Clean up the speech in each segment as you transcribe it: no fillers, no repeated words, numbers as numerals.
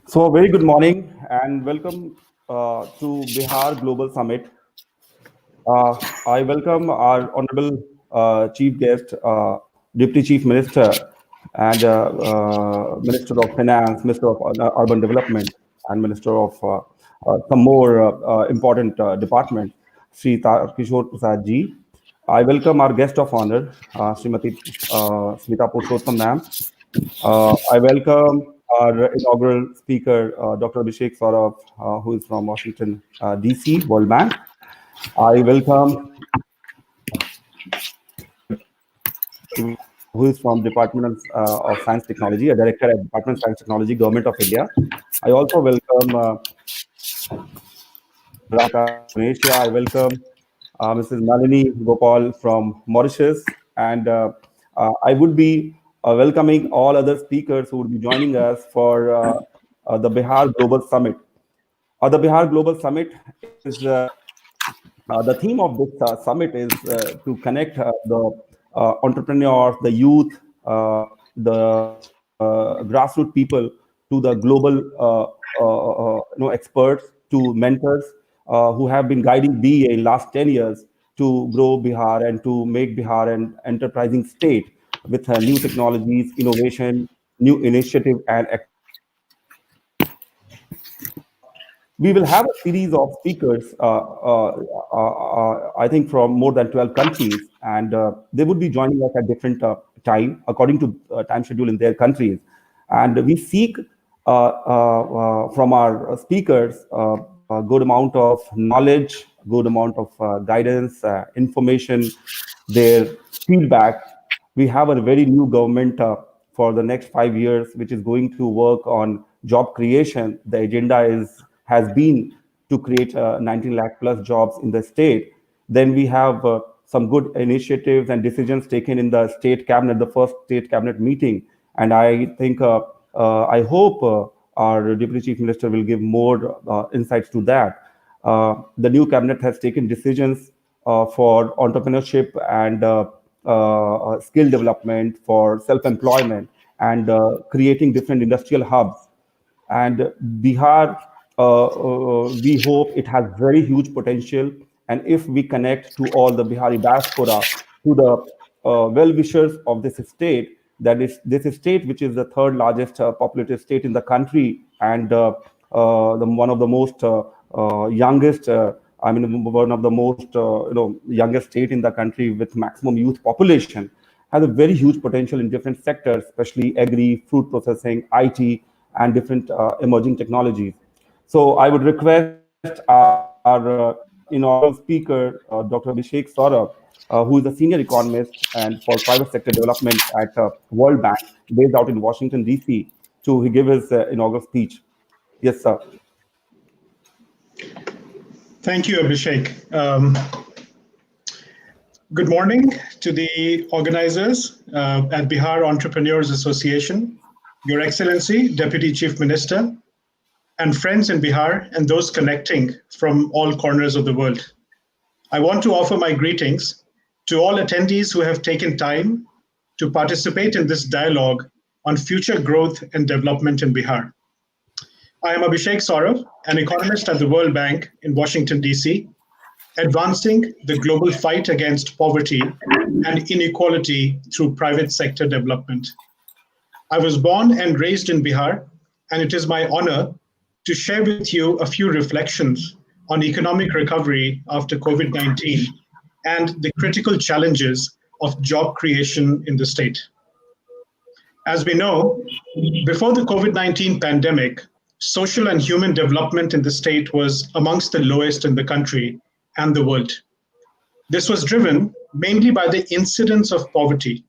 So, very good morning and welcome to Bihar Global Summit. I welcome our honorable chief guest, Deputy Chief Minister, and Minister of Finance, Minister of Urban Development, and Minister of some more important departments, Shri Tarkishore Prasad ji. I welcome our guest of honor, Srimati Smita Purushottam ma'am. I welcome our inaugural speaker, Dr. Abhishek Saurav, who is from Washington, D.C., World Bank. I welcome who is from Department of Science Technology, a director at Department of Science Technology, Government of India. I also welcome Raka from Asia. I welcome Mrs. Nalini Gopal from Mauritius, and I would be welcoming all other speakers who would be joining us for the Bihar Global Summit. The Bihar Global Summit is the theme of this summit is to connect the entrepreneurs, the youth, the grassroots people to the global experts, to mentors who have been guiding BA in last 10 years to grow Bihar and to make Bihar an enterprising state with new technologies, innovation, new initiative and activities. We will have a series of speakers, I think, from more than 12 countries, and they would be joining us at different time according to time schedule in their countries. And we seek from our speakers a good amount of knowledge, good amount of guidance, information, their feedback. We have a very new government for the next 5 years, which is going to work on job creation. The agenda has been to create 19 lakh plus jobs in the state. Then we have some good initiatives and decisions taken in the state cabinet, the first state cabinet meeting. And I think, I hope our Deputy Chief Minister will give more insights to that. The new cabinet has taken decisions for entrepreneurship and skill development, for self-employment, and creating different industrial hubs. And Bihar, we hope it has very huge potential. And if we connect to all the Bihari diaspora, to the well-wishers of this state, that is this state, which is the third largest populated state in the country, and one of the most youngest, one of the most youngest state in the country with maximum youth population, has a very huge potential in different sectors, especially agri, food processing, IT, and different emerging technologies. So I would request our inaugural speaker, Dr. Abhishek Saurav, who is a senior economist and for private sector development at World Bank, based out in Washington, D.C., to give his inaugural speech. Yes, sir. Thank you, Abhishek. Good morning to the organizers at Bihar Entrepreneurs Association, Your Excellency, Deputy Chief Minister, and friends in Bihar and those connecting from all corners of the world. I want to offer my greetings to all attendees who have taken time to participate in this dialogue on future growth and development in Bihar. I am Abhishek Saurav, an economist at the World Bank in Washington, D.C., advancing the global fight against poverty and inequality through private sector development. I was born and raised in Bihar, and it is my honor to share with you a few reflections on economic recovery after COVID-19 and the critical challenges of job creation in the state. As we know, before the COVID-19 pandemic, social and human development in the state was amongst the lowest in the country and the world. This was driven mainly by the incidence of poverty.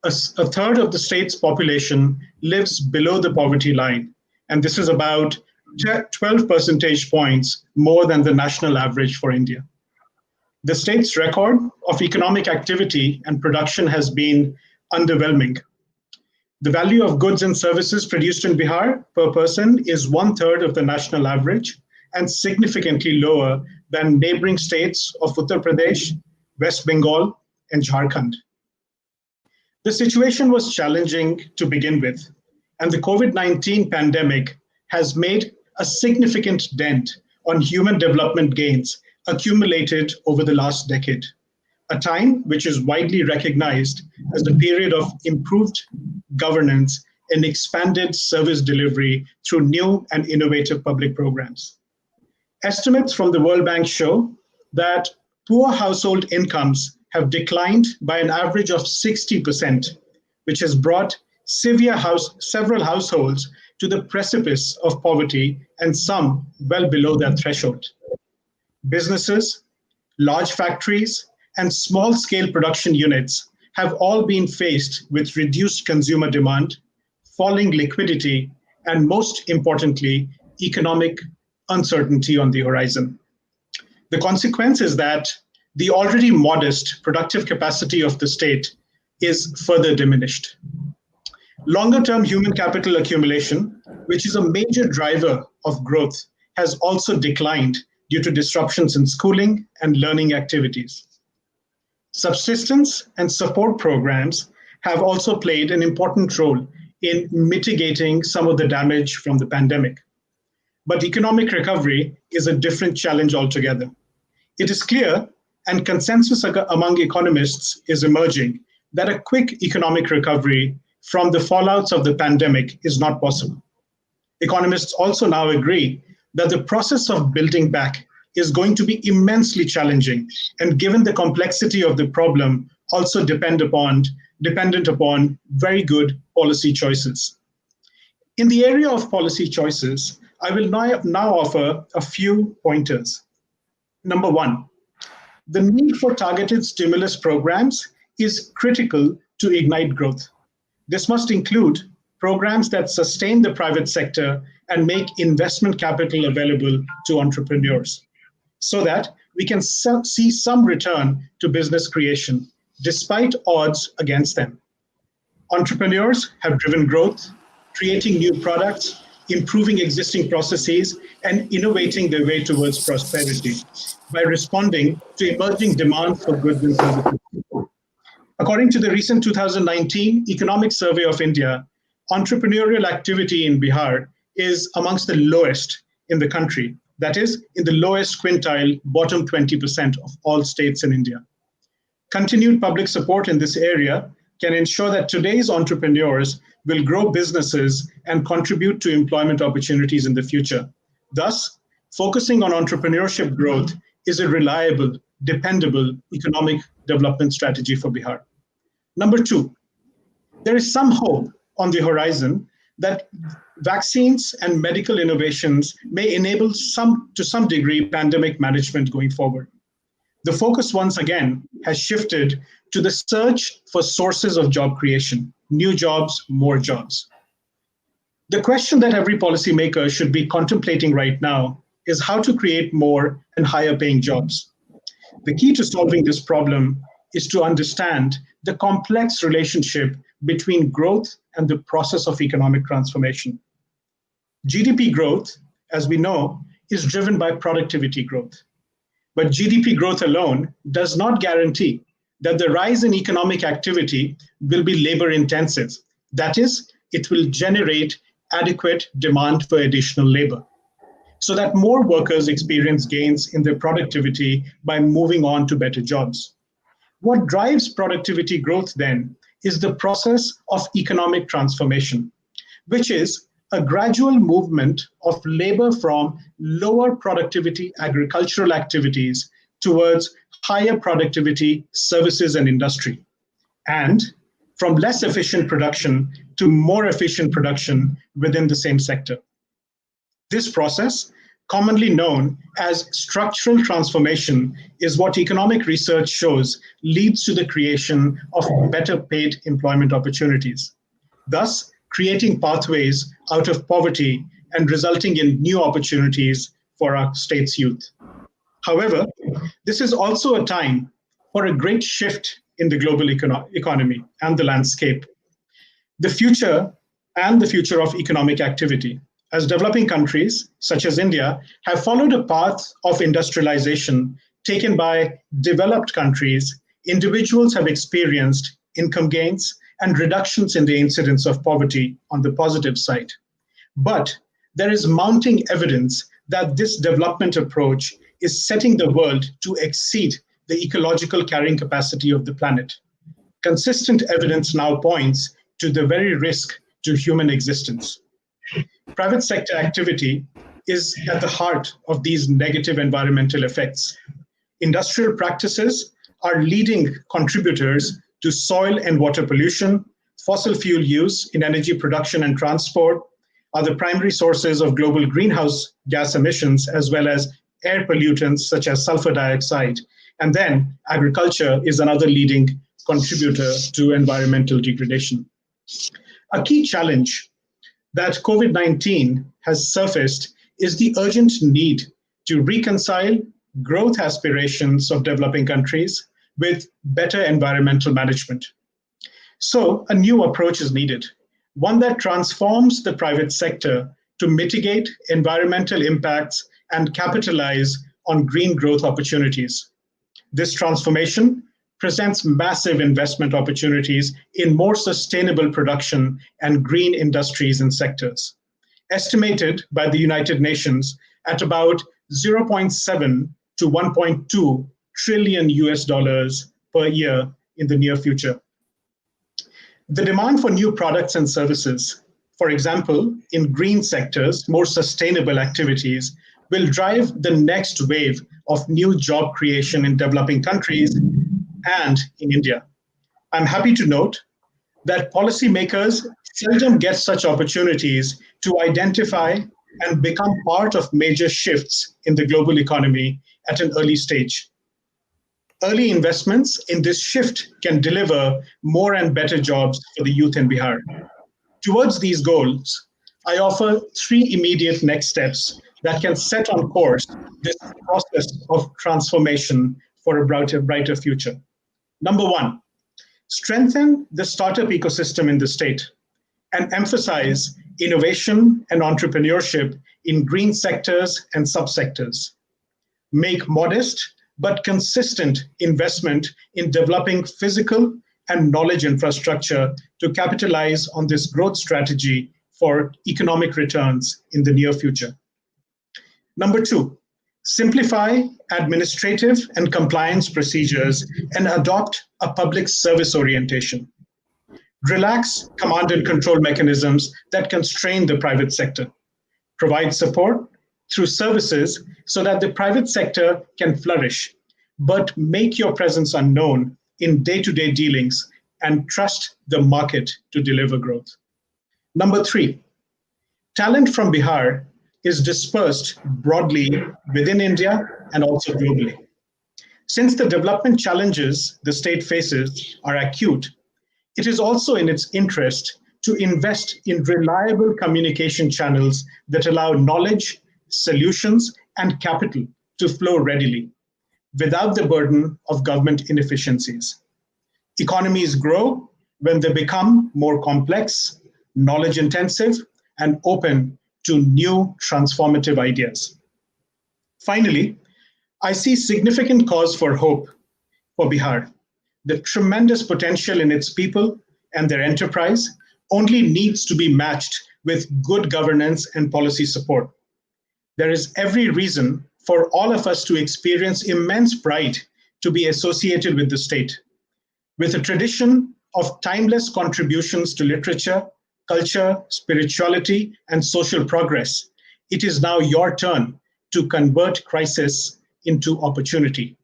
a third of the state's population lives below the poverty line, and this is about 12 percentage points more than the national average for India. The state's record of economic activity and production has been underwhelming. The value of goods and services produced in Bihar per person is one-third of the national average and significantly lower than neighboring states of Uttar Pradesh, West Bengal, and Jharkhand. The situation was challenging to begin with, and the COVID-19 pandemic has made a significant dent on human development gains accumulated over the last decade, a time which is widely recognized as a period of improved governance and expanded service delivery through new and innovative public programs. Estimates from the World Bank show that poor household incomes have declined by an average of 60%, which has brought several households to the precipice of poverty and some well below that threshold. Businesses, large factories, and small-scale production units have all been faced with reduced consumer demand, falling liquidity, and most importantly, economic uncertainty on the horizon. The consequence is that the already modest productive capacity of the state is further diminished. Longer-term human capital accumulation, which is a major driver of growth, has also declined due to disruptions in schooling and learning activities. Subsistence and support programs have also played an important role in mitigating some of the damage from the pandemic. But economic recovery is a different challenge altogether. It is clear, and consensus among economists is emerging, that a quick economic recovery from the fallouts of the pandemic is not possible. Economists also now agree that the process of building back is going to be immensely challenging, and given the complexity of the problem, also dependent upon very good policy choices. In the area of policy choices, I will now offer a few pointers. Number one, the need for targeted stimulus programs is critical to ignite growth. This must include programs that sustain the private sector and make investment capital available to entrepreneurs, so that we can see some return to business creation, despite odds against them. Entrepreneurs have driven growth, creating new products, improving existing processes, and innovating their way towards prosperity by responding to emerging demands for goods and services. According to the recent 2019 Economic Survey of India, entrepreneurial activity in Bihar is amongst the lowest in the country. That is, in the lowest quintile, bottom 20% of all states in India. Continued public support in this area can ensure that today's entrepreneurs will grow businesses and contribute to employment opportunities in the future. Thus, focusing on entrepreneurship growth is a reliable, dependable economic development strategy for Bihar. Number two, there is some hope on the horizon that vaccines and medical innovations may enable to some degree pandemic management going forward. The focus once again has shifted to the search for sources of job creation, new jobs, more jobs. The question that every policymaker should be contemplating right now is how to create more and higher paying jobs. The key to solving this problem is to understand the complex relationship between growth and the process of economic transformation. GDP growth, as we know, is driven by productivity growth. But GDP growth alone does not guarantee that the rise in economic activity will be labor intensive. That is, it will generate adequate demand for additional labor, so that more workers experience gains in their productivity by moving on to better jobs. What drives productivity growth then is the process of economic transformation, which is a gradual movement of labor from lower productivity agricultural activities towards higher productivity services and industry, and from less efficient production to more efficient production within the same sector. This process commonly known as structural transformation, is what economic research shows leads to the creation of better paid employment opportunities, thus creating pathways out of poverty and resulting in new opportunities for our state's youth. However, this is also a time for a great shift in the global economy and the landscape. The future and the future of economic activity. As developing countries, such as India, have followed a path of industrialization taken by developed countries, individuals have experienced income gains and reductions in the incidence of poverty on the positive side. But there is mounting evidence that this development approach is setting the world to exceed the ecological carrying capacity of the planet. Consistent evidence now points to the very risk to human existence. Private sector activity is at the heart of these negative environmental effects. Industrial practices are leading contributors to soil and water pollution. Fossil fuel use in energy production and transport are the primary sources of global greenhouse gas emissions, as well as air pollutants such as sulfur dioxide. And then agriculture is another leading contributor to environmental degradation. A key challenge that COVID-19 has surfaced is the urgent need to reconcile growth aspirations of developing countries with better environmental management. So a new approach is needed, one that transforms the private sector to mitigate environmental impacts and capitalize on green growth opportunities. This transformation presents massive investment opportunities in more sustainable production and green industries and sectors, estimated by the United Nations at about 0.7 to 1.2 trillion US dollars per year in the near future. The demand for new products and services, for example, in green sectors, more sustainable activities, will drive the next wave of new job creation in developing countries and in India. I'm happy to note that policymakers seldom get such opportunities to identify and become part of major shifts in the global economy at an early stage. Early investments in this shift can deliver more and better jobs for the youth in Bihar. Towards these goals, I offer 3 immediate next steps that can set on course this process of transformation for a brighter future. Number 1, strengthen the startup ecosystem in the state and emphasize innovation and entrepreneurship in green sectors and subsectors. Make modest but consistent investment in developing physical and knowledge infrastructure to capitalize on this growth strategy for economic returns in the near future. Number 2, simplify administrative and compliance procedures and adopt a public service orientation. Relax command and control mechanisms that constrain the private sector. Provide support through services so that the private sector can flourish, but make your presence unknown in day-to-day dealings and trust the market to deliver growth. Number 3, talent from Bihar is dispersed broadly within India and also globally. Since the development challenges the state faces are acute, it is also in its interest to invest in reliable communication channels that allow knowledge, solutions, and capital to flow readily without the burden of government inefficiencies. Economies grow when they become more complex, knowledge intensive, and open to new transformative ideas. Finally, I see significant cause for hope for Bihar. The tremendous potential in its people and their enterprise only needs to be matched with good governance and policy support. There is every reason for all of us to experience immense pride to be associated with the state. With a tradition of timeless contributions to literature, culture, spirituality, and social progress, it is now your turn to convert crisis into opportunity.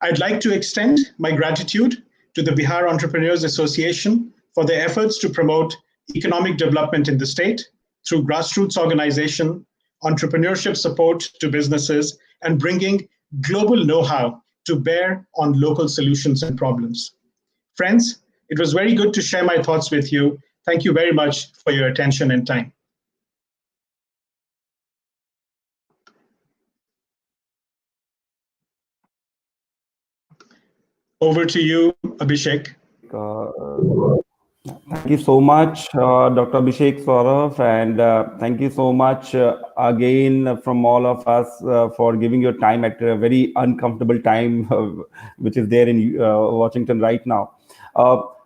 I'd like to extend my gratitude to the Bihar Entrepreneurs Association for their efforts to promote economic development in the state through grassroots organization entrepreneurship support to businesses, and bringing global know how to bear on local solutions and problems. Friends, it was very good to share my thoughts with you. Thank you very much for your attention and time. Over to you, Abhishek. Uh, Thank you so much, Dr. Abhishek Saurav, and thank you so much again from all of us for giving your time at a very uncomfortable time, which is there in Washington right now.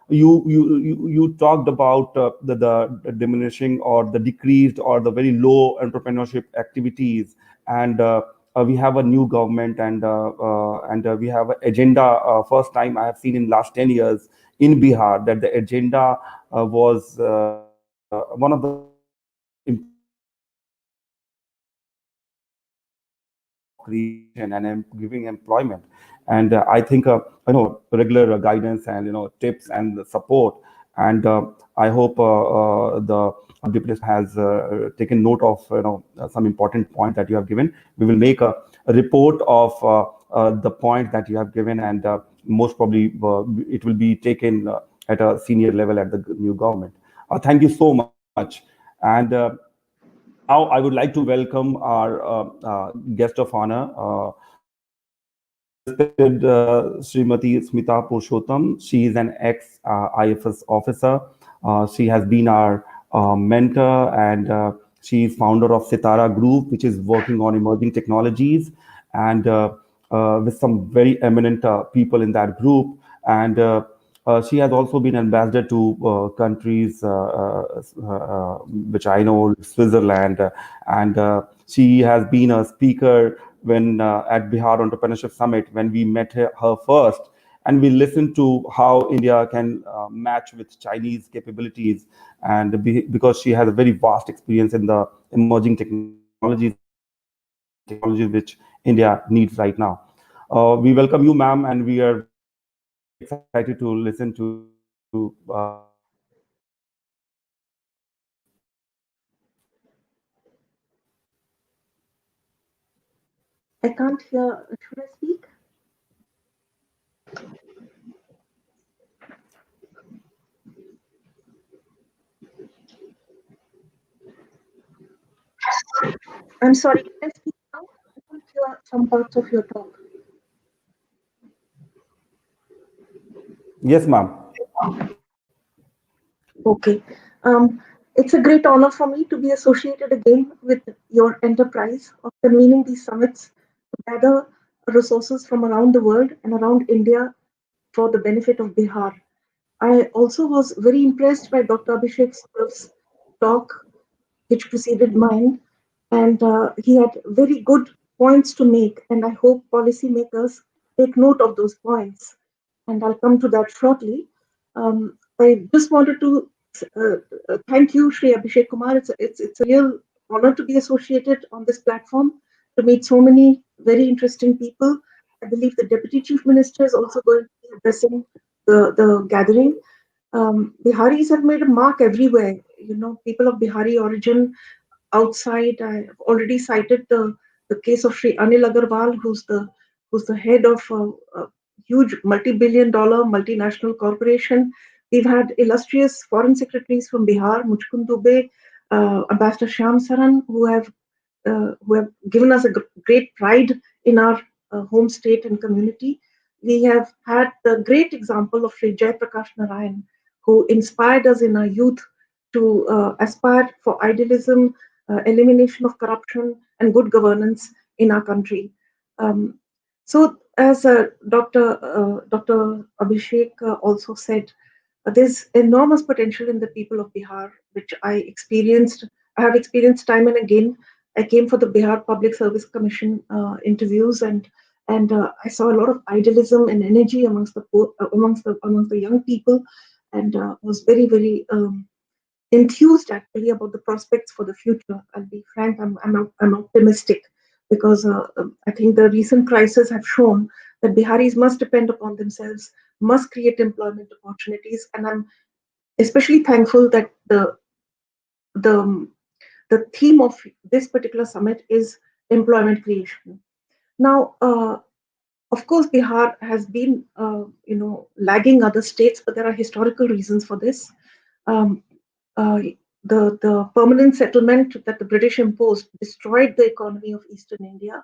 You talked about the diminishing or the decreased or the very low entrepreneurship activities, and we have a new government, and we have an agenda. First time I have seen in last 10 years in Bihar that the agenda was one of the important creation and giving employment. And I think regular guidance and tips and support. And I hope the deputy has taken note of some important point that you have given. We will make a report of the point that you have given, and most probably it will be taken at a senior level at the new government. Thank you so much. And now I would like to welcome our guest of honor, respected Srimati Smita Purushottam. She is an ex-IFS officer. She has been our mentor, and she is founder of Sitara Group, which is working on emerging technologies, and with some very eminent people in that group. And she has also been ambassador to countries which I know, Switzerland, and she has been a speaker when at Bihar Entrepreneurship Summit when we met her first, and we listened to how India can match with Chinese capabilities, and because she has a very vast experience in the emerging technologies which India needs right now. We welcome you, ma'am, and we are very excited to listen to I can't hear. Should I speak? I'm sorry. Can I speak now? I can't hear some parts of your talk. Yes, ma'am. Okay. It's a great honor for me to be associated again with your enterprise of convening these summits to gather resources from around the world and around India for the benefit of Bihar. I also was very impressed by Dr. Abhishek Saurav's talk, which preceded mine, and he had very good points to make, and I hope policymakers take note of those points. And I'll come to that shortly. I just wanted to thank you, Shri Abhishek Kumar. It's a real honor to be associated on this platform, to meet so many very interesting people. I believe the Deputy Chief Minister is also going to be addressing the gathering. Biharis have made a mark everywhere. People of Bihari origin outside. I've already cited the case of Shri Anil Agarwal, who's the head of a huge multi-billion-dollar multinational corporation. We've had illustrious foreign secretaries from Bihar, Muchkund Dubey, Ambassador Shyam Saran, who have given us a great pride in our home state and community. We have had the great example of Sri Jai Prakash Narayan, who inspired us in our youth to aspire for idealism, elimination of corruption, and good governance in our country. So, as Dr. Abhishek also said, there's enormous potential in the people of Bihar, which I have experienced time and again. I came for the Bihar Public Service Commission interviews, and I saw a lot of idealism and energy amongst the young people, and was very enthused actually about the prospects for the future. I'll be frank, I'm optimistic because I think the recent crises have shown that Biharis must depend upon themselves, must create employment opportunities, and I'm especially thankful that the the theme of this particular summit is employment creation. Now, of course, Bihar has been, lagging other states, but there are historical reasons for this. Um, uh, the permanent settlement that the British imposed destroyed the economy of Eastern India.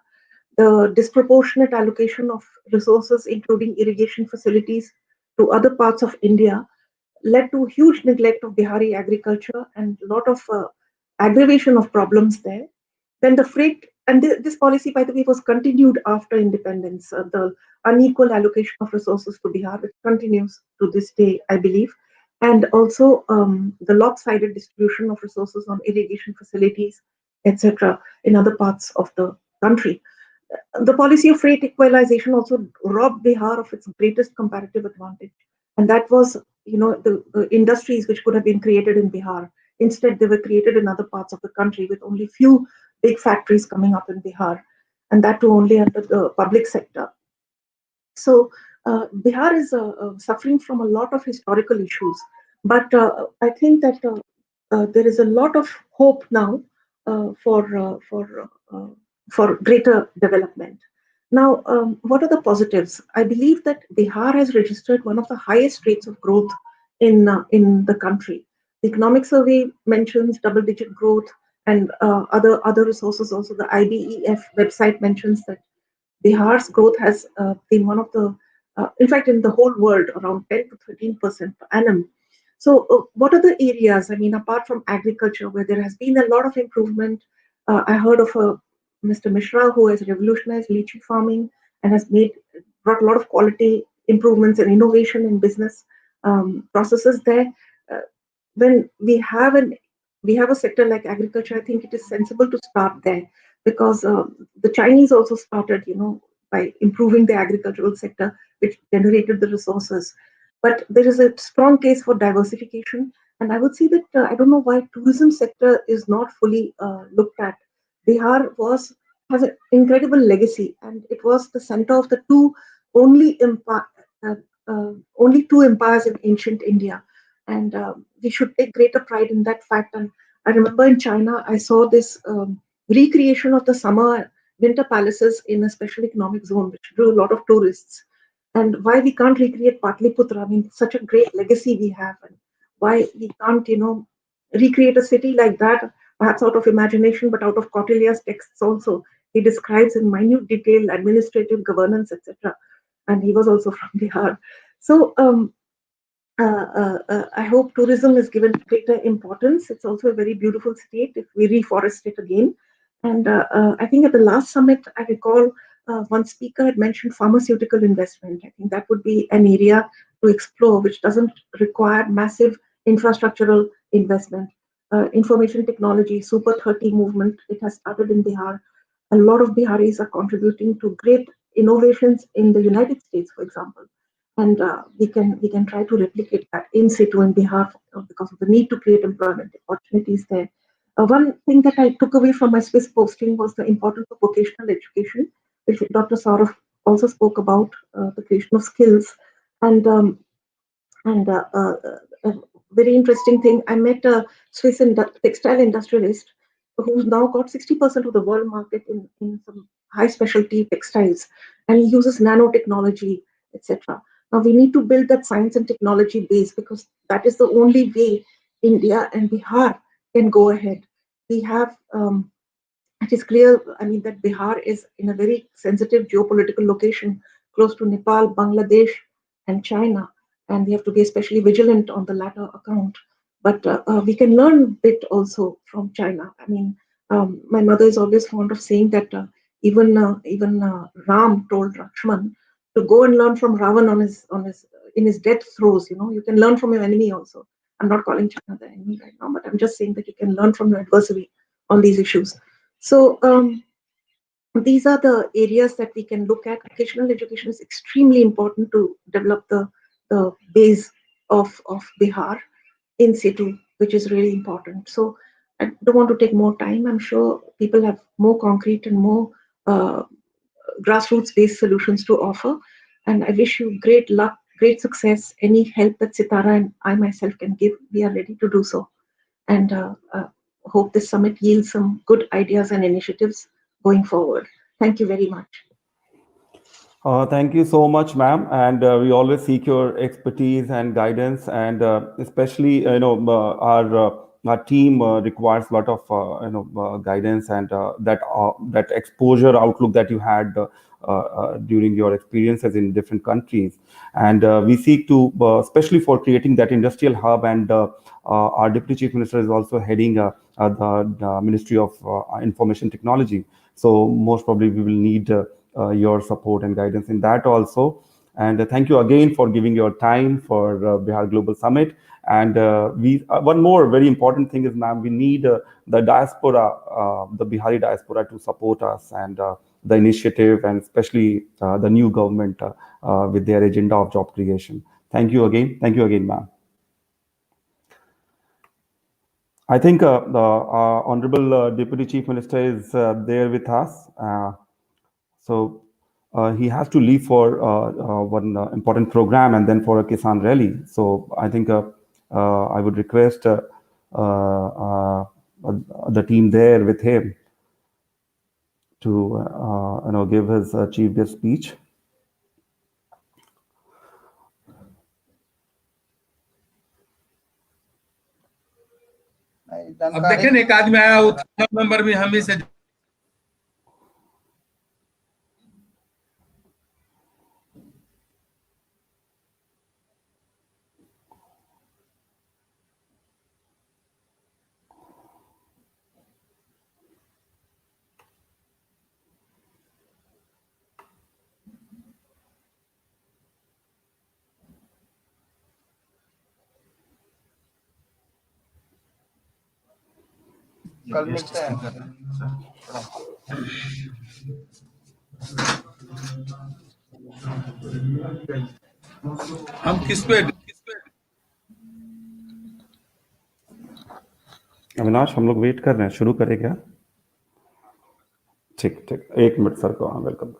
The disproportionate allocation of resources, including irrigation facilities, to other parts of India led to huge neglect of Bihari agriculture and a lot of aggravation of problems there. Then the freight, and this policy, by the way, was continued after independence. The unequal allocation of resources to Bihar, which continues to this day, I believe, and also the lopsided distribution of resources on irrigation facilities, etc., in other parts of the country. The policy of rate equalization also robbed Bihar of its greatest comparative advantage, and that was, the industries which could have been created in Bihar. Instead, they were created in other parts of the country with only few big factories coming up in Bihar, and that too only under the public sector. So Bihar is suffering from a lot of historical issues, but I think that there is a lot of hope now for greater development. Now, what are the positives? I believe that Bihar has registered one of the highest rates of growth in the country. The economic survey mentions double-digit growth, and other resources also. The IBEF website mentions that Bihar's growth has been one of the, in fact, in the whole world, around 10 to 13% per annum. So, what are the areas? I mean, apart from agriculture, where there has been a lot of improvement, I heard of Mr. Mishra, who has revolutionized lychee farming and has brought a lot of quality improvements and innovation in business processes there. Uh, when we have a sector like agriculture, I think it is sensible to start there, because the Chinese also started, by improving the agricultural sector, which generated the resources. But there is a strong case for diversification, and I would say that I don't know why tourism sector is not fully looked at. Bihar has an incredible legacy, and it was the center of the only empire, uh, only two empires in ancient India, and we should take greater pride in that fact. And I remember in China, I saw this recreation of the summer winter palaces in a special economic zone, which drew a lot of tourists. And why we can't recreate Patliputra? I mean, such a great legacy we have, and why we can't, recreate a city like that, perhaps out of imagination, but out of Kautilya's texts also. He describes in minute detail administrative governance, etc. And he was also from Bihar. So I hope tourism is given greater importance. It's also a very beautiful state if we reforest it again. And I think at the last summit, I recall one speaker had mentioned pharmaceutical investment. I think that would be an area to explore, which doesn't require massive infrastructural investment. Information technology, Super 30 movement, it has started in Bihar. A lot of Biharis are contributing to great innovations in the United States, for example, and we can try to replicate that in situ in Bihar because of the need to create employment opportunities there. One thing that I took away from my Swiss posting was the importance of vocational education, which Dr. Saurav also spoke about, the creation of skills. And and uh, uh, a very interesting thing, I met a Swiss textile industrialist who's now got 60% of the world market in some high specialty textiles, and he uses nanotechnology, etc. Now we need to build that science and technology base, because that is the only way India and Bihar can go ahead. We have it is clear, I mean, that Bihar is in a very sensitive geopolitical location close to Nepal, Bangladesh, and China, and we have to be especially vigilant on the latter account. But we can learn a bit also from China. I mean, my mother is always fond of saying that even Ram told Lakshman to go and learn from Ravan on his in his death throes. You can learn from your enemy also. I'm not calling China the enemy right now, but I'm just saying that you can learn from your adversary on these issues. So these are the areas that we can look at. Vocational education is extremely important to develop the base of Bihar in situ, which is really important. So I don't want to take more time. I'm sure people have more concrete and more uh, grassroots-based solutions to offer. And I wish you great luck, great success. Any help that Sitara and I myself can give, we are ready to do so. And hope this summit yields some good ideas and initiatives going forward. Thank you very much. Thank you so much, ma'am. And we always seek your expertise and guidance, and especially our team requires a lot of guidance and that exposure outlook that you had during your experiences in different countries. And we seek to, especially for creating that industrial hub, and our Deputy Chief Minister is also heading the Ministry of Information Technology. So most probably we will need your support and guidance in that also. And thank you again for giving your time for Bihar Global Summit. And one more very important thing is, ma'am, we need the diaspora, the Bihari diaspora, to support us and the initiative, and especially the new government with their agenda of job creation. Thank you again. Thank you again, ma'am. I think the Honorable Deputy Chief Minister is there with us. So he has to leave for one important program and then for a Kisan rally. So I think I would request the team there with him to give his chief guest speech. अब देखें एक आदमी आया वो number भी हम ही से कल मिलते हैं हम किस पे अविनाश, हम लोग वेट कर रहे हैं, शुरू करें क्या? ठीक ठीक, 1 मिनट सर को। हाँ, वेलकम।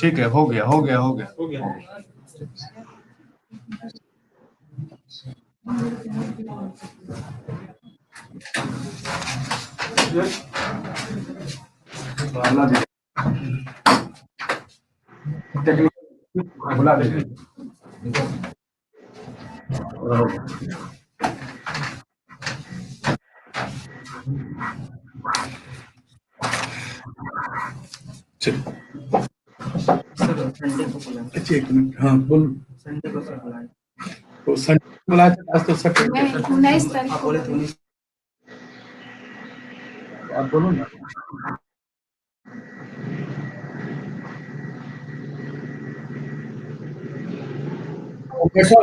ठीक है, हो गया बुला दे एक मिनट। हाँ बोल, संडे को बुलाए तो संडे बुलाए आज तो सैटरडे 19 तारीख बोले थे। आप बोलो ना। कैसा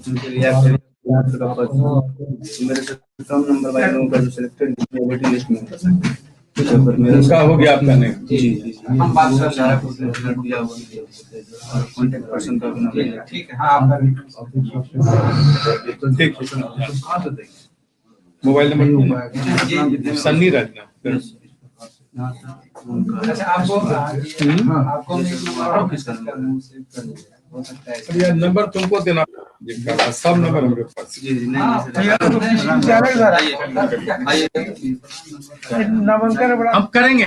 मेरे से कम नंबर वाले लोगों का जो सिलेक्टेड वेटिंग लिस्ट में उनका हो गया आपका नहीं? जी हम बात कर रहे हैं दिया हुआ कांटेक्ट पर्सन का भी नंबर ठीक है। हाँ आपका तो ठीक कहाँ से देंगे मोबाइल नंबर सन्नी रखना। अच्छा आपको आपको किसका यार नंबर तुमको देना जिनका सब नंबर हमारे पास। जी नहीं हम करेंगे।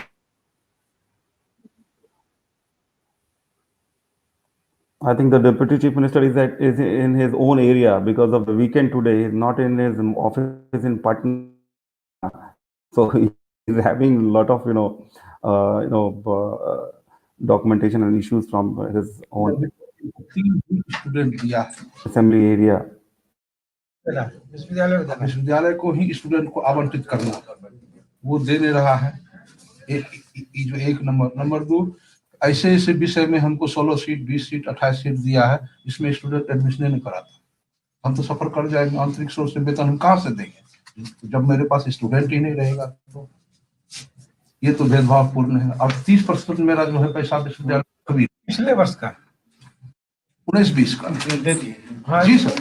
I think the deputy chief minister is in his own area because of the weekend today. He's not in his office in Patna, so he's having a lot of documentation and issues from his own student दिया assembly area. विश्वविद्यालय को ही student को आवंटित करना, वो दे नहीं रहा है। जो एक नंबर 2, ऐसे ऐसे विषय में हमको 16 सीट 20 सीट 28 सीट दिया है, इसमें स्टूडेंट एडमिशन नहीं कराता। हम तो सफर कर जाएंगे, आंतरिक सोर्स से वेतन हम कहाँ से देंगे जब मेरे पास स्टूडेंट ही नहीं रहेगा। तो ये तो भेदभावपूर्ण है। अब 30% मेरा जो है पैसा विश्वविद्यालय कभी पिछले वर्ष का 19-20 का दे दिए। जी सर।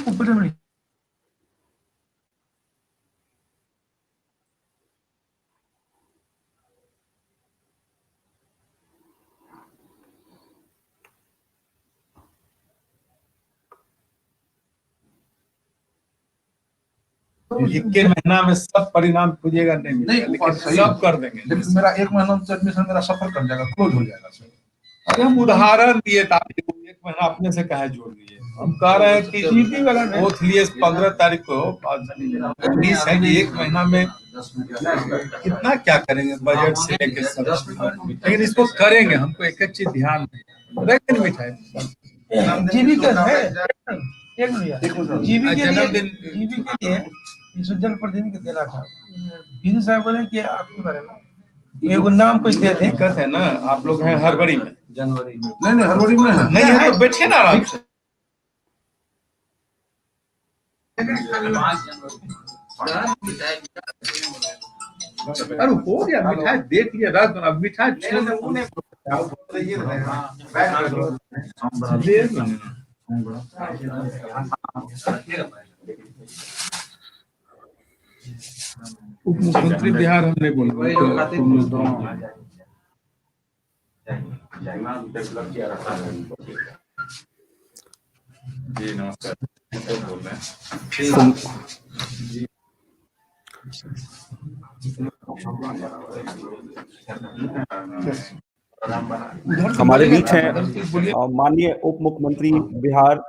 इक्के महीना में सब परिणाम पूछेगा नहीं मिलेगा, लेकिन सब कर देंगे। लेकिन मेरा 1 महीना में एडमिशन मेरा सफर कर जाएगा, क्लोज हो जाएगा सर। अरे हम उदाहरण दिए था, 1 महीना अपने से कहे जोड़ दिए। हम कह रहे हैं कि सीटी वाला ओथ लिए 15 तारीख को 19 है कि 1 महीना में कितना क्या करेंगे बजट से लेके सब, लेकिन इसको करेंगे। हमको एक चीज ध्यान रखें मिठाई जीवी का है जीवी के लिए जन प्रतिनिधि को देना था। बिंदु साहब बोले कि आपके बारे में एगो नाम कुछ दे थे। दिक्कत है ना, आप लोग हैं हड़बड़ी में, जनवरी में नहीं हड़बड़ी में है। नहीं है तो बैठिए ना आराम से। अरे हो गया, मिठाई देख लिया, रस बना मिठाई उप मुख्यमंत्री बिहार हम नहीं बोल जी नमस्कार बोल रहे हैं। हमारे बीच हैं माननीय उप मुख्यमंत्री Bihar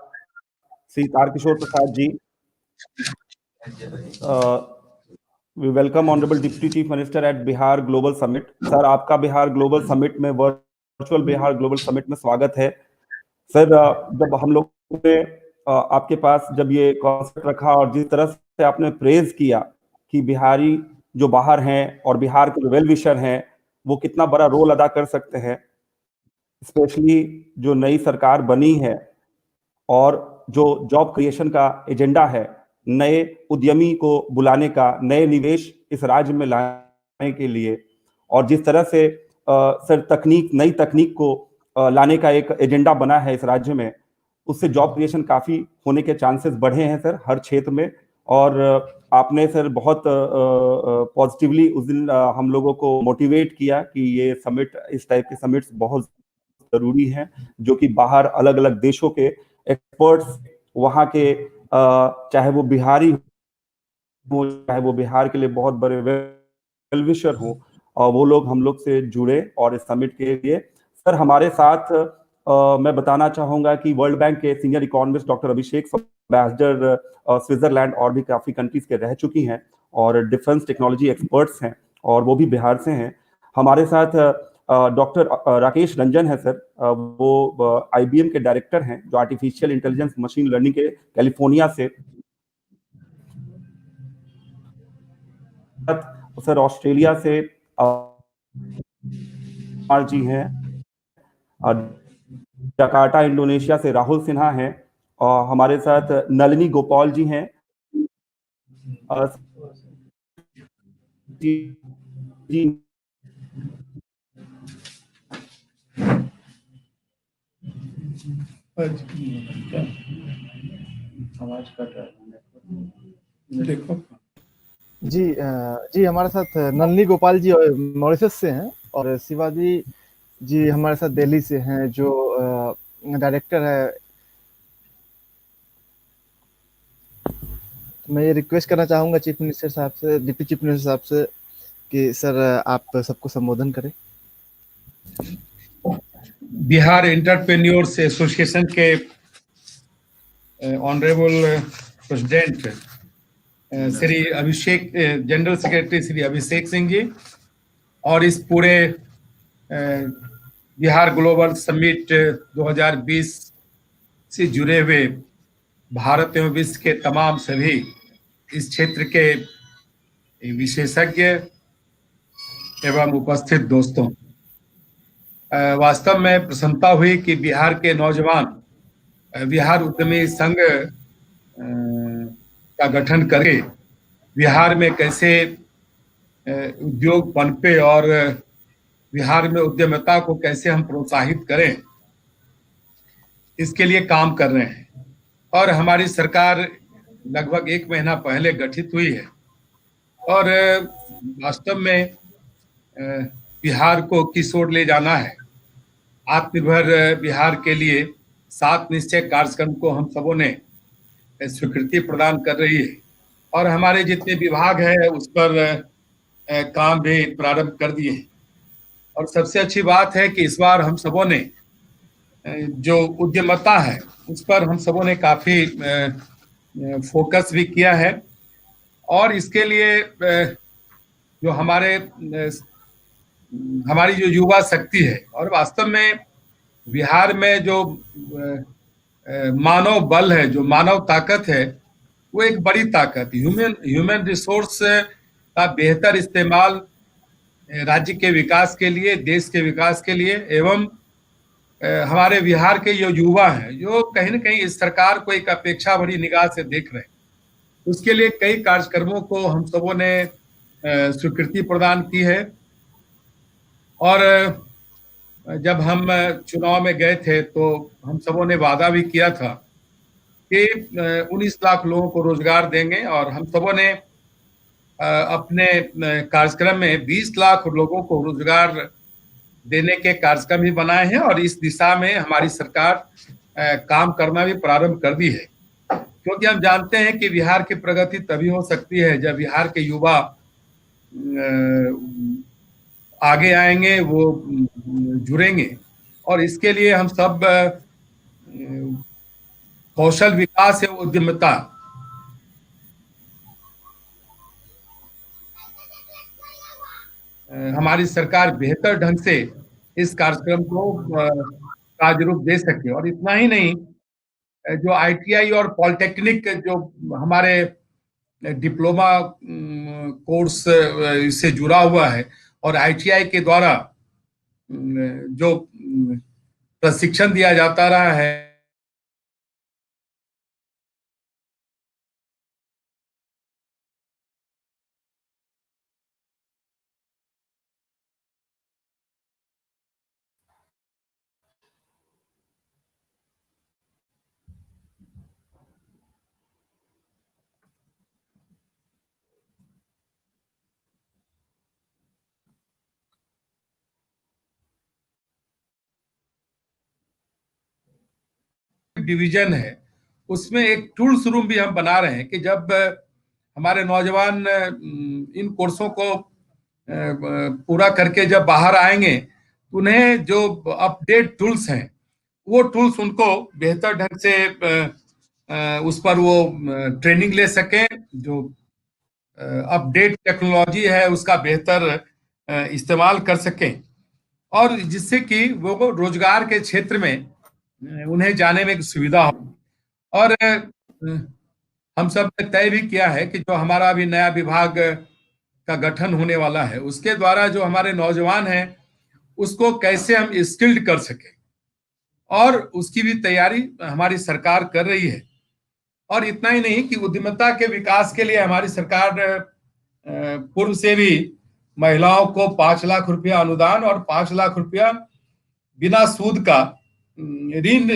Shri Tarkishore Prasad ji. We welcome honourable deputy chief minister at Bihar global summit. Sir, आपका बिहार ग्लोबल समिट में, वर्चुअल बिहार ग्लोबल समिट में स्वागत है। सर, जब हम लोग ने आपके पास जब ये कॉन्सेप्ट रखा और जिस तरह से आपने प्रेज किया कि बिहारी जो बाहर हैं और बिहार के जो वेल विशर हैं वो कितना बड़ा रोल अदा कर सकते हैं, स्पेशली जो नई सरकार बनी है और जो जॉब क्रिएशन का एजेंडा है, नए उद्यमी को बुलाने का, नए निवेश इस राज्य में लाने के लिए, और जिस तरह से सर नई तकनीक को लाने का एक एजेंडा बना है इस राज्य में, उससे जॉब क्रिएशन काफी होने के चांसेस बढ़े हैं सर हर क्षेत्र में। और आपने सर बहुत पॉजिटिवली उस दिन हम लोगों को मोटिवेट किया कि ये समिट, इस टाइप के समिट्स बहुत जरूरी हैं, जो कि बाहर अलग अलग देशों के एक्सपर्ट्स, वहाँ के चाहे वो बिहारी हो, चाहे वो बिहार के लिए बहुत बड़े वेल विशर हो, और वो लोग हम लोग से जुड़े और इस समिट के लिए। सर, हमारे साथ मैं बताना चाहूंगा कि वर्ल्ड बैंक के सीनियर इकोनॉमिस्ट डॉक्टर अभिषेक, एम्बेसडर स्विट्जरलैंड और भी काफी कंट्रीज के रह चुकी हैं और डिफेंस टेक्नोलॉजी एक्सपर्ट्स हैं, और वो भी बिहार से हैं। हमारे साथ डॉक्टर राकेश रंजन है सर, वो IBM के डायरेक्टर हैं, जो आर्टिफिशियल इंटेलिजेंस मशीन लर्निंग के कैलिफोर्निया से। सर, ऑस्ट्रेलिया से जी हैं, जकार्ता इंडोनेशिया से राहुल सिन्हा हैं, हमारे साथ नलिनी गोपाल जी हैं। जी जी देखो जी हमारे साथ नलिनी गोपाल जी मॉरिशस से हैं, और शिवाजी जी हमारे साथ दिल्ली से हैं, जो डायरेक्टर है। तो मैं ये रिक्वेस्ट करना चाहूंगा चीफ मिनिस्टर साहब से, डिप्टी चीफ मिनिस्टर साहब से, कि सर आप सबको संबोधन करें। बिहार एंटरप्रेन्योर्स एसोसिएशन के honourable president Shri Abhishek, general secretary Shri Abhishek Singh ji, और इस पूरे बिहार ग्लोबल समिट 2020 से जुड़े हुए भारत एवं विश्व के तमाम सभी इस क्षेत्र के विशेषज्ञ एवं उपस्थित दोस्तों, वास्तव में प्रसन्नता हुई कि बिहार के नौजवान बिहार उद्यमी संघ का गठन करके बिहार में कैसे उद्योग पनपे और बिहार में उद्यमिता को कैसे हम प्रोत्साहित करें, इसके लिए काम कर रहे हैं। और हमारी सरकार लगभग 1 महीना पहले गठित हुई है, और वास्तव में बिहार को किस ओर ले जाना है, आत्मनिर्भर बिहार के लिए 7 निश्चय कार्यक्रम को हम सबों ने स्वीकृति प्रदान कर रही है, और हमारे जितने विभाग है उस पर काम भी प्रारंभ कर दिए हैं। और सबसे अच्छी बात है कि इस बार हम सबों ने जो उद्यमता है उस पर हम सबों ने काफी फोकस भी किया है, और इसके लिए जो हमारी जो युवा शक्ति है, और वास्तव में बिहार में जो मानव बल है, जो मानव ताकत है, वो एक बड़ी ताकत है। ह्यूमन रिसोर्स का बेहतर इस्तेमाल राज्य के विकास के लिए, देश के विकास के लिए, एवं हमारे बिहार के जो युवा हैं जो कहीं न कहीं इस सरकार को एक अपेक्षा भरी निगाह से देख रहे हैं, उसके लिए कई कार्यक्रमों को हम सबों ने स्वीकृति प्रदान की है। और जब हम चुनाव में गए थे तो हम सबों ने वादा भी किया था कि 19 लाख लोगों को रोजगार देंगे, और हम सबों ने अपने कार्यक्रम में 20 लाख लोगों को रोजगार देने के कार्यक्रम भी बनाए हैं, और इस दिशा में हमारी सरकार काम करना भी प्रारंभ कर दी है। क्योंकि हम जानते हैं कि बिहार की प्रगति तभी हो सकती है जब बिहार के युवा आगे आएंगे, वो जुड़ेंगे, और इसके लिए हम सब कौशल विकास एवं उद्यमिता हमारी सरकार बेहतर ढंग से इस कार्यक्रम को कार्य रूप दे सके। और इतना ही नहीं, जो आईटीआई और पॉलिटेक्निक जो हमारे डिप्लोमा कोर्स से जुड़ा हुआ है, और आईटीआई के द्वारा जो प्रशिक्षण दिया जाता रहा है, डिवीजन है, उसमें एक टूल्स रूम भी हम बना रहे हैं कि जब हमारे नौजवान इन कोर्सों को पूरा करके जब बाहर आएंगे, उन्हें जो अपडेट टूल्स हैं वो टूल्स उनको बेहतर ढंग से उस पर वो ट्रेनिंग ले सकें, जो अपडेट टेक्नोलॉजी है उसका बेहतर इस्तेमाल कर सकें, और जिससे कि वो रोजगार के क्षेत्र में उन्हें जाने में सुविधा हो। और हम सब ने तय भी किया है कि जो हमारा अभी नया विभाग का गठन होने वाला है, उसके द्वारा जो हमारे नौजवान हैं उसको कैसे हम स्किल्ड कर सके, और उसकी भी तैयारी हमारी सरकार कर रही है। और इतना ही नहीं कि उद्यमिता के विकास के लिए हमारी सरकार पूर्व से भी महिलाओं को 5 लाख रुपया अनुदान और 5 लाख रुपया बिना सूद का ऋण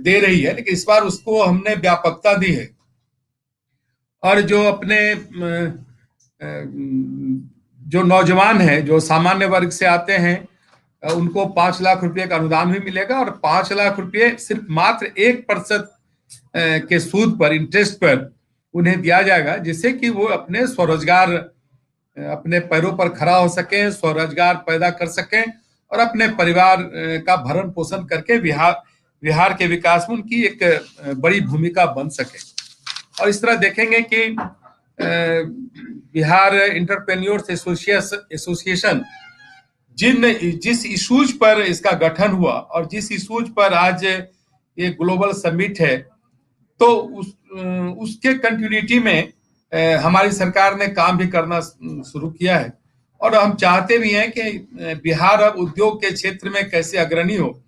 दे रही है, लेकिन इस बार उसको हमने व्यापकता दी है। और जो अपने जो नौजवान हैं, जो सामान्य वर्ग से आते हैं, उनको 5 लाख रुपए का अनुदान भी मिलेगा और 5 लाख रुपए सिर्फ मात्र 1% के सूद पर, इंटरेस्ट पर उन्हें दिया जाएगा, जिससे कि वो अपने स्वरोजगार, अपने पैरों पर खड़ा हो सके, स्वरोजगार पैदा कर सकें और अपने परिवार का भरण पोषण करके बिहार के विकास में उनकी एक बड़ी भूमिका बन सके। और इस तरह देखेंगे कि बिहार एंटरप्रेन्योर्स एसोसिएशन जिस इशूज पर इसका गठन हुआ और जिस इशूज पर आज ये ग्लोबल समिट है, तो उसके कंटिन्यूटी में हमारी सरकार ने काम भी करना शुरू किया है। और हम चाहते भी हैं कि बिहार अब उद्योग के क्षेत्र में कैसे अग्रणी हो,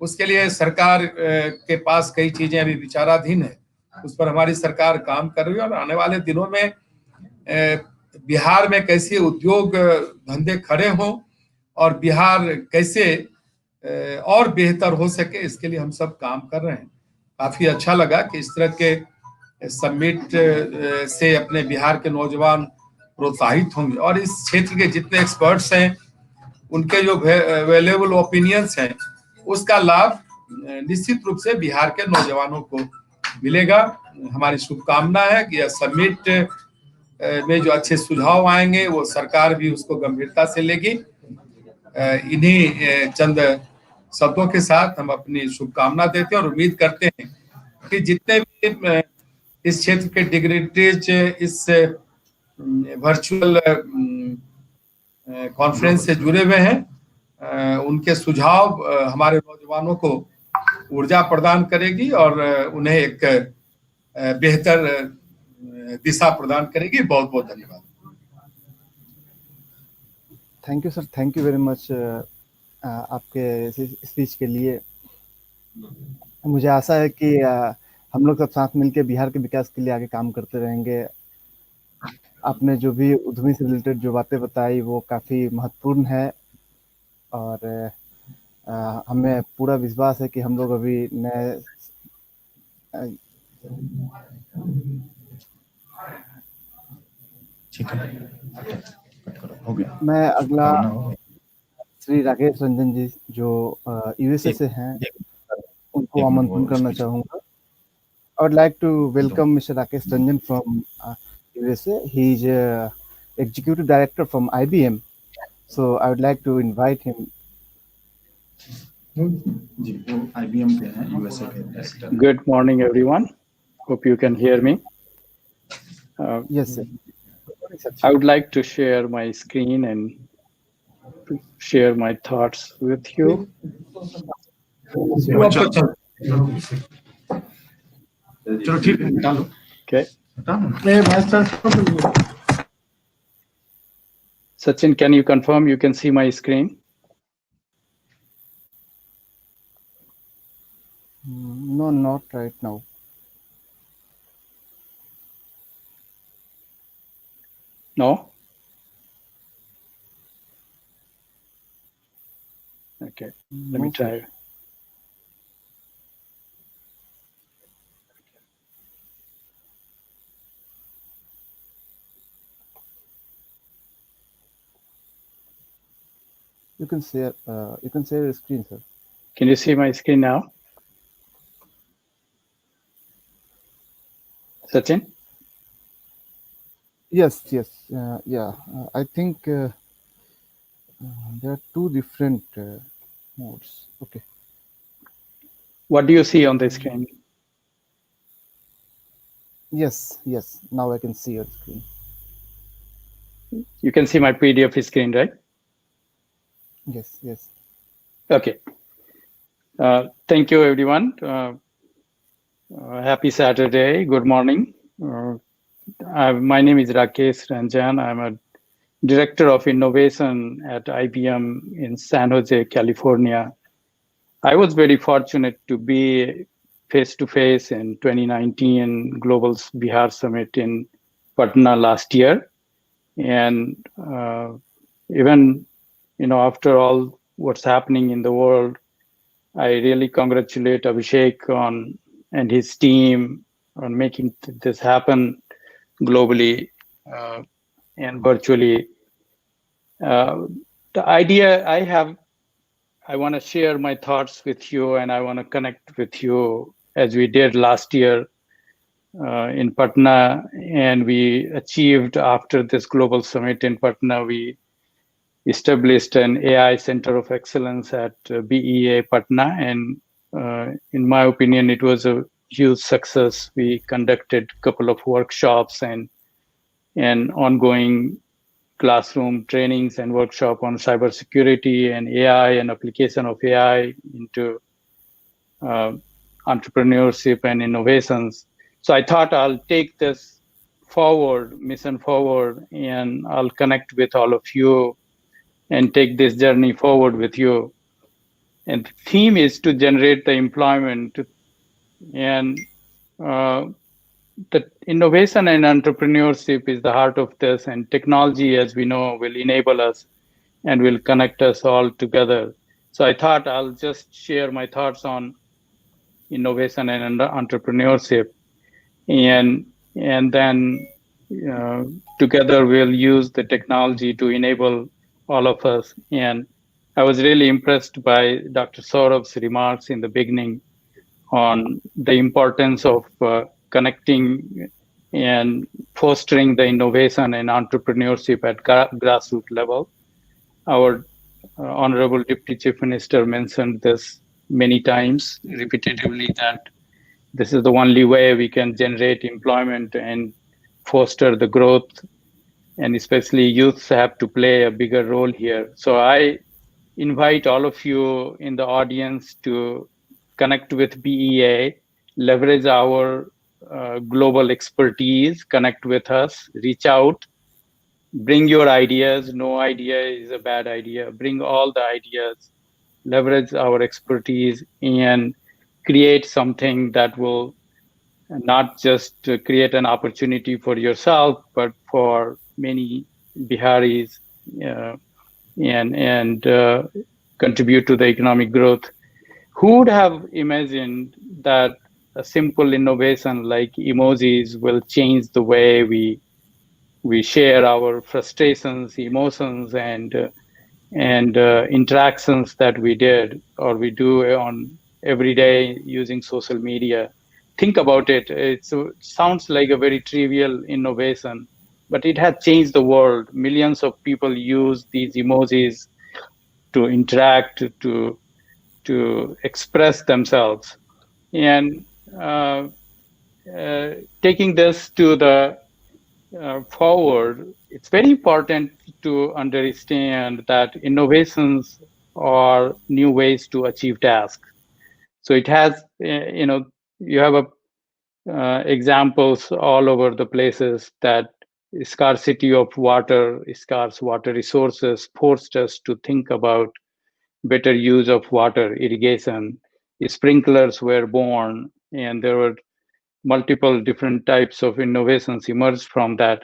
उसके लिए सरकार के पास कई चीजें अभी विचाराधीन है, उस पर हमारी सरकार काम कर रही है। और आने वाले दिनों में बिहार में कैसे उद्योग धंधे खड़े हों और बिहार कैसे और बेहतर हो सके, इसके लिए हम सब काम कर रहे हैं। काफी अच्छा लगा कि इस तरह के समिट से अपने बिहार के नौजवान प्रोत्साहित होंगे और इस क्षेत्र के जितने एक्सपर्ट्स हैं उनके जो वैल्यूएबल ओपिनियंस हैं उसका लाभ निश्चित रूप से बिहार के नौजवानों को मिलेगा। हमारी शुभकामना है कि यह समिट में जो अच्छे सुझाव आएंगे वो सरकार भी उसको गंभीरता से लेगी। इन्हीं चंद शब्दों के साथ हम अपनी शुभकामना देते हैं और उम्मीद करते हैं कि जितने भी इस क्षेत्र के डिग्निटरीज इस वर्चुअल कॉन्फ्रेंस से जुड़े हुए हैं, उनके सुझाव हमारे नौजवानों को ऊर्जा प्रदान करेगी और उन्हें एक बेहतर दिशा प्रदान करेगी। बहुत बहुत धन्यवाद। Thank you sir, thank you very much आपके स्पीच के लिए। मुझे आशा है कि हम लोग सब साथ मिलकर बिहार के विकास के लिए आगे काम करते रहेंगे। आपने जो भी उद्यमी से रिलेटेड जो बातें बताई वो काफ़ी महत्वपूर्ण है और हमें पूरा विश्वास है कि हम लोग अभी नए ठीक है, हो गया। मैं अगला श्री राकेश रंजन जी जो यूएसए से हैं उनको आमंत्रण करना चाहूँगा। I would like to welcome Mr. Rakesh Ranjan from USA. He is executive director from IBM. So I would like to invite him. जी, वो IBM के हैं, USA के president। Good morning, everyone. Hope you can hear me. Yes, sir. I would like to share my screen and share my thoughts with you. चलो ठीक है, डालो। Okay. Sachin, can you confirm you can see my screen? No, not right now. No? Okay, let me try. You can share your screen, sir. Can you see my screen now? Sachin? Yes. Yeah. I think there are two different modes. Okay. What do you see on the screen? Yes. Now I can see your screen. You can see my PDF screen, right? Yes. Okay. Thank you, everyone. Happy Saturday. Good morning. My name is Rakesh Ranjan. I'm a director of innovation at IBM in San Jose, California. I was very fortunate to be face to face in 2019 Global Bihar Summit in Patna last year, and even after all what's happening in the world, I really congratulate Abhishek on and his team on making this happen globally and virtually. The idea I have, I want to share my thoughts with you, and I want to connect with you as we did last year in Patna. And we achieved, after this global summit in Patna, we established an AI Center of Excellence at BEA Patna. And in my opinion, it was a huge success. We conducted a couple of workshops and ongoing classroom trainings and workshop on cybersecurity and AI and application of AI into entrepreneurship and innovations. So I thought I'll take this mission forward, and I'll connect with all of you and take this journey forward with you. And the theme is to generate the employment, and the innovation and entrepreneurship is the heart of this, and technology, as we know, will enable us and will connect us all together. So I thought I'll just share my thoughts on innovation and entrepreneurship, and then together we'll use the technology to enable all of us. And I was really impressed by Dr. Saurabh's remarks in the beginning on the importance of connecting and fostering the innovation and entrepreneurship at grassroots level. Our Honorable Deputy Chief Minister mentioned this many times, repetitively, that this is the only way we can generate employment and foster the growth, and especially youths have to play a bigger role here. So I invite all of you in the audience to connect with BEA, leverage our global expertise, connect with us, reach out, bring your ideas. No idea is a bad idea. Bring all the ideas, leverage our expertise, and create something that will not just create an opportunity for yourself, but for many Biharis, and contribute to the economic growth. Who would have imagined that a simple innovation like emojis will change the way we share our frustrations, emotions, and interactions that we did or we do on every day using social media? Think about it. It sounds like a very trivial innovation, but it has changed the world. Millions of people use these emojis to interact, to express themselves. And taking this to the forward, it's very important to understand that innovations are new ways to achieve tasks. So it has, you have examples all over the places that scarcity of water, scarce water resources forced us to think about better use of water, irrigation. Sprinklers were born, and there were multiple different types of innovations emerged from that.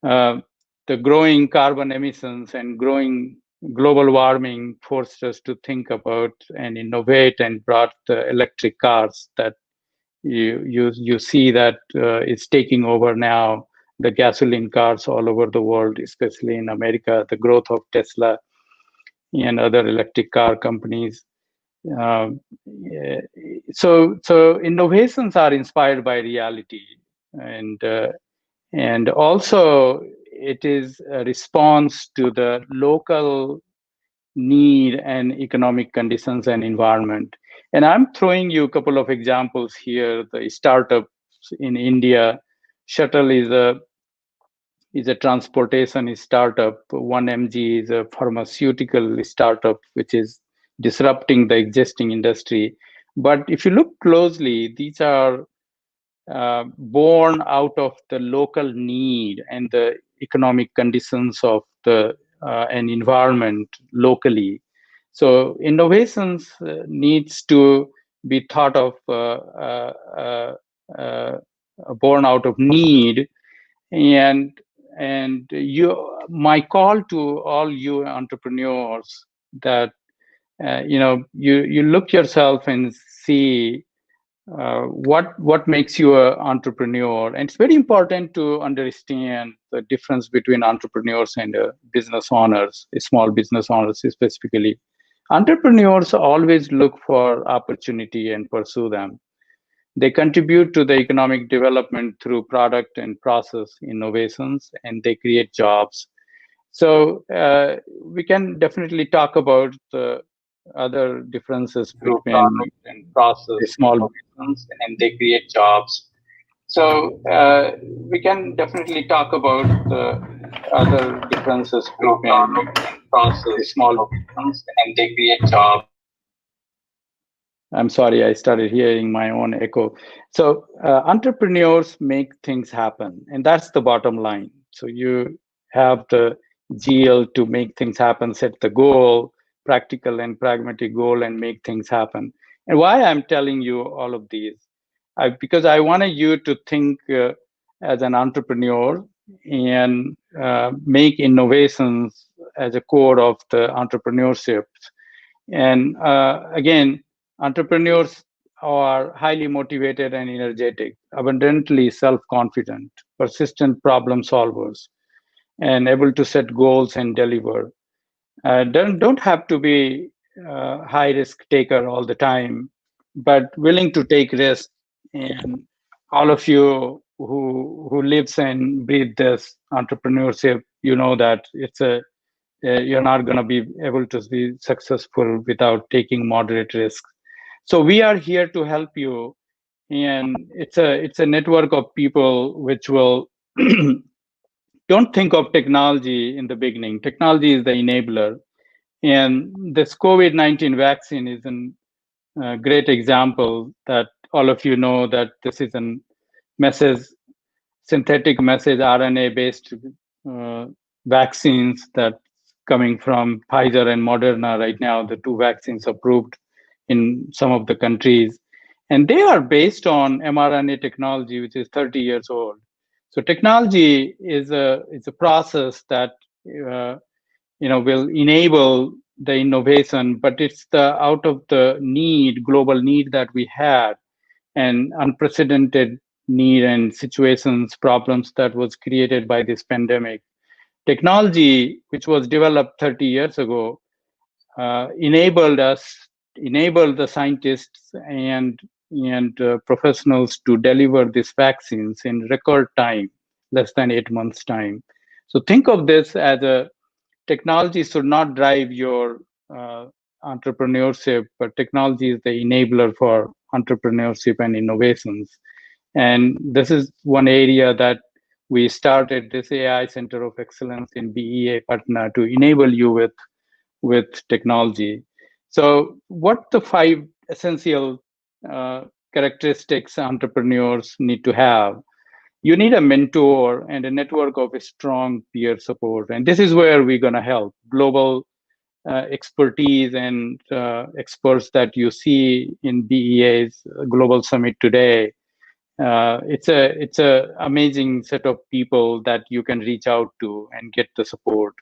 The growing carbon emissions and growing global warming forced us to think about and innovate, and brought the electric cars that you see that is taking over now the gasoline cars all over the world, especially in America, the growth of Tesla and other electric car companies. So innovations are inspired by reality, and also it is a response to the local need and economic conditions and environment. And I'm throwing you a couple of examples here. The startups in India, Shuttle is a transportation startup. 1mg is a pharmaceutical startup, which is disrupting the existing industry. But if you look closely, these are born out of the local need and the economic conditions of the an environment locally. So innovations needs to be thought of born out of need. And my call to all you entrepreneurs, that you look yourself and see what makes you an entrepreneur. And it's very important to understand the difference between entrepreneurs and business owners, small business owners specifically. Entrepreneurs always look for opportunity and pursue them. They contribute to the economic development through product and process innovations, and they create jobs. So we can definitely talk about the other differences between product and process, small business, and they create jobs. So we can definitely talk about the other differences between product and process, small business, and they create jobs. I'm sorry, I started hearing my own echo. So entrepreneurs make things happen, and that's the bottom line. So you have the GL to make things happen, set the goal, practical and pragmatic goal, and make things happen. And why I'm telling you all of these, because I wanted you to think as an entrepreneur and make innovations as a core of the entrepreneurship. And again, entrepreneurs are highly motivated and energetic, abundantly self-confident, persistent problem solvers, and able to set goals and deliver. Don't have to be high risk taker all the time, but willing to take risks. And all of you who lives and breathe this entrepreneurship, you know that you're not going to be able to be successful without taking moderate risks. So we are here to help you, and it's a network of people which will don't think of technology in the beginning. Technology is the enabler, and this COVID-19 vaccine is a great example that all of you know that this is a message, synthetic message RNA-based vaccines that coming from Pfizer and Moderna right now, the two vaccines approved in some of the countries. And they are based on mRNA technology, which is 30 years old. So technology is a process that will enable the innovation, but it's the out of the need, global need that we had, and unprecedented need and situations, problems that was created by this pandemic. Technology, which was developed 30 years ago, enabled the scientists and professionals to deliver these vaccines in record time, less than 8 months time. So think of this as a technology should not drive your entrepreneurship, but technology is the enabler for entrepreneurship and innovations. And this is one area that we started this AI Center of Excellence in BEA Patna to enable you with technology. So what the 5 essential characteristics entrepreneurs need to have? You need a mentor and a network of strong peer support. And this is where we're going to help. Global expertise and experts that you see in BEA's Global Summit today. It's a amazing set of people that you can reach out to and get the support.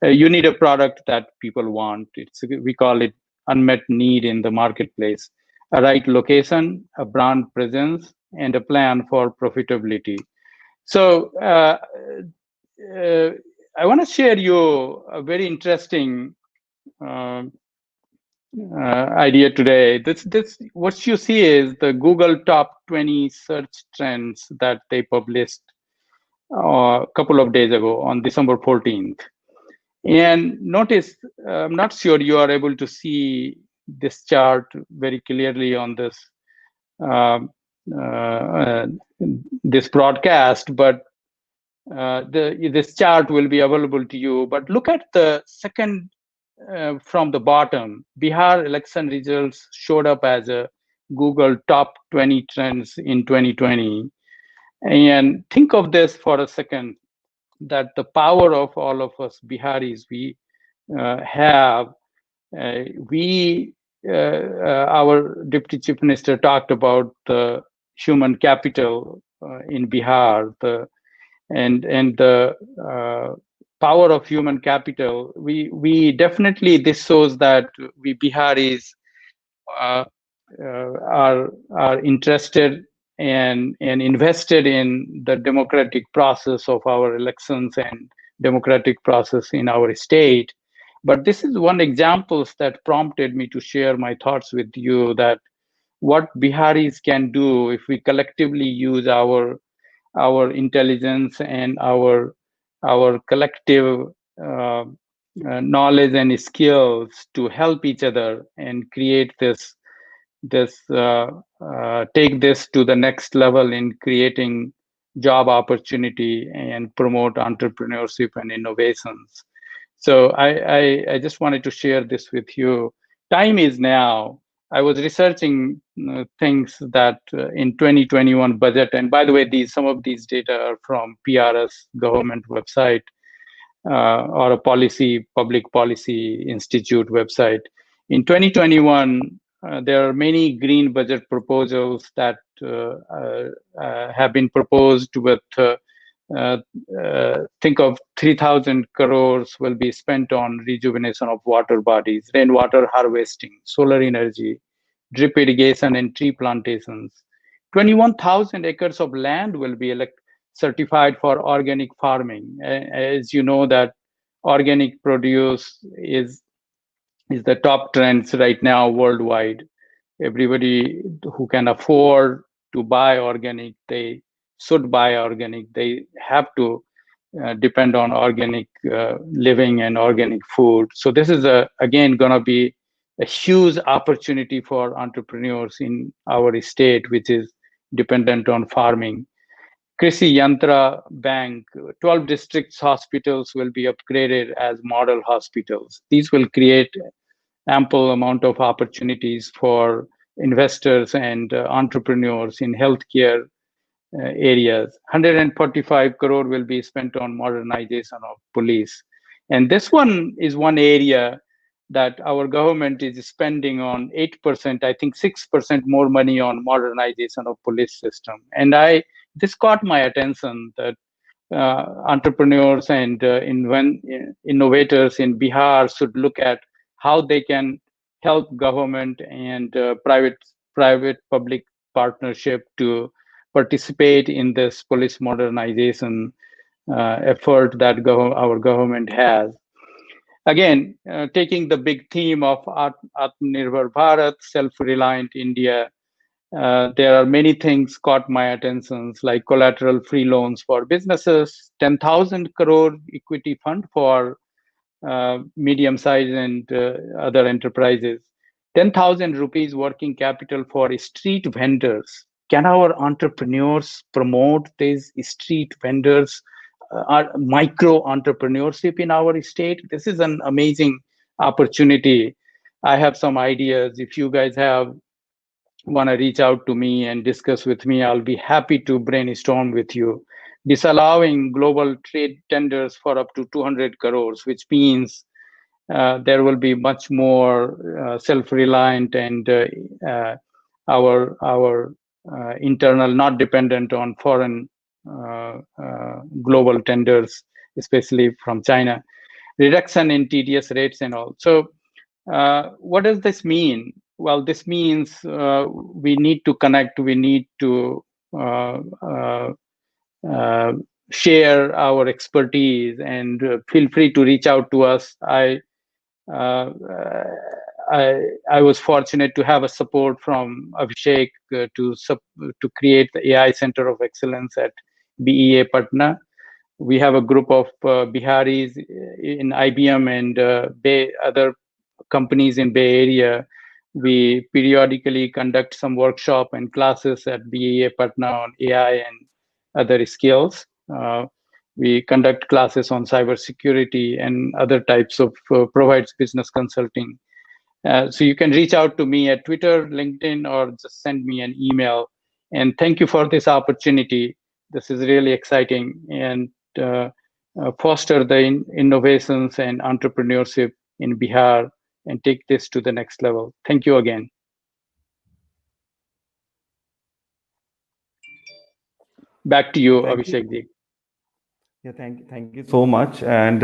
You need a product that people want. We call it unmet need in the marketplace. A right location, a brand presence, and a plan for profitability. So I want to share you a very interesting idea today. This what you see is the Google top 20 search trends that they published a couple of days ago on December 14th. And notice, I'm not sure you are able to see this chart very clearly on this this broadcast, but this chart will be available to you. But look at the second from the bottom. Bihar election results showed up as a Google top 20 trends in 2020. And think of this for a second, that the power of all of us Biharis, we have Our Deputy Chief Minister talked about the human capital in Bihar, and the power of human capital. We definitely, this shows that we Biharis uh, are interested and invested in the democratic process of our elections and democratic process in our state. But this is one example that prompted me to share my thoughts with you, that what Biharis can do if we collectively use our intelligence and our collective knowledge and skills to help each other and create this take this to the next level in creating job opportunity and promote entrepreneurship and innovations. So I just wanted to share this with you. Time is now. I was researching things that in 2021 budget, and by the way, some of these data are from PRS government website or a public policy institute website. In 2021, there are many green budget proposals that have been proposed with think of 3,000 crores will be spent on rejuvenation of water bodies, rainwater harvesting, solar energy, drip irrigation, and tree plantations. 21,000 acres of land will be certified for organic farming. As you know, that organic produce is the top trends right now worldwide. Everybody who can afford to buy organic, they should buy organic. They have to depend on organic living and organic food. So this is again going to be a huge opportunity for entrepreneurs in our state, which is dependent on farming. Krishi Yantra Bank, 12 districts hospitals will be upgraded as model hospitals. These will create ample amount of opportunities for investors and entrepreneurs in healthcare areas. 145 crore will be spent on modernization of police. And this one is one area that our government is spending on 8%, I think 6% more money on modernization of police system. And this caught my attention that entrepreneurs and innovators in Bihar should look at how they can help government and private public partnership to participate in this police modernization effort that our government has. Again, taking the big theme of Atmanirbhar Bharat, self-reliant India, there are many things caught my attention, like collateral free loans for businesses, 10,000 crore equity fund for medium-sized and other enterprises, 10,000 rupees working capital for street vendors. Can our entrepreneurs promote these street vendors, micro entrepreneurship in our state? This is an amazing opportunity. I have some ideas. If you guys want to reach out to me and discuss with me, I'll be happy to brainstorm with you. Disallowing global trade tenders for up to 200 crores, which means there will be much more self-reliant and our internal, not dependent on foreign global tenders, especially from China. Reduction in TDS rates and all. So what does this mean? Well, this means we need to connect, we need to share our expertise, and feel free to reach out to us. I was fortunate to have a support from Abhishek to create the AI Center of Excellence at BEA Patna. We have a group of Biharis in IBM and other companies in Bay Area. We periodically conduct some workshop and classes at BEA Patna on AI and other skills. We conduct classes on cybersecurity and other types of provides business consulting. So you can reach out to me at Twitter, LinkedIn, or just send me an email. And thank you for this opportunity. This is really exciting, and foster the innovations and entrepreneurship in Bihar and take this to the next level. Thank you again. Back to you, Abhishek ji. Yeah, thank you so much. And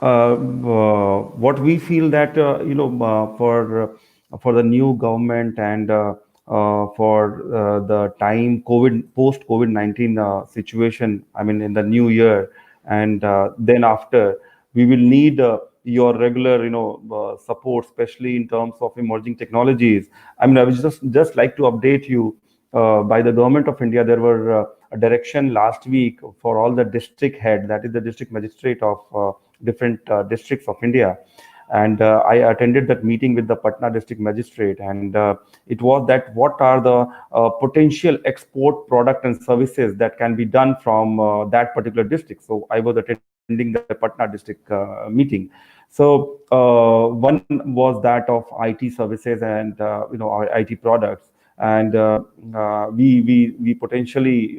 what we feel that for the new government and for the time post COVID-19 situation, I mean in the new year, and then after, we will need your regular support, especially in terms of emerging technologies. I mean, I would just like to update you. By the government of India, there were a direction last week for all the district head, that is the district magistrate of different districts of India. And I attended that meeting with the Patna district magistrate, and it was that what are the potential export product and services that can be done from that particular district. So I was attending the Patna district meeting. So one was that of IT services and our IT products, and we potentially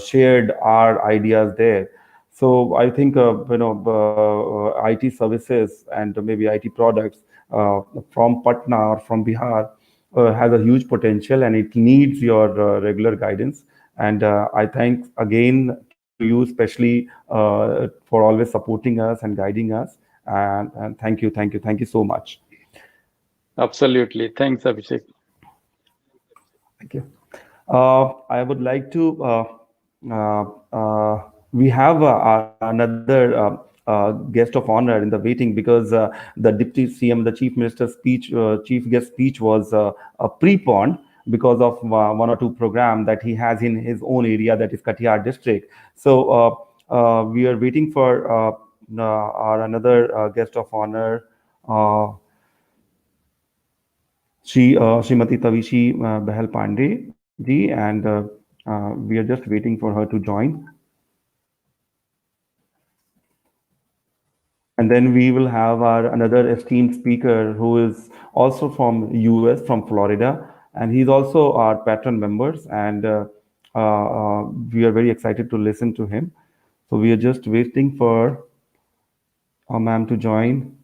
shared our ideas there. So I think IT services and maybe IT products from Patna or from Bihar has a huge potential, and it needs your regular guidance. And I thank again to you, especially for always supporting us and guiding us. And thank you so much. Absolutely. Thanks, Abhishek. Thank you. I would like to. We have another guest of honor in the waiting, because the Deputy CM, the Chief Minister's speech, Chief Guest speech was preponed because of one or two program that he has in his own area, that is Katihar district. So we are waiting for our another guest of honor. Srimati Tavishi Behal Pandey ji, and we are just waiting for her to join. And then we will have our another esteemed speaker who is also from US, from Florida, and he's also our patron members, and we are very excited to listen to him. So we are just waiting for ma'am to join.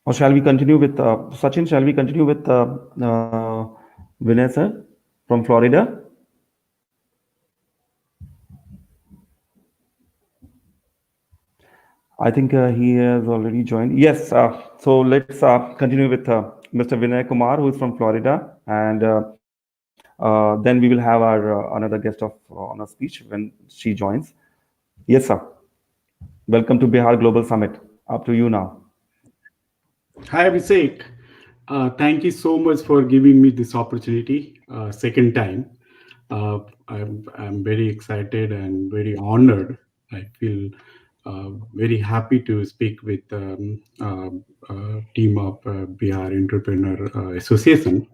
Or shall we continue with Sachin? Shall we continue with Vinay sir from Florida? I think he has already joined. Yes. So let's continue with Mr. Vinay Kumar, who is from Florida, and then we will have our another guest of honor speech when she joins. Yes, sir. Welcome to Bihar Global Summit. Up to you now. Hi, Abhishek. Thank you so much for giving me this opportunity, second time. I'm very excited and very honored. I feel very happy to speak with team of Bihar Entrepreneur Association.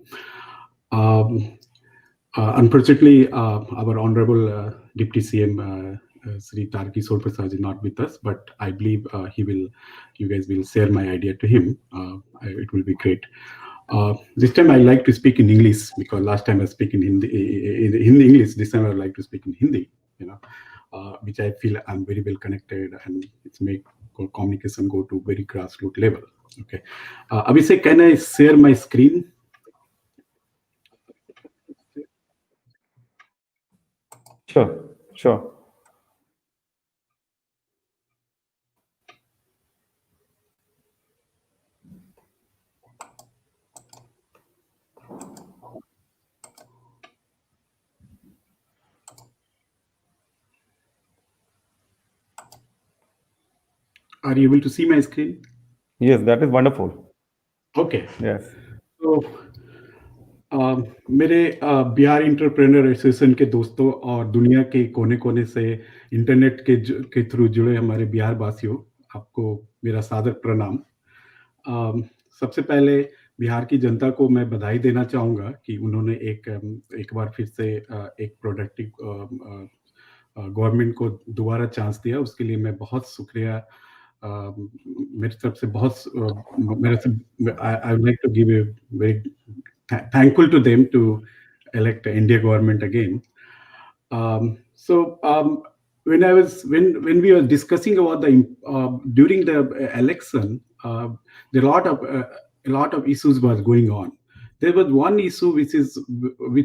Unfortunately, our honorable Deputy CM Shri Tarkishore Prasad is not with us, but I believe you guys will share my idea to him. It will be great. This time I like to speak in English, because last time I speak in English. This time I like to speak in Hindi, which I feel I'm very well connected, and it's make communication go to very grassroots level. Okay. Abhishek, can I share my screen? Sure. Are you able to see my screen? Yes, that is wonderful. Okay. Yes. So मेरे Bihar entrepreneur association के दोस्तों और दुनिया के कोने कोने से internet के थ्रू जुड़े हमारे बिहार वासियों, आपको मेरा सादर प्रणाम। सबसे पहले बिहार की जनता को मैं बधाई देना चाहूँगा कि उन्होंने एक बार फिर से एक प्रोडक्टिव गवर्नमेंट को दोबारा चांस दिया। उसके लिए मैं बहुत शुक्रिया मेरी तरफ से I would like to give a very thankful to them to elect India government again. So when we were discussing about the during the election, there a lot of issues was going on. There was one issue which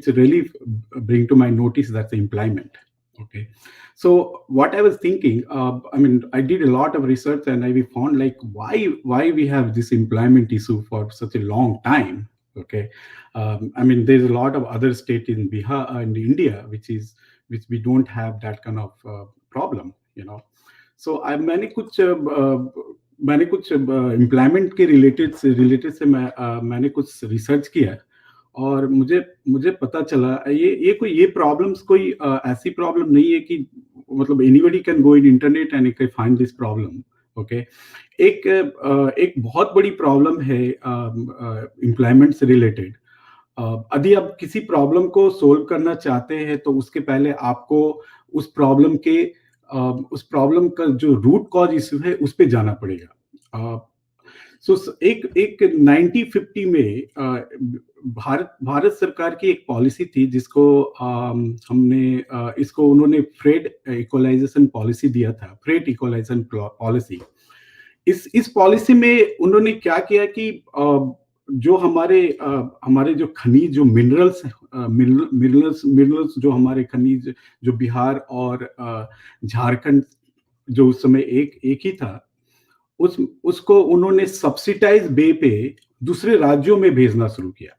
really bring to my notice, that's the employment. Okay, so what I was thinking, I mean, I did a lot of research and I found like why we have this employment issue for such a long time. Okay, I mean, there's a lot of other state in Bihar in India which we don't have that kind of problem, you know. So मैंने कुछ employment के related से मैंने कुछ research किया और मुझे पता चला ये प्रॉब्लम्स कोई ऐसी प्रॉब्लम नहीं है कि मतलब anybody can go in internet and can find this problem. Okay, एक बहुत बड़ी प्रॉब्लम है एम्प्लॉयमेंट से रिलेटेड. यदि आप किसी प्रॉब्लम को सोल्व करना चाहते हैं तो उसके पहले आपको उस प्रॉब्लम का जो रूट कॉज इश्यू है उस पे जाना पड़ेगा. सो एक 1950 में भारत सरकार की एक पॉलिसी थी जिसको इसको उन्होंने फ्रेट इक्वलाइजेशन पॉलिसी दिया था, फ्रेट इक्वलाइजेशन पॉलिसी. इस पॉलिसी में उन्होंने क्या किया कि जो हमारे जो खनिज जो मिनरल्स जो हमारे खनिज जो बिहार और झारखंड जो उस समय एक ही था, उसको उन्होंने सब्सिडाइज वे पे दूसरे राज्यों में भेजना शुरू किया.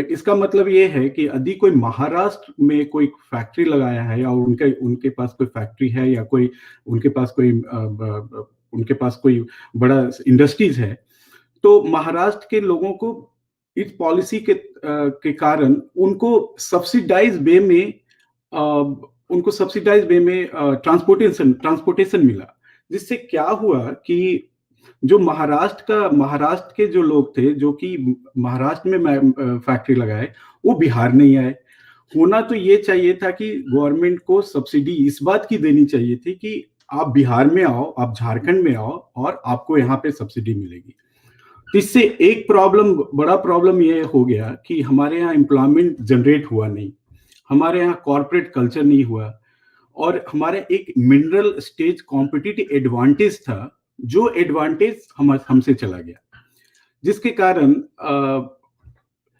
इसका मतलब ये है कि यदि कोई महाराष्ट्र में कोई फैक्ट्री लगाया है या उनके पास कोई फैक्ट्री है या उनके पास कोई बड़ा इंडस्ट्रीज है, तो महाराष्ट्र के लोगों को इस पॉलिसी के कारण उनको सब्सिडाइज वे में ट्रांसपोर्टेशन मिला. जिससे क्या हुआ कि जो महाराष्ट्र के जो लोग थे जो कि महाराष्ट्र में फैक्ट्री लगाए, वो बिहार नहीं आए. होना तो ये चाहिए था कि गवर्नमेंट को सब्सिडी इस बात की देनी चाहिए थी कि आप बिहार में आओ, आप झारखंड में आओ और आपको यहाँ पे सब्सिडी मिलेगी. इससे एक बड़ा प्रॉब्लम ये हो गया कि हमारे यहाँ एम्प्लॉयमेंट जनरेट हुआ नहीं, हमारे यहाँ कॉर्पोरेट कल्चर नहीं हुआ और हमारे एक मिनरल स्टेज कॉम्पिटिटिव एडवांटेज था, जो एडवांटेज हमसे चला गया, जिसके कारण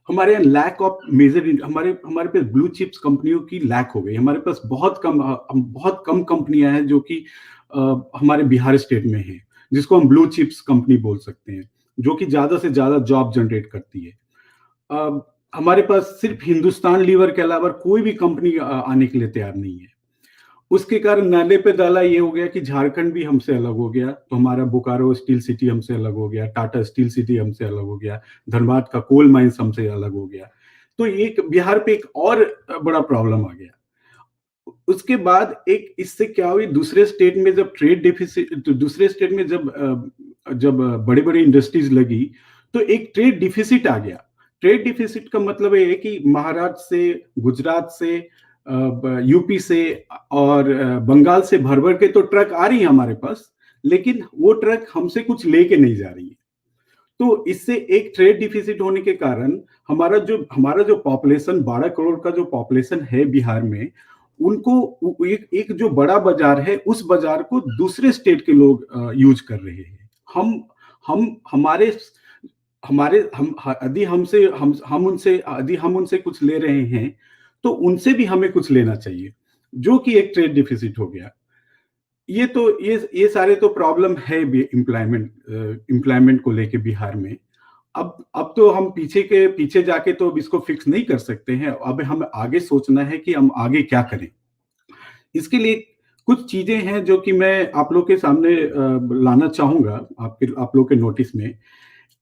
हमारे यहाँ लैक ऑफ मेजर हमारे पास ब्लू चिप्स कंपनियों की लैक हो गई. हमारे पास बहुत कम कंपनियां हैं जो कि हमारे बिहार स्टेट में हैं, जिसको हम ब्लू चिप्स कंपनी बोल सकते हैं, जो कि ज्यादा से ज्यादा जॉब जनरेट करती है. हमारे पास सिर्फ हिंदुस्तान लीवर के अलावा कोई भी कंपनी आने के लिए तैयार नहीं है. उसके कारण नाले पे डाला ये हो गया कि झारखंड भी हमसे अलग हो गया, तो हमारा बोकारो स्टील सिटी हमसे अलग हो गया, टाटा स्टील सिटी हमसे अलग हो गया, धनबाद का कोल माइंस हमसे अलग हो गया. तो एक बिहार पे एक और बड़ा प्रॉब्लम आ गया. उसके बाद एक इससे क्या हुई, दूसरे स्टेट में जब ट्रेड डिफिसिट, दूसरे स्टेट में जब बड़े बड़े इंडस्ट्रीज लगी तो एक ट्रेड डिफिसिट आ गया. ट्रेड डिफिसिट का मतलब है कि महाराष्ट्र से, गुजरात से, यूपी से और बंगाल से भर के तो ट्रक आ रही है हमारे पास, लेकिन वो ट्रक हमसे कुछ लेके नहीं जा रही है. तो इससे एक ट्रेड डिफिसिट होने के कारण हमारा जो पॉपुलेशन 12 करोड़ का जो पॉपुलेशन है बिहार में, उनको एक जो बड़ा बाजार है, उस बाजार को दूसरे स्टेट के लोग यूज कर रहे हैं. यदि हम उनसे कुछ ले रहे हैं तो उनसे भी हमें कुछ लेना चाहिए, जो कि एक ट्रेड डिफिसिट हो गया. ये सारे तो प्रॉब्लम है एम्प्लॉयमेंट को लेके बिहार में. अब तो हम पीछे जाके तो इसको फिक्स नहीं कर सकते हैं. अब हमें आगे सोचना है कि हम आगे क्या करें. इसके लिए कुछ चीजें हैं जो कि मैं आप लोग के सामने लाना चाहूंगा आप लोग के नोटिस में.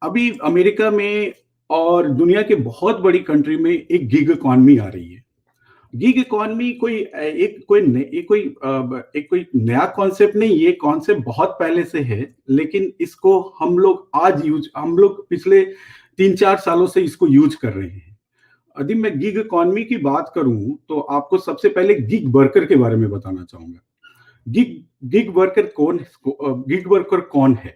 अभी अमेरिका में और दुनिया के बहुत बड़ी कंट्री में एक गिग इकॉनमी आ रही है. गिग इकॉनमी कोई नया कॉन्सेप्ट नहीं, ये कॉन्सेप्ट बहुत पहले से है, लेकिन इसको हम लोग पिछले 3-4 सालों से इसको यूज कर रहे हैं. यदि मैं गिग इकॉनमी की बात करूं तो आपको सबसे पहले गिग वर्कर के बारे में बताना चाहूंगा. गिग वर्कर कौन है?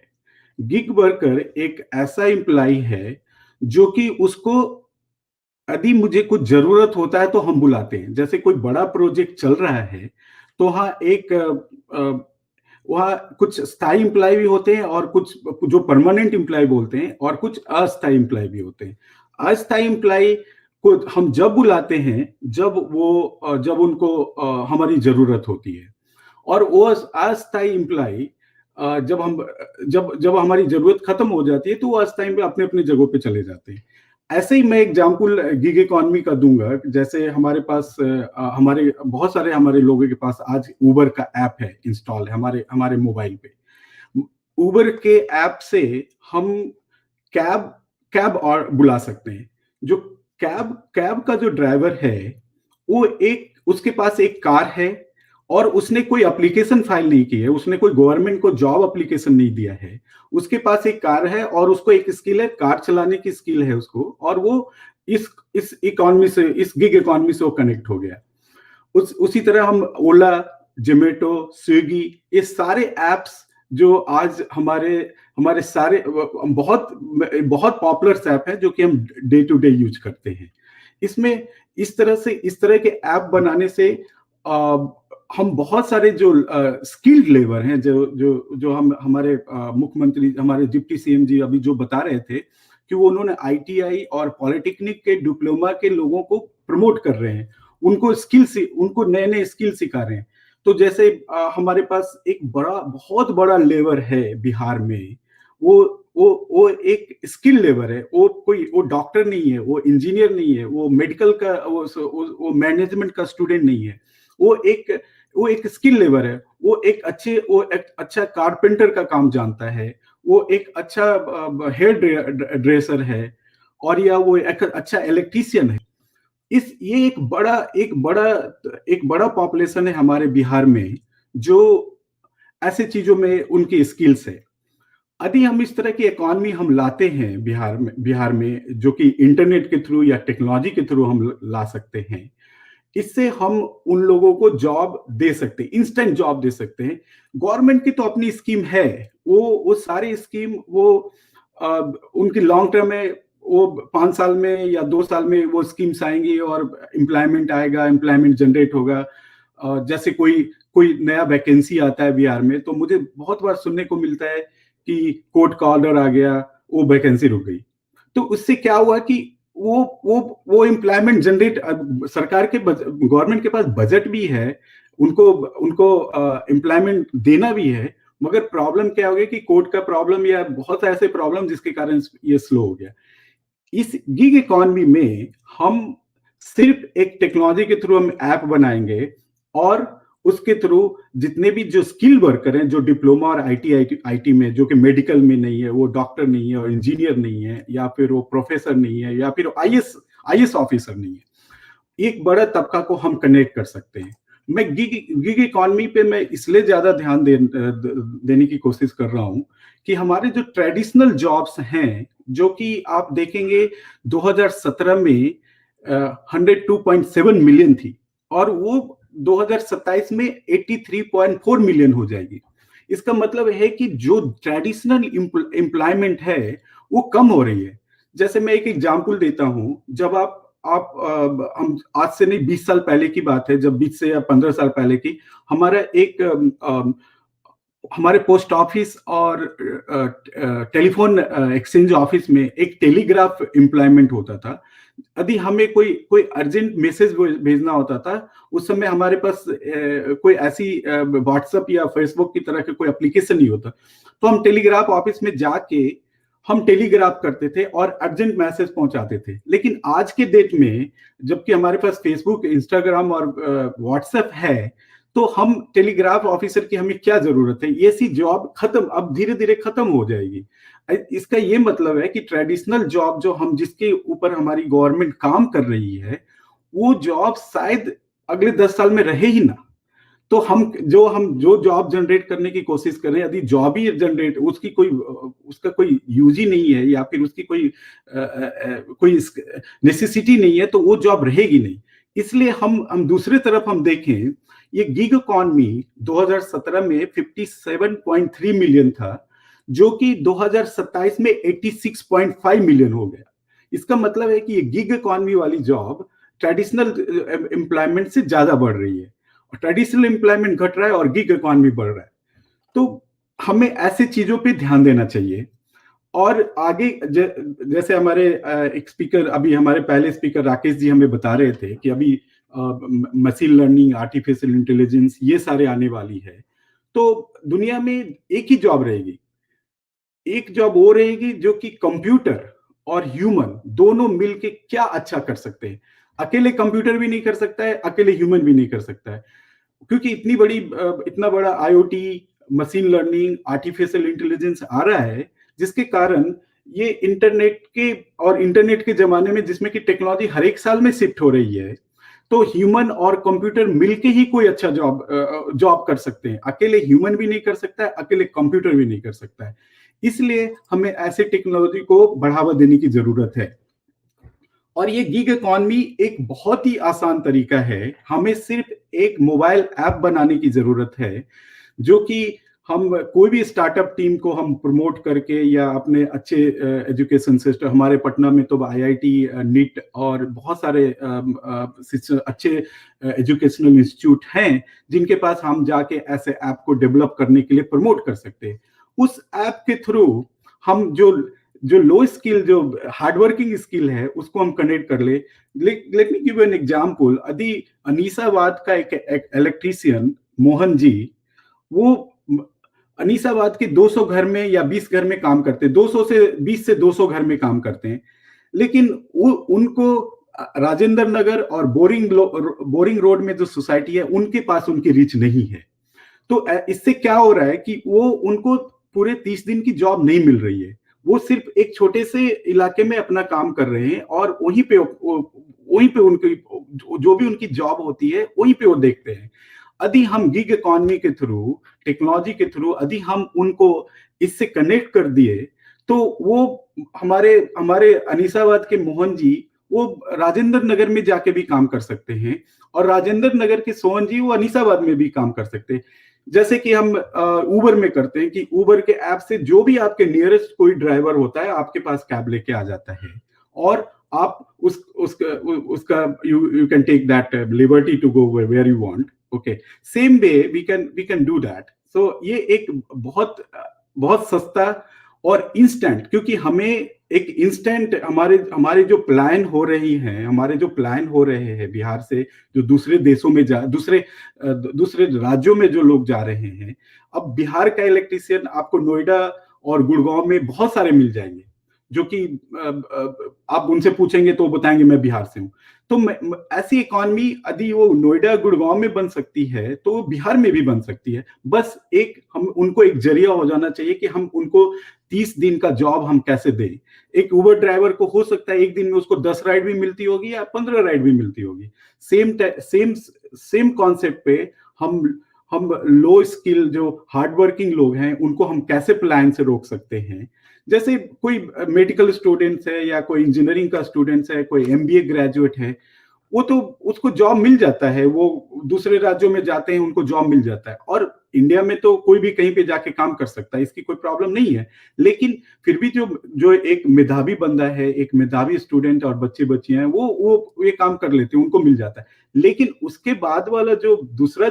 गिग वर्कर एक ऐसा एम्प्लॉय है जो कि उसको यदि मुझे कुछ जरूरत होता है तो हम बुलाते हैं। जैसे कोई बड़ा प्रोजेक्ट चल रहा है तो हाँ, एक वहाँ कुछ स्थायी एम्प्लॉय भी होते हैं और कुछ जो परमानेंट एम्प्लॉय बोलते हैं, और कुछ अस्थायी एम्प्लॉय भी होते हैं। अस्थायी एम्प्लॉय को हम जब बुलाते हैं जब उनको हमारी जरूरत होती है, और वो अस्थायी एम्प्लॉय जब हमारी जरूरत खत्म हो जाती है तो वो अस्थायी एम्प्लॉय अपने अपने जगहों पे चले जाते हैं। ऐसे ही मैं एग्जांपल गिग इकोनॉमी का दूंगा। जैसे हमारे पास हमारे बहुत सारे हमारे लोगों के पास आज उबर का ऐप है, इंस्टॉल है हमारे मोबाइल पे। उबर के ऐप से हम कैब कैब और बुला सकते हैं। जो कैब का जो ड्राइवर है, वो उसके पास एक कार है और उसने कोई एप्लीकेशन फाइल नहीं की है, उसने कोई गवर्नमेंट को जॉब एप्लीकेशन नहीं दिया है। उसके पास एक कार है और उसको एक स्किल है, कार चलाने की स्किल है उसको, और वो इस इकोनॉमी से, इस गिग इकोनॉमी से वो कनेक्ट हो गया। उसी तरह हम ओला, जोमेटो, स्विगी, ये सारे एप्स जो आज हमारे सारे बहुत बहुत पॉपुलर ऐप है जो कि हम डे टू डे यूज करते हैं। इसमें इस तरह के ऐप बनाने से हम बहुत सारे जो स्किल्ड लेबर हैं, जो हमारे मुख्यमंत्री, हमारे डिप्टी सीएम जी अभी जो बता रहे थे कि वो उन्होंने आईटीआई और पॉलिटेक्निक के डिप्लोमा के लोगों को प्रमोट कर रहे हैं, उनको नए नए स्किल सिखा रहे हैं। तो जैसे हमारे पास एक बहुत बड़ा लेबर है बिहार में, वो एक स्किल लेबर है। वो डॉक्टर नहीं है, वो इंजीनियर नहीं है, वो मेडिकल का वो मैनेजमेंट का स्टूडेंट नहीं है। वो एक स्किल लेबर है। वो एक अच्छा कारपेंटर का काम जानता है, वो एक अच्छा हेयर ड्रेसर है, और या वो एक अच्छा इलेक्ट्रीशियन है। ये एक बड़ा पॉपुलेशन है हमारे बिहार में जो ऐसे चीजों में उनकी स्किल्स है। यदि हम इस तरह की इकोनॉमी हम लाते हैं बिहार में जो कि इंटरनेट के थ्रू या टेक्नोलॉजी के थ्रू हम ला सकते हैं, इससे हम उन लोगों को जॉब दे सकते हैं, इंस्टेंट जॉब दे सकते हैं। गवर्नमेंट की तो अपनी स्कीम है, वो सारी स्कीम उनकी लॉन्ग टर्म में, वो 5 साल में या 2 साल में वो स्कीम्स आएंगी और एम्प्लॉयमेंट जनरेट होगा। जैसे कोई नया वैकेंसी आता है बिहार में, तो मुझे बहुत बार सुनने को मिलता है कि कोर्ट का ऑर्डर आ गया, वो वैकेंसी रुक गई। तो उससे क्या हुआ कि वो एम्प्लॉयमेंट जनरेट, गवर्नमेंट के पास बजट भी है, उनको एम्प्लॉयमेंट देना भी है, मगर प्रॉब्लम क्या हो गया कि कोर्ट का प्रॉब्लम या बहुत ऐसे प्रॉब्लम जिसके कारण ये स्लो हो गया। इस गिग इकोनॉमी में हम सिर्फ एक टेक्नोलॉजी के थ्रू हम ऐप बनाएंगे, और उसके थ्रू जितने भी जो स्किल वर्कर हैं, जो डिप्लोमा और आईटी में, जो कि मेडिकल में नहीं है, वो डॉक्टर नहीं है और इंजीनियर नहीं है, या फिर वो प्रोफेसर नहीं है, या फिर आईएएस ऑफिसर नहीं है, एक बड़ा तबका को हम कनेक्ट कर सकते हैं। मैं गिग इकोनॉमी पे मैं इसलिए ज्यादा ध्यान देने की कोशिश कर रहा हूं कि हमारे जो ट्रेडिशनल जॉब्स हैं, जो कि आप देखेंगे 2017 में 102.7 मिलियन थी, और वो 2027 में 83.4 मिलियन हो जाएगी। इसका मतलब है कि जो ट्रेडिशनल एम्प्लॉयमेंट है वो कम हो रही है। जैसे मैं एक एग्जांपल देता हूं, जब हम आज से नहीं 20 साल पहले की बात है, जब 20 से या 15 साल पहले की, हमारे पोस्ट ऑफिस और टेलीफोन एक्सचेंज ऑफिस में एक टेलीग्राफ एम्प्लॉयमेंट होता था। यदि हमें कोई अर्जेंट मैसेज भेजना होता था, उस समय हमारे पास कोई ऐसी व्हाट्सएप या फेसबुक की तरह का कोई एप्लीकेशन नहीं होता, तो हम टेलीग्राफ ऑफिस में जाके हम टेलीग्राफ करते थे और अर्जेंट मैसेज पहुंचाते थे। लेकिन आज के डेट में, जबकि हमारे पास फेसबुक, इंस्टाग्राम और व्हाट्सएप है, तो हम टेलीग्राफ ऑफिसर की हमें क्या जरूरत है? ये सी जॉब अब धीरे धीरे खत्म हो जाएगी। इसका ये मतलब है कि ट्रेडिशनल जॉब जिसके ऊपर हमारी गवर्नमेंट काम कर रही है, वो जॉब शायद अगले 10 साल में रहे ही ना। तो हम जो जॉब जनरेट करने की कोशिश कर रहे हैं, यदि जॉब ही जनरेट, उसका कोई यूज ही नहीं है, या फिर उसकी कोई नेसेसिटी नहीं है, तो वो जॉब रहेगी नहीं। इसलिए हम दूसरी तरफ हम देखें, ये गिग इकोनॉमी 2017 में 57.3 मिलियन था, जो कि 2027 में 86.5 मिलियन हो गया। इसका मतलब है कि ये गिग इकॉनमी वाली जॉब ट्रेडिशनल एम्प्लॉयमेंट से ज्यादा बढ़ रही है, और ट्रेडिशनल एम्प्लॉयमेंट घट रहा है और गिग इकॉनमी बढ़ रहा है। तो हमें ऐसे चीजों पे ध्यान देना चाहिए। और आगे जैसे हमारे एक स्पीकर, अभी हमारे पहले स्पीकर राकेश जी हमें बता रहे थे कि अभी मशीन लर्निंग, आर्टिफिशियल इंटेलिजेंस, ये सारे आने वाली है। तो दुनिया में एक ही जॉब रहेगी, एक जॉब वो रहेगी जो कि कंप्यूटर और ह्यूमन दोनों मिलके क्या अच्छा कर सकते हैं। अकेले कंप्यूटर भी नहीं कर सकता है, अकेले ह्यूमन भी नहीं कर सकता है, क्योंकि इतना बड़ा IoT, machine learning, artificial intelligence आ रहा है, जिसके कारण ये इंटरनेट के जमाने में जिसमें कि टेक्नोलॉजी हर एक साल में शिफ्ट हो रही है, तो ह्यूमन और कंप्यूटर मिलके ही कोई अच्छा जॉब कर सकते हैं। अकेले ह्यूमन भी नहीं कर सकता है, अकेले कंप्यूटर भी नहीं कर सकता है। इसलिए हमें ऐसे टेक्नोलॉजी को बढ़ावा देने की जरूरत है। और ये गिग इकॉनमी एक बहुत ही आसान तरीका है। हमें सिर्फ एक मोबाइल ऐप बनाने की जरूरत है, जो कि हम कोई भी स्टार्टअप टीम को हम प्रमोट करके, या अपने अच्छे एजुकेशन सिस्टम, हमारे पटना में तो आईआईटी, नीट और बहुत सारे अच्छे एजुकेशनल इंस्टीट्यूट हैं, जिनके पास हम जाके ऐसे ऐप को डेवलप करने के लिए प्रमोट कर सकते हैं। उस ऐप के थ्रू हम जो लो स्किल, जो हार्डवर्किंग स्किल है, उसको हम कनेक्ट कर ले। Let me give an example. यदि अनीसाबाद का एक इलेक्ट्रीशियन मोहन जी, वो अनीसाबाद के 200 घर में या 20 घर में काम करते हैं, 20 से 200 घर में काम करते हैं, लेकिन उनको राजेंद्र नगर और बोरिंग रोड में जो सोसाइटी है, उनके पास उनकी रीच नहीं है। तो इससे क्या हो रहा है कि उनको पूरे 30 दिन की जॉब नहीं मिल रही है। वो सिर्फ एक छोटे से इलाके में अपना काम कर रहे हैं, और वहीं पे उनकी जो भी उनकी जॉब होती है, वहीं पे वो देखते हैं। यदि हम गिग इकॉनमी के थ्रू, टेक्नोलॉजी के थ्रू यदि हम उनको इससे कनेक्ट कर दिए, तो वो हमारे अनीसाबाद के मोहन जी, वो राजेंद्र नगर में जाके भी काम कर सकते हैं, और राजेंद्र नगर के सोहन जी, वो अनीसाबाद में भी काम कर सकते हैं। जैसे कि हम उबर में करते हैं कि उबर के ऐप से जो भी आपके नियरेस्ट कोई ड्राइवर होता है, आपके पास कैब लेके आ जाता है, और आप उसका you can take that liberty to go where you want. Okay, same way we can do that. So ये एक बहुत सस्ता और इंस्टेंट, क्योंकि हमें एक इंस्टेंट हमारे जो प्लान हो रहे हैं बिहार से जो दूसरे देशों में दूसरे राज्यों में जो लोग जा रहे हैं, अब बिहार का इलेक्ट्रीशियन आपको नोएडा और गुड़गांव में बहुत सारे मिल जाएंगे, जो कि आप उनसे पूछेंगे तो बताएंगे मैं बिहार से हूँ। तो ऐसी इकॉनमी यदि वो नोएडा गुड़गांव में बन सकती है, तो बिहार में भी बन सकती है। बस हम उनको एक जरिया हो जाना चाहिए कि हम उनको 30 दिन का जॉब हम कैसे दें। एक उबर ड्राइवर को हो सकता है एक दिन में उसको 10 राइड भी मिलती होगी या 15 राइड भी मिलती होगी। सेम कॉन्सेप्ट पे हम लो स्किल जो हार्ड वर्किंग लोग हैं, उनको हम कैसे प्लान से रोक सकते हैं। जैसे कोई मेडिकल स्टूडेंट्स है, या कोई इंजीनियरिंग का स्टूडेंट्स है, कोई एमबीए ग्रेजुएट है, वो तो उसको जॉब मिल जाता है, वो दूसरे राज्यों में जाते हैं, उनको जॉब मिल जाता है, और इंडिया में तो कोई भी कहीं पे जाके काम कर सकता है, इसकी कोई प्रॉब्लम नहीं है। लेकिन फिर भी जो एक मेधावी बंदा है, एक मेधावी स्टूडेंट और बच्चे बच्चियां हैं, वो ये काम कर लेते हैं, उनको मिल जाता है। लेकिन उसके बाद वाला जो दूसरा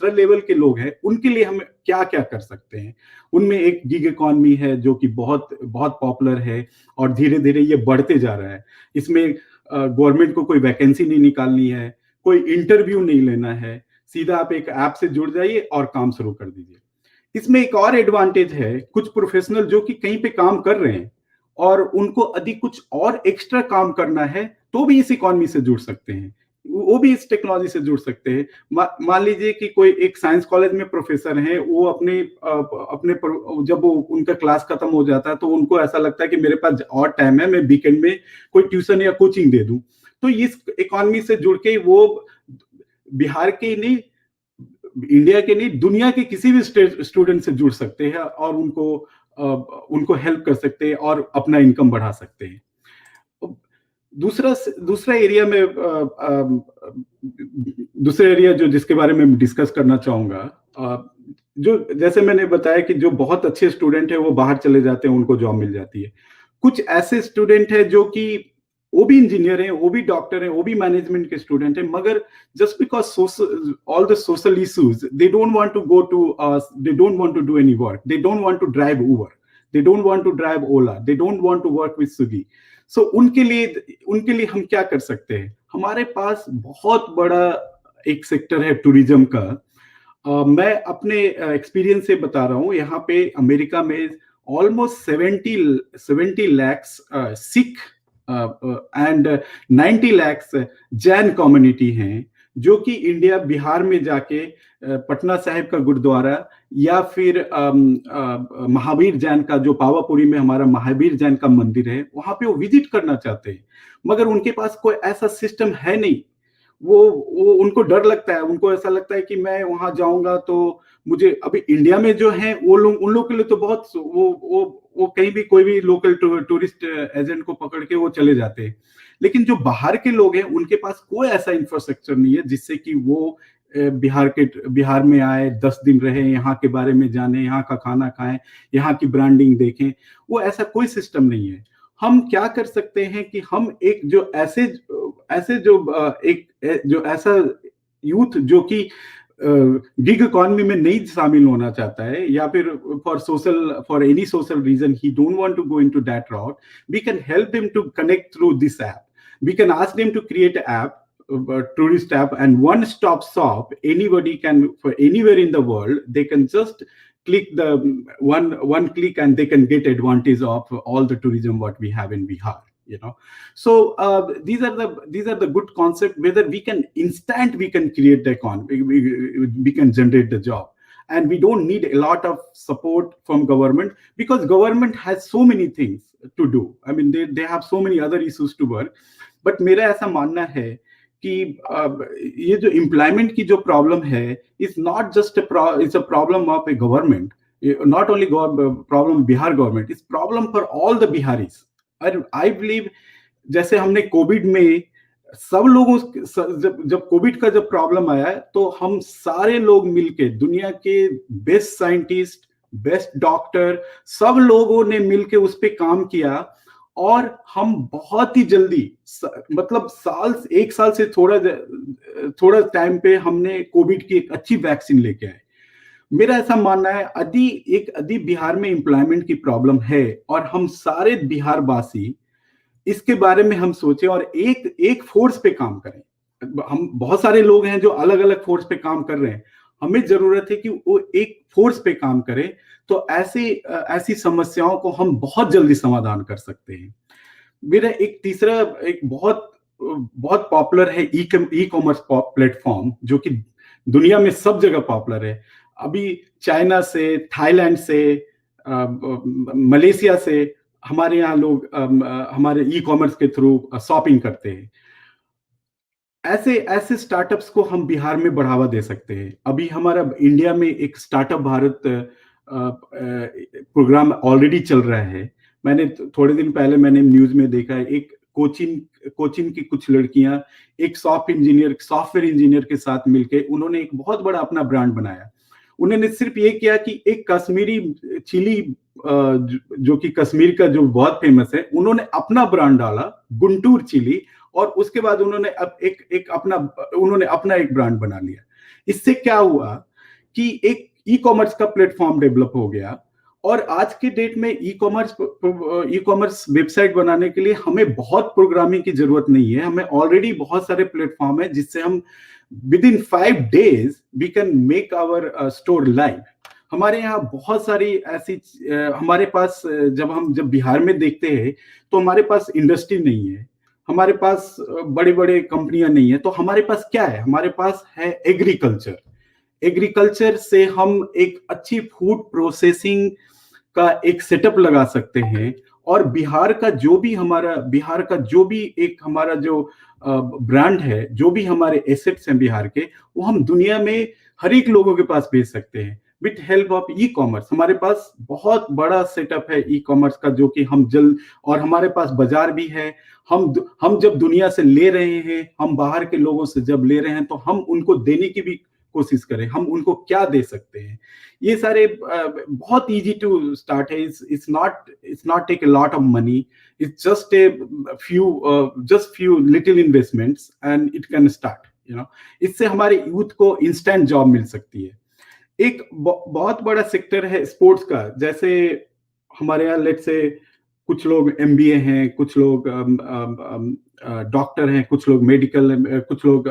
लेवल के लोग हैं, उनके लिए हम क्या क्या कर सकते हैं। उनमें एक गिग इकॉनमी है जो कि बहुत बहुत पॉपुलर है, और धीरे धीरे ये बढ़ते जा रहा है। इसमें गवर्नमेंट को कोई वैकेंसी नहीं निकालनी है, कोई इंटरव्यू नहीं लेना है, सीधा आप एक ऐप से जुड़ जाइए और काम शुरू कर दीजिए। इसमें एक और एडवांटेज है, कुछ प्रोफेशनल जो कि कहीं पे काम कर रहे हैं और उनको यदि कुछ और एक्स्ट्रा काम करना है, तो भी इस इकॉनमी से जुड़ सकते हैं, वो भी इस टेक्नोलॉजी से जुड़ सकते हैं। मान लीजिए कि कोई एक साइंस कॉलेज में प्रोफेसर हैं, वो अपने जब उनका क्लास खत्म हो जाता है, तो उनको ऐसा लगता है कि मेरे पास और टाइम है, मैं वीकेंड में कोई ट्यूशन या कोचिंग दे दूं। तो इस इकॉनमी से जुड़ के वो बिहार के नहीं, इंडिया के नहीं, दुनिया के किसी भी स्टूडेंट से जुड़ सकते हैं, और उनको हेल्प कर सकते हैं और अपना इनकम बढ़ा सकते हैं। दूसरा एरिया जो जिसके बारे में डिस्कस करना चाहूंगा, जो जैसे मैंने बताया कि जो बहुत अच्छे स्टूडेंट है वो बाहर चले जाते हैं, उनको जॉब मिल जाती है। कुछ ऐसे स्टूडेंट है जो कि वो भी इंजीनियर हैं, वो भी डॉक्टर हैं, वो भी मैनेजमेंट के स्टूडेंट हैं, मगर just because all the social issues they don't want to go to they don't want to do any work, they don't want to drive Uber, they don't want to drive Ola, they don't want to work with Swiggy. So उनके लिए हम क्या कर सकते हैं? हमारे पास बहुत बड़ा एक सेक्टर है टूरिज्म का। मैं अपने एक्सपीरियंस से बता रहा हूँ, यहाँ पे अमेरिका में almost 70 lakhs Sikh and 90 lakhs Jain community हैं, जो कि इंडिया बिहार में जाके पटना साहिब का गुरुद्वारा या फिर महावीर जैन का, जो पावापुरी में हमारा महावीर जैन का मंदिर है, वहां पे वो विजिट करना चाहते हैं, मगर उनके पास कोई ऐसा सिस्टम है नहीं। वो उनको डर लगता है, उनको ऐसा लगता है कि मैं वहां जाऊंगा तो मुझे, अभी इंडिया में जो है वो लोग, उन लोग के लिए तो बहुत वो कहीं भी कोई भी लोकल टूरिस्ट एजेंट को पकड़ के वो चले जाते हैं, लेकिन जो बाहर के लोग हैं उनके पास कोई ऐसा इंफ्रास्ट्रक्चर नहीं है जिससे कि वो बिहार में आए, 10 दिन रहे, यहाँ के बारे में जाने, यहाँ का खाना खाएं, यहाँ की ब्रांडिंग देखें। वो ऐसा कोई सिस्टम नहीं है। हम क्या कर सकते हैं कि हम एक जो ऐसे जो ऐसा यूथ जो कि गिग इकोनॉमी में नहीं शामिल होना चाहता है, या फिर for any social reason he don't want to go into that route, we can help them to connect through this app. We can ask them to create an app, tourist app, and one-stop shop. Anybody can, for anywhere in the world, they can just click the one click and they can get advantage of all the tourism what we have in Bihar. You know, so these are the good concept. Whether we can create the economy, we can generate the job, and we don't need a lot of support from government, because government has so many things to do. I mean, they have so many other issues to work. But मेरा ऐसा मानना है कि ये जो employment की जो problem है, is not just it's a problem of A government, not only problem Bihar government, it's problem for all the Bihari's. I believe जैसे हमने कोविड में सब लोगों, जब कोविड का जब प्रॉब्लम आया तो हम सारे लोग मिलके, दुनिया के बेस्ट साइंटिस्ट, बेस्ट डॉक्टर, सब लोगों ने मिलके उस पर काम किया, और हम बहुत ही जल्दी, मतलब एक साल से थोड़ा टाइम पे हमने कोविड की एक अच्छी वैक्सीन लेके आए. मेरा ऐसा मानना है यदि बिहार में एम्प्लॉयमेंट की प्रॉब्लम है और हम सारे बिहार वासी इसके बारे में हम सोचें और एक फोर्स पे काम करें. हम बहुत सारे लोग हैं जो अलग अलग फोर्स पे काम कर रहे हैं, हमें जरूरत है कि वो एक फोर्स पे काम करें, तो ऐसी समस्याओं को हम बहुत जल्दी समाधान कर सकते हैं. मेरा एक बहुत पॉपुलर है ई कॉमर्स प्लेटफॉर्म, जो कि दुनिया में सब जगह पॉपुलर है. अभी चाइना से, थाईलैंड से, मलेशिया से हमारे यहाँ लोग हमारे ई कॉमर्स के थ्रू शॉपिंग करते हैं. ऐसे स्टार्टअप्स को हम बिहार में बढ़ावा दे सकते हैं. अभी हमारा इंडिया में एक स्टार्टअप भारत प्रोग्राम ऑलरेडी चल रहा है. मैंने थोड़े दिन पहले न्यूज में देखा है, एक कोचिन की कुछ लड़कियां एक सॉफ्टवेयर इंजीनियर के साथ मिलके उन्होंने एक बहुत बड़ा अपना ब्रांड बनाया. उन्होंने सिर्फ ये किया कि एक कश्मीरी चिली, जो कि कश्मीर का जो बहुत फेमस है, उन्होंने अपना ब्रांड डाला, गुंटूर चिली, और उसके बाद उन्होंने अपना एक ब्रांड बना लिया. इससे क्या हुआ कि एक ई कॉमर्स का प्लेटफॉर्म डेवलप हो गया. और आज के डेट में ई कॉमर्स वेबसाइट बनाने के लिए हमें बहुत प्रोग्रामिंग की जरूरत नहीं है. हमें ऑलरेडी बहुत सारे प्लेटफॉर्म है जिससे हम within 5 days we can make our store live. हमारे यहाँ बहुत सारी ऐसी हमारे पास जब बिहार में देखते हैं तो हमारे पास इंडस्ट्री नहीं है, हमारे पास बड़े बड़े कंपनियां नहीं है. तो हमारे पास क्या है? हमारे पास है एग्रीकल्चर से हम एक अच्छी फूड प्रोसेसिंग का एक सेटअप लगा सकते हैं. और बिहार का जो भी एक हमारा जो ब्रांड है, जो भी हमारे एसेट्स हैं बिहार के, वो हम दुनिया में हर एक लोगों के पास भेज सकते हैं with help of e commerce. हमारे पास बहुत बड़ा सेटअप है ई कॉमर्स का, जो कि हम जल्द, और हमारे पास बाजार भी है. हम जब दुनिया से ले रहे हैं, हम बाहर के लोगों से जब ले रहे हैं, तो हम उनको देने की भी कोशिश करें, हम उनको क्या दे सकते हैं। ये सारे बहुत इजी टू स्टार्ट है। It's not take a lot of money, it's just a few little investments and it can start, you know. इससे हमारे यूथ को इंस्टेंट जॉब मिल सकती है। एक बहुत बड़ा सेक्टर है स्पोर्ट्स का। जैसे हमारे यहाँ लेट्स से कुछ लोग एमबीए हैं, कुछ लोग डॉक्टर हैं, कुछ लोग मेडिकल, कुछ लोग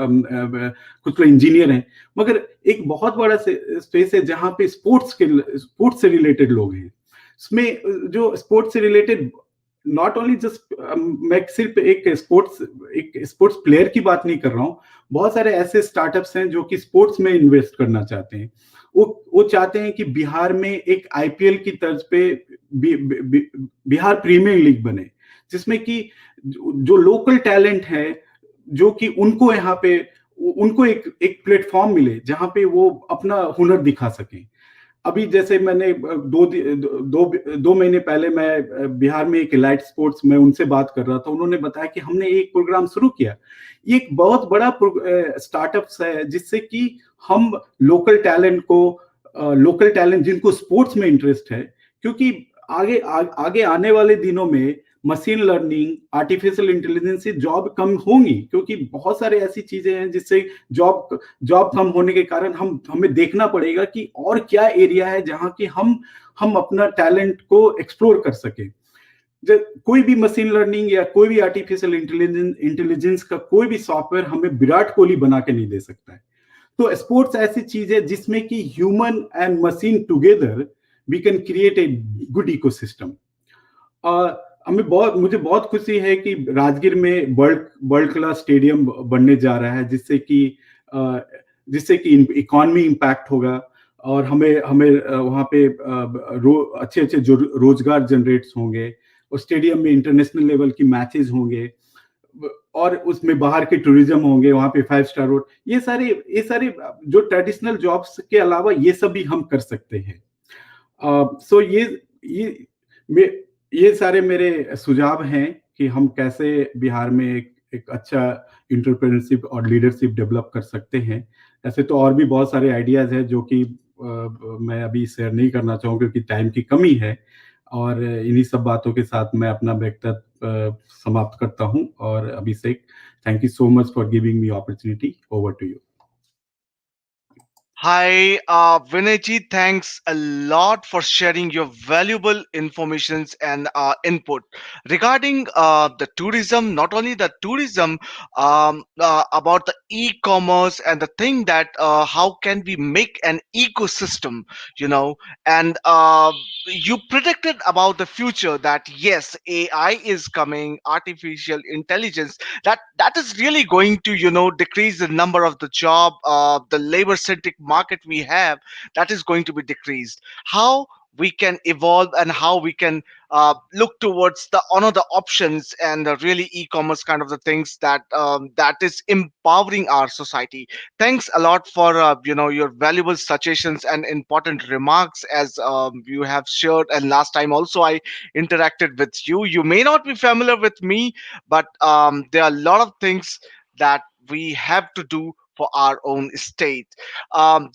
इंजीनियर हैं, मगर एक बहुत बड़ा स्पेस है जहाँ पे स्पोर्ट्स से रिलेटेड लोग हैं। इसमें जो स्पोर्ट्स से रिलेटेड नॉट ओनली जस्ट, मैं सिर्फ एक स्पोर्ट्स प्लेयर की बात नहीं कर रहा हूँ, बहुत सारे ऐसे स्टार्टअप्स हैं जो कि स्पोर्ट्स में इन्वेस्ट करना चाहते हैं। वो चाहते हैं कि बिहार में एक आईपीएल की तर्ज पे बिहार प्रीमियर लीग बने, जिसमें कि जो लोकल टैलेंट है, जो कि उनको यहाँ पे उनको एक प्लेटफॉर्म मिले जहाँ पे वो अपना हुनर दिखा सकें। अभी जैसे मैंने दो महीने पहले मैं बिहार में एक एलाइट स्पोर्ट्स में उनसे बात कर रहा था, उन्होंने बताया कि हमने एक प्रोग्राम शुरू किया। ये एक बहुत बड़ा स्टार्टअप्स है जिससे कि हम लोकल टैलेंट जिनको स्पोर्ट्स में इंटरेस्ट है, क्योंकि आगे आने वाले दिनों में मशीन लर्निंग, आर्टिफिशियल इंटेलिजेंस से जॉब कम होंगी, क्योंकि बहुत सारे ऐसी चीजें हैं जिससे जॉब कम होने के कारण हमें देखना पड़ेगा कि और क्या एरिया है जहां कि हम अपना टैलेंट को एक्सप्लोर कर सके। कोई भी मशीन लर्निंग या कोई भी आर्टिफिशियल इंटेलिजेंस का कोई भी सॉफ्टवेयर हमें विराट कोहली बना के नहीं दे सकता है। तो स्पोर्ट्स ऐसी चीज है जिसमें कि human and machine together we can create a good ecosystem. मुझे बहुत खुशी है कि राजगीर में वर्ल्ड क्लास स्टेडियम बनने जा रहा है, जिससे कि इकोनॉमी इम्पैक्ट होगा और हमें वहाँ पे अच्छे रोजगार जनरेट्स होंगे, और स्टेडियम में इंटरनेशनल लेवल की मैचेस होंगे, और उसमें बाहर के टूरिज्म होंगे, वहाँ पे 5 स्टार रोड, ये सारे जो ट्रेडिशनल जॉब्स के अलावा ये सब भी हम कर सकते हैं। सो ये सारे मेरे सुझाव हैं कि हम कैसे बिहार में एक अच्छा एंटरप्रेन्योरशिप और लीडरशिप डेवलप कर सकते हैं। ऐसे तो और भी बहुत सारे आइडियाज हैं जो कि मैं अभी शेयर नहीं करना चाहूँगा क्योंकि टाइम की कमी है, और इन्हीं सब बातों के साथ मैं अपना वक्तव्य समाप्त करता हूँ। और Abhishek, thank you so much for giving me opportunity. Over to you. Hi, Vinay ji, thanks a lot for sharing your valuable informations and input regarding the tourism. Not only the tourism, about the e-commerce and the thing that how can we make an ecosystem, and you predicted about the future that yes, AI is coming, artificial intelligence, that is really going to decrease the number of the job, the labor centric market we have, that is going to be decreased. How we can evolve and how we can look towards the another options and the really e-commerce kind of the things that is empowering our society. Thanks a lot for your valuable suggestions and important remarks as you have shared. And last time also I interacted with you. You may not be familiar with me, but there are a lot of things that we have to do for our own state.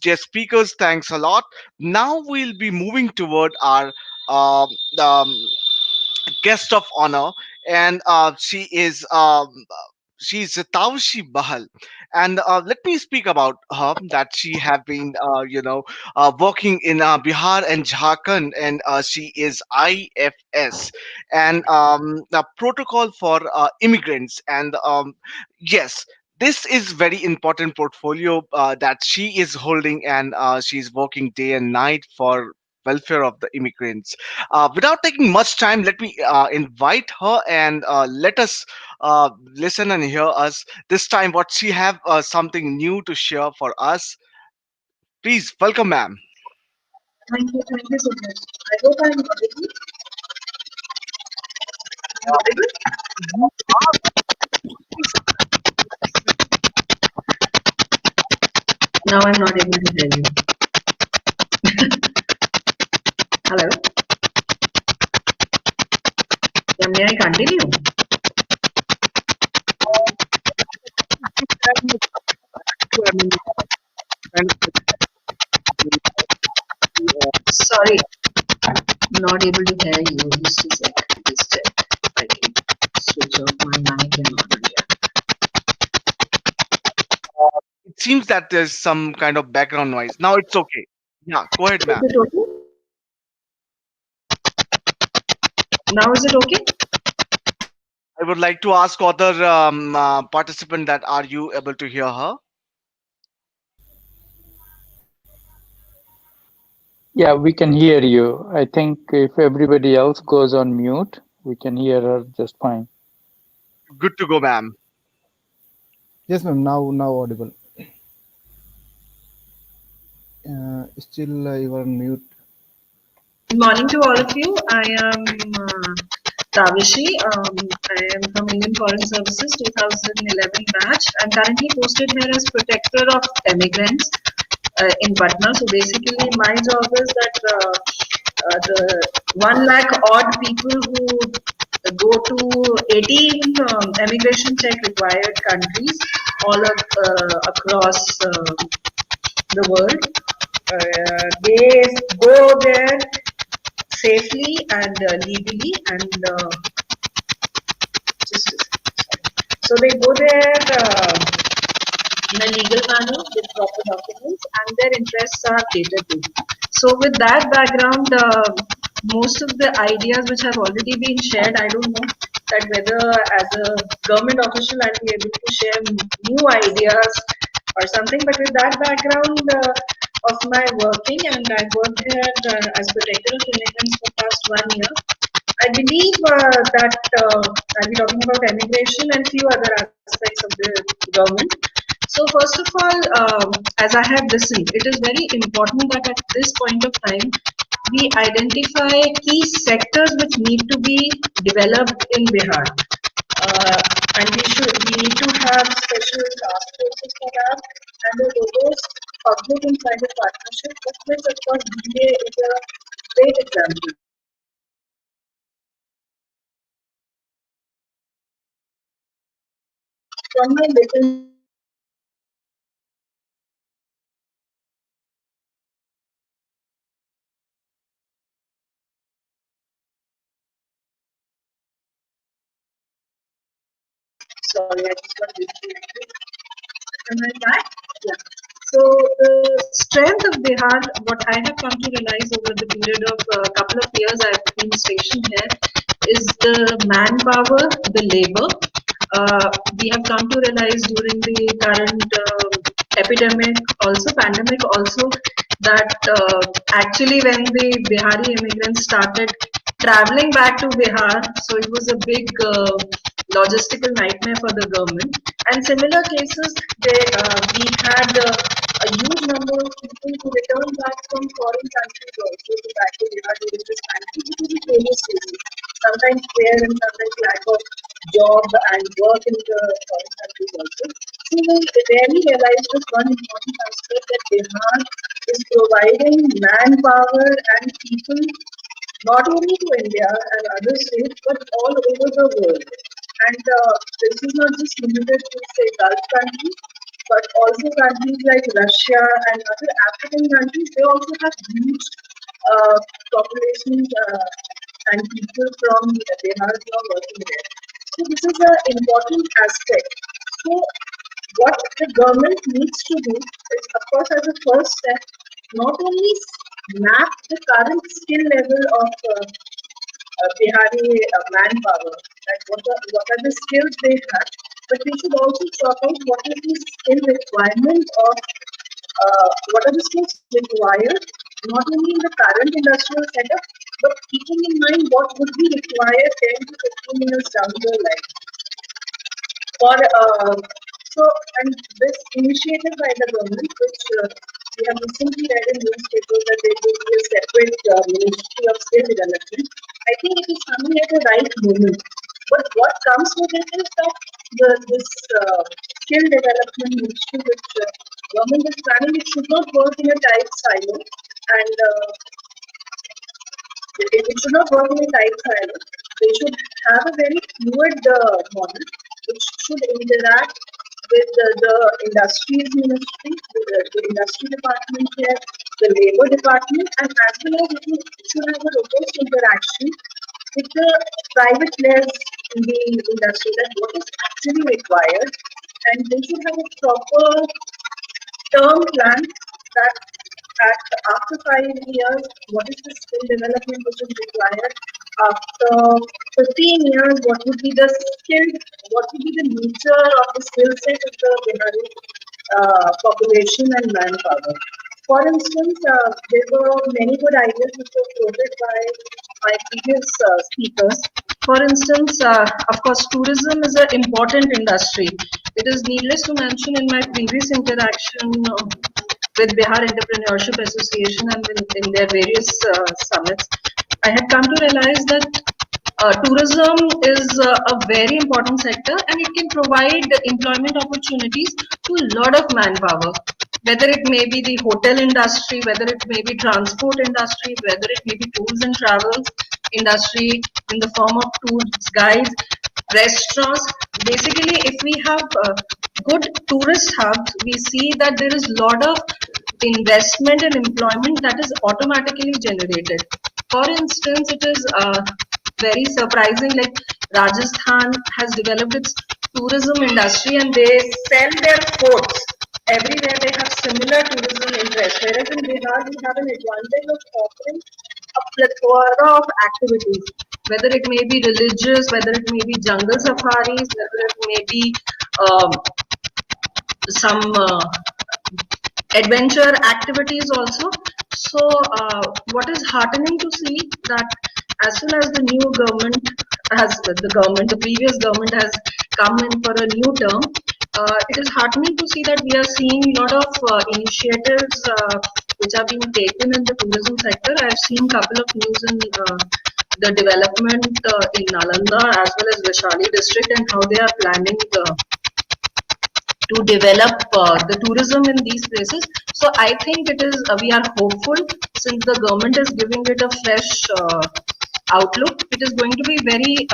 Dear speakers, thanks a lot. Now we'll be moving toward our um, um, guest of honor, and she's Taushi Bahal. And let me speak about her, that she have been working in Bihar and Jharkhand, and she is IFS and the protocol for immigrants. And yes, this is very important portfolio that she is holding, and she's working day and night for welfare of the immigrants. Without taking much time, let me invite her and let us listen and hear us this time what she have something new to share for us. Please welcome, ma'am. Thank you so much. I hope I'm audible. Now I'm not able to hear you. Hello? Yeah, may I continue? And Sorry, not able to hear you. Just a sec. Just check. I can switch off my mic and audio. it seems that there's some kind of background noise. Now it's okay. Yeah, go ahead, ma'am. Is it okay? Now is it okay? I would like to ask other participant that are you able to hear her? Yeah, we can hear you. I think if everybody else goes on mute, we can hear her just fine. Good to go, ma'am. Yes, ma'am. Now audible. Still, you are on mute. Good morning to all of you. I am Tavishi. I am from Indian Foreign Services 2011 batch. I'm currently posted here as protector of immigrants in Patna. So basically, my job is that the 1 lakh odd people who go to 18 immigration check required countries all across the world. They go there safely and legally, and just a second. So they go there in a legal manner with proper documents, and their interests are catered to. So with that background, most of the ideas which have already been shared, I don't know that whether as a government official I'll be able to share new ideas or something. But with that background of my working, and I worked here as protector of immigrants for past 1 year, I believe that I'll be talking about immigration and few other aspects of the government. So first of all, as I have listened, it is very important that at this point of time, we identify key sectors which need to be developed in Bihar. And we need to have special task forces for that, and the robust public and private partnership, of which of course BA is a great example. From my little sorry, I just got disconnected. Am I back? Yeah. So the strength of Bihar, what I have come to realize over the period of a couple of years I've been stationed here, is the manpower, the labor. We have come to realize during the current epidemic, also pandemic, also that actually when the Bihari immigrants started traveling back to Bihar, so it was a big logistical nightmare for the government. And similar cases, we had a huge number of people who returned back from foreign countries also to back to Bihar during this pandemic, which is a famous reason. Sometimes fear and sometimes lack of job and work in the foreign countries also. So we rarely realize this one important aspect that Bihar is providing manpower and people not only to India and other states but all over the world. And this is not just limited to say Gulf countries, but also countries like Russia and other African countries. They also have huge populations and people from Bihar who are working there. So this is an important aspect. So what the government needs to do is, of course, as a first step, not only map the current skill level of Bihari manpower, that what are the skills they have, but we should also sort out what is the skill requirement of what are the skills required, not only in the current industrial setup, but keeping in mind what would be required 10 to 15 years down the line. For so, and this initiative by the government, which we have recently read in newspapers that there will be a separate ministry of skill development. I think it is coming at the right moment. But what comes with it is that this skill development ministry, which government is planning, it should not work in a tight silo, and it should not work in a tight silo. They should have a very fluid model, which should interact with the industries ministry, the industry department here, the labor department, and as well as it should have a robust interaction with the private players in the industry, that what is actually required, and they should have a proper term plan that after 5 years, what is the skill development which is required? After 15 years, what would be the skill, what would be the nature of the skill set of the Bihari population and manpower? For instance, there were many good ideas which were floated by my previous speakers. For instance, of course, tourism is an important industry. It is needless to mention in my previous interaction with Bihar Entrepreneurship Association and in their various summits, I had come to realize that tourism is a very important sector, and it can provide employment opportunities to a lot of manpower, whether it may be the hotel industry, whether it may be transport industry, whether it may be tours and travels industry in the form of tours guides, restaurants. Basically, if we have good tourist hubs, we see that there is a lot of investment and employment that is automatically generated. For instance, it is very surprising, like Rajasthan has developed its tourism industry and they sell their forts. Everywhere they have similar tourism interest, whereas in Bihar we have an advantage of offering a plethora of activities, whether it may be religious, whether it may be jungle safaris, whether it may be some adventure activities also. So what is heartening to see that as soon as the new government the previous government has come in for a new term, it is heartening to see that we are seeing a lot of initiatives which are being taken in the tourism sector. I've seen a couple of news in the development in Nalanda as well as Vaishali district, and how they are planning to develop the tourism in these places. So I think it is we are hopeful, since the government is giving it a fresh outlook. It is going to be very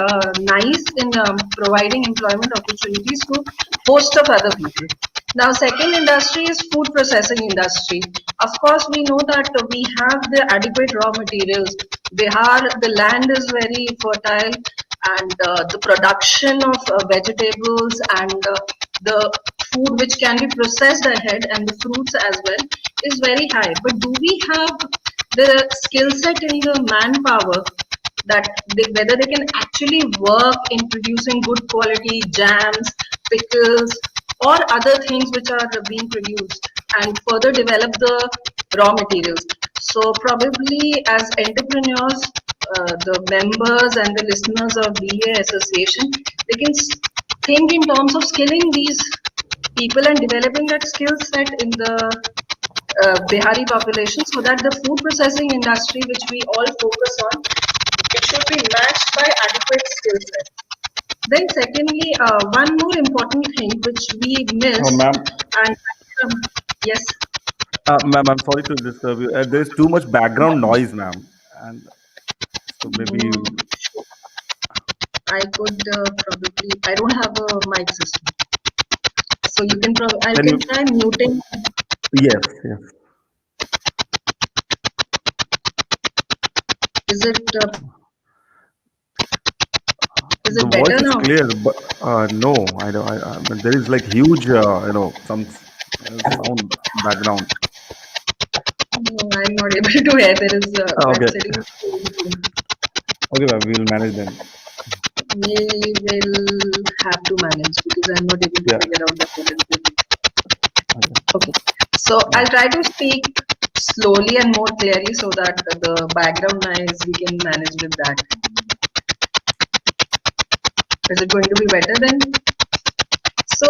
nice in providing employment opportunities to host of other people. Now, second industry is food processing industry. Of course, we know that we have the adequate raw materials. Bihar, the land is very fertile, and the production of vegetables and the food which can be processed ahead, and the fruits as well, is very high. But do we have the skill set in the manpower that whether they can actually work in producing good quality jams, pickles, or other things which are being produced, and further develop the raw materials? So probably as entrepreneurs, the members and the listeners of BA Association, they can think in terms of skilling these people and developing that skill set in the Bihari population, so that the food processing industry, which we all focus on, it should be matched by adequate skill set. Then secondly, one more important thing which we miss, Ma'am. and yes. Ma'am, I'm sorry to disturb you. There's too much background noise, ma'am. And so maybe I could probably, I don't have a mic system. So you can, I Can can you- try muting. yes. Is it The better voice is now? clear, but no, I don't. But there is like huge, some sound background. No, I'm not able to hear. There is Okay. sitting. Okay, ma'am, we will manage then. We will have to manage because I'm not able to figure out that. Okay. So I'll try to speak slowly and more clearly so that the background noise we can manage with that. Is it going to be better then? So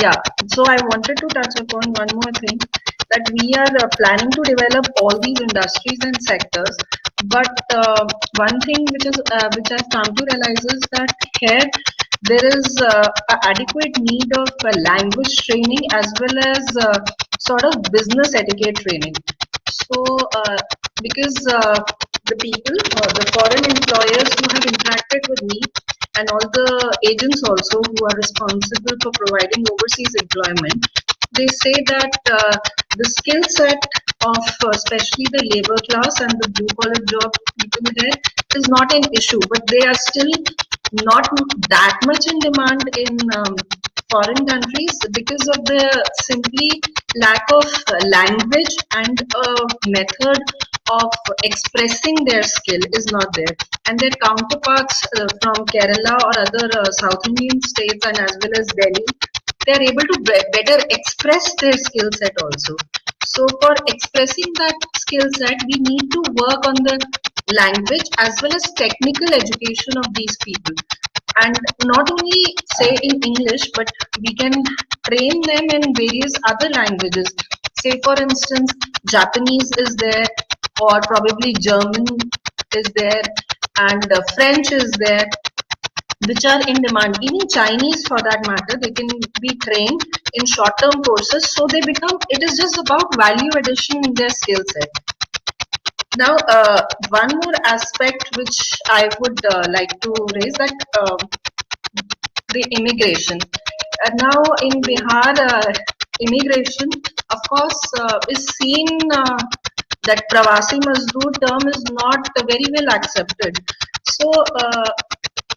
yeah, so I wanted to touch upon one more thing, that we are planning to develop all these industries and sectors, but one thing which I've come to realize is that here there is an adequate need of language training as well as sort of business etiquette training. So because the people, the foreign employers who have interacted with me, and all the agents also who are responsible for providing overseas employment, they say that the skill set of especially the labor class and the blue collar job people there is not an issue, but they are still not that much in demand in foreign countries because of the simply lack of language and a method of expressing their skill is not there, and their counterparts from Kerala or other South Indian states and as well as Delhi, they are able to better express their skill set also. So for expressing that skill set, we need to work on the language as well as technical education of these people, and not only say in English, but we can train them in various other languages. Say for instance, Japanese is there, or probably German is there, and French is there, which are in demand. Even Chinese for that matter, they can be trained in short-term courses, so they become, it is just about value addition in their skill set. Now, one more aspect which I would like to raise, that the immigration. Now in Bihar, immigration, of course, is seen that Pravasi Mazdoor term is not very well accepted. So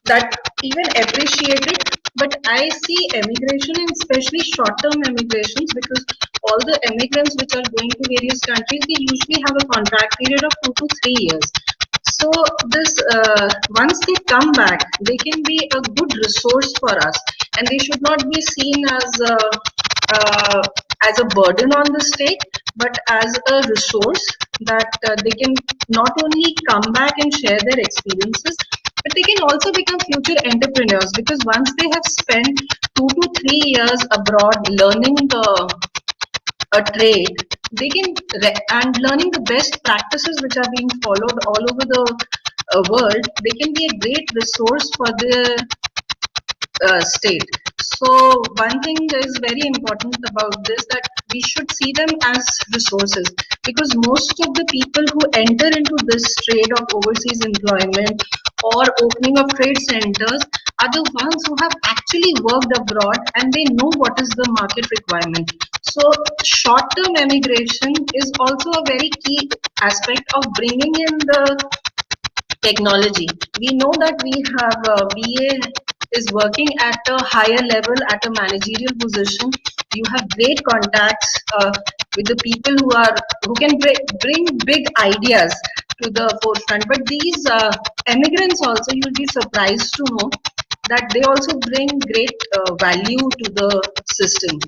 that even appreciated, but I see emigration and especially short-term emigrations, because all the immigrants which are going to various countries, they usually have a contract period of 2 to 3 years. So this once they come back, they can be a good resource for us, and they should not be seen as a burden on the state, but as a resource that they can not only come back and share their experiences, but they can also become future entrepreneurs, because once they have spent 2 to 3 years abroad learning a trade, they can and learning the best practices which are being followed all over the world, they can be a great resource for the state. So one thing is very important about this, that we should see them as resources, because most of the people who enter into this trade of overseas employment or opening of trade centers are the ones who have actually worked abroad and they know what is the market requirement. So short-term emigration is also a very key aspect of bringing in the technology. We know that we have BA is working at a higher level, at a managerial position. You have great contacts with the people who can bring big ideas to the forefront. But these immigrants also, you'll be surprised to know that they also bring great value to the system.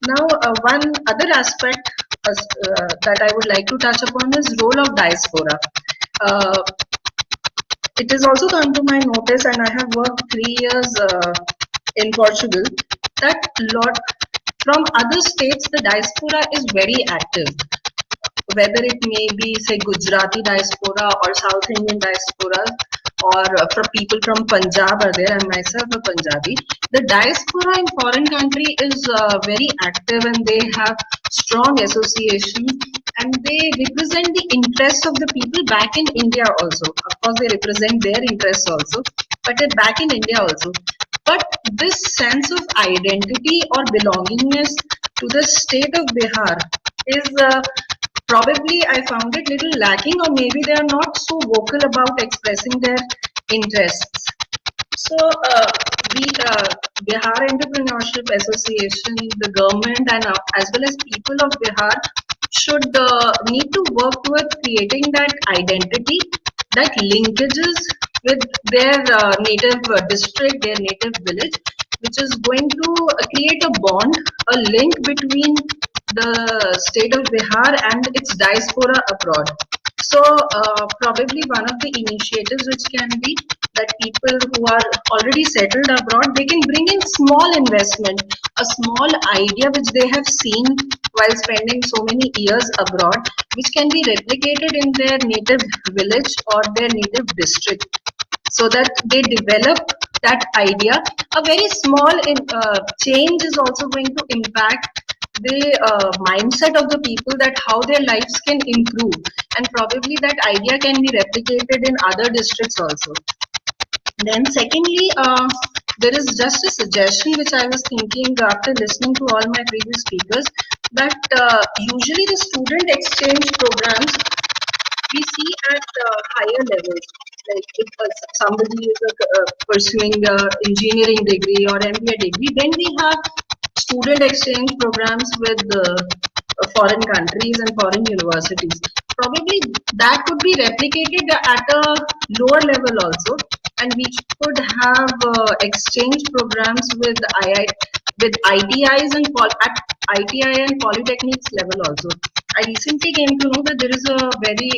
Now, one other aspect that I would like to touch upon is role of diaspora. It has also come to my notice, and I have worked 3 years in Portugal, that lot from other states the diaspora is very active. Whether it may be, say, Gujarati diaspora or South Indian diaspora, or for people from Punjab are there. I'm myself a Punjabi. The diaspora in foreign country is very active, and they have strong association, and they represent the interests of the people back in India also. Of course, they represent their interests also, but they're back in India also. But this sense of identity or belongingness to the state of Bihar is probably, I found it little lacking, or maybe they are not so vocal about expressing their interests. So Bihar Entrepreneurship Association, the government, and as well as people of Bihar should need to work towards creating that identity, that linkages with their native district, their native village, which is going to create a bond, a link between the state of Bihar and its diaspora abroad. So probably one of the initiatives which can be that people who are already settled abroad, they can bring in small investment, a small idea which they have seen while spending so many years abroad, which can be replicated in their native village or their native district, so that they develop that idea. A very small change is also going to impact the mindset of the people, that how their lives can improve, and probably that idea can be replicated in other districts also. Then secondly, there is just a suggestion which I was thinking after listening to all my previous speakers, that usually the student exchange programs we see at higher levels. Like if somebody is pursuing engineering degree or MBA degree, then we have student exchange programs with foreign countries and foreign universities. Probably that could be replicated at a lower level also, and we could have exchange programs with with ITIs and at ITI and polytechnics level also. I recently came to know that there is a very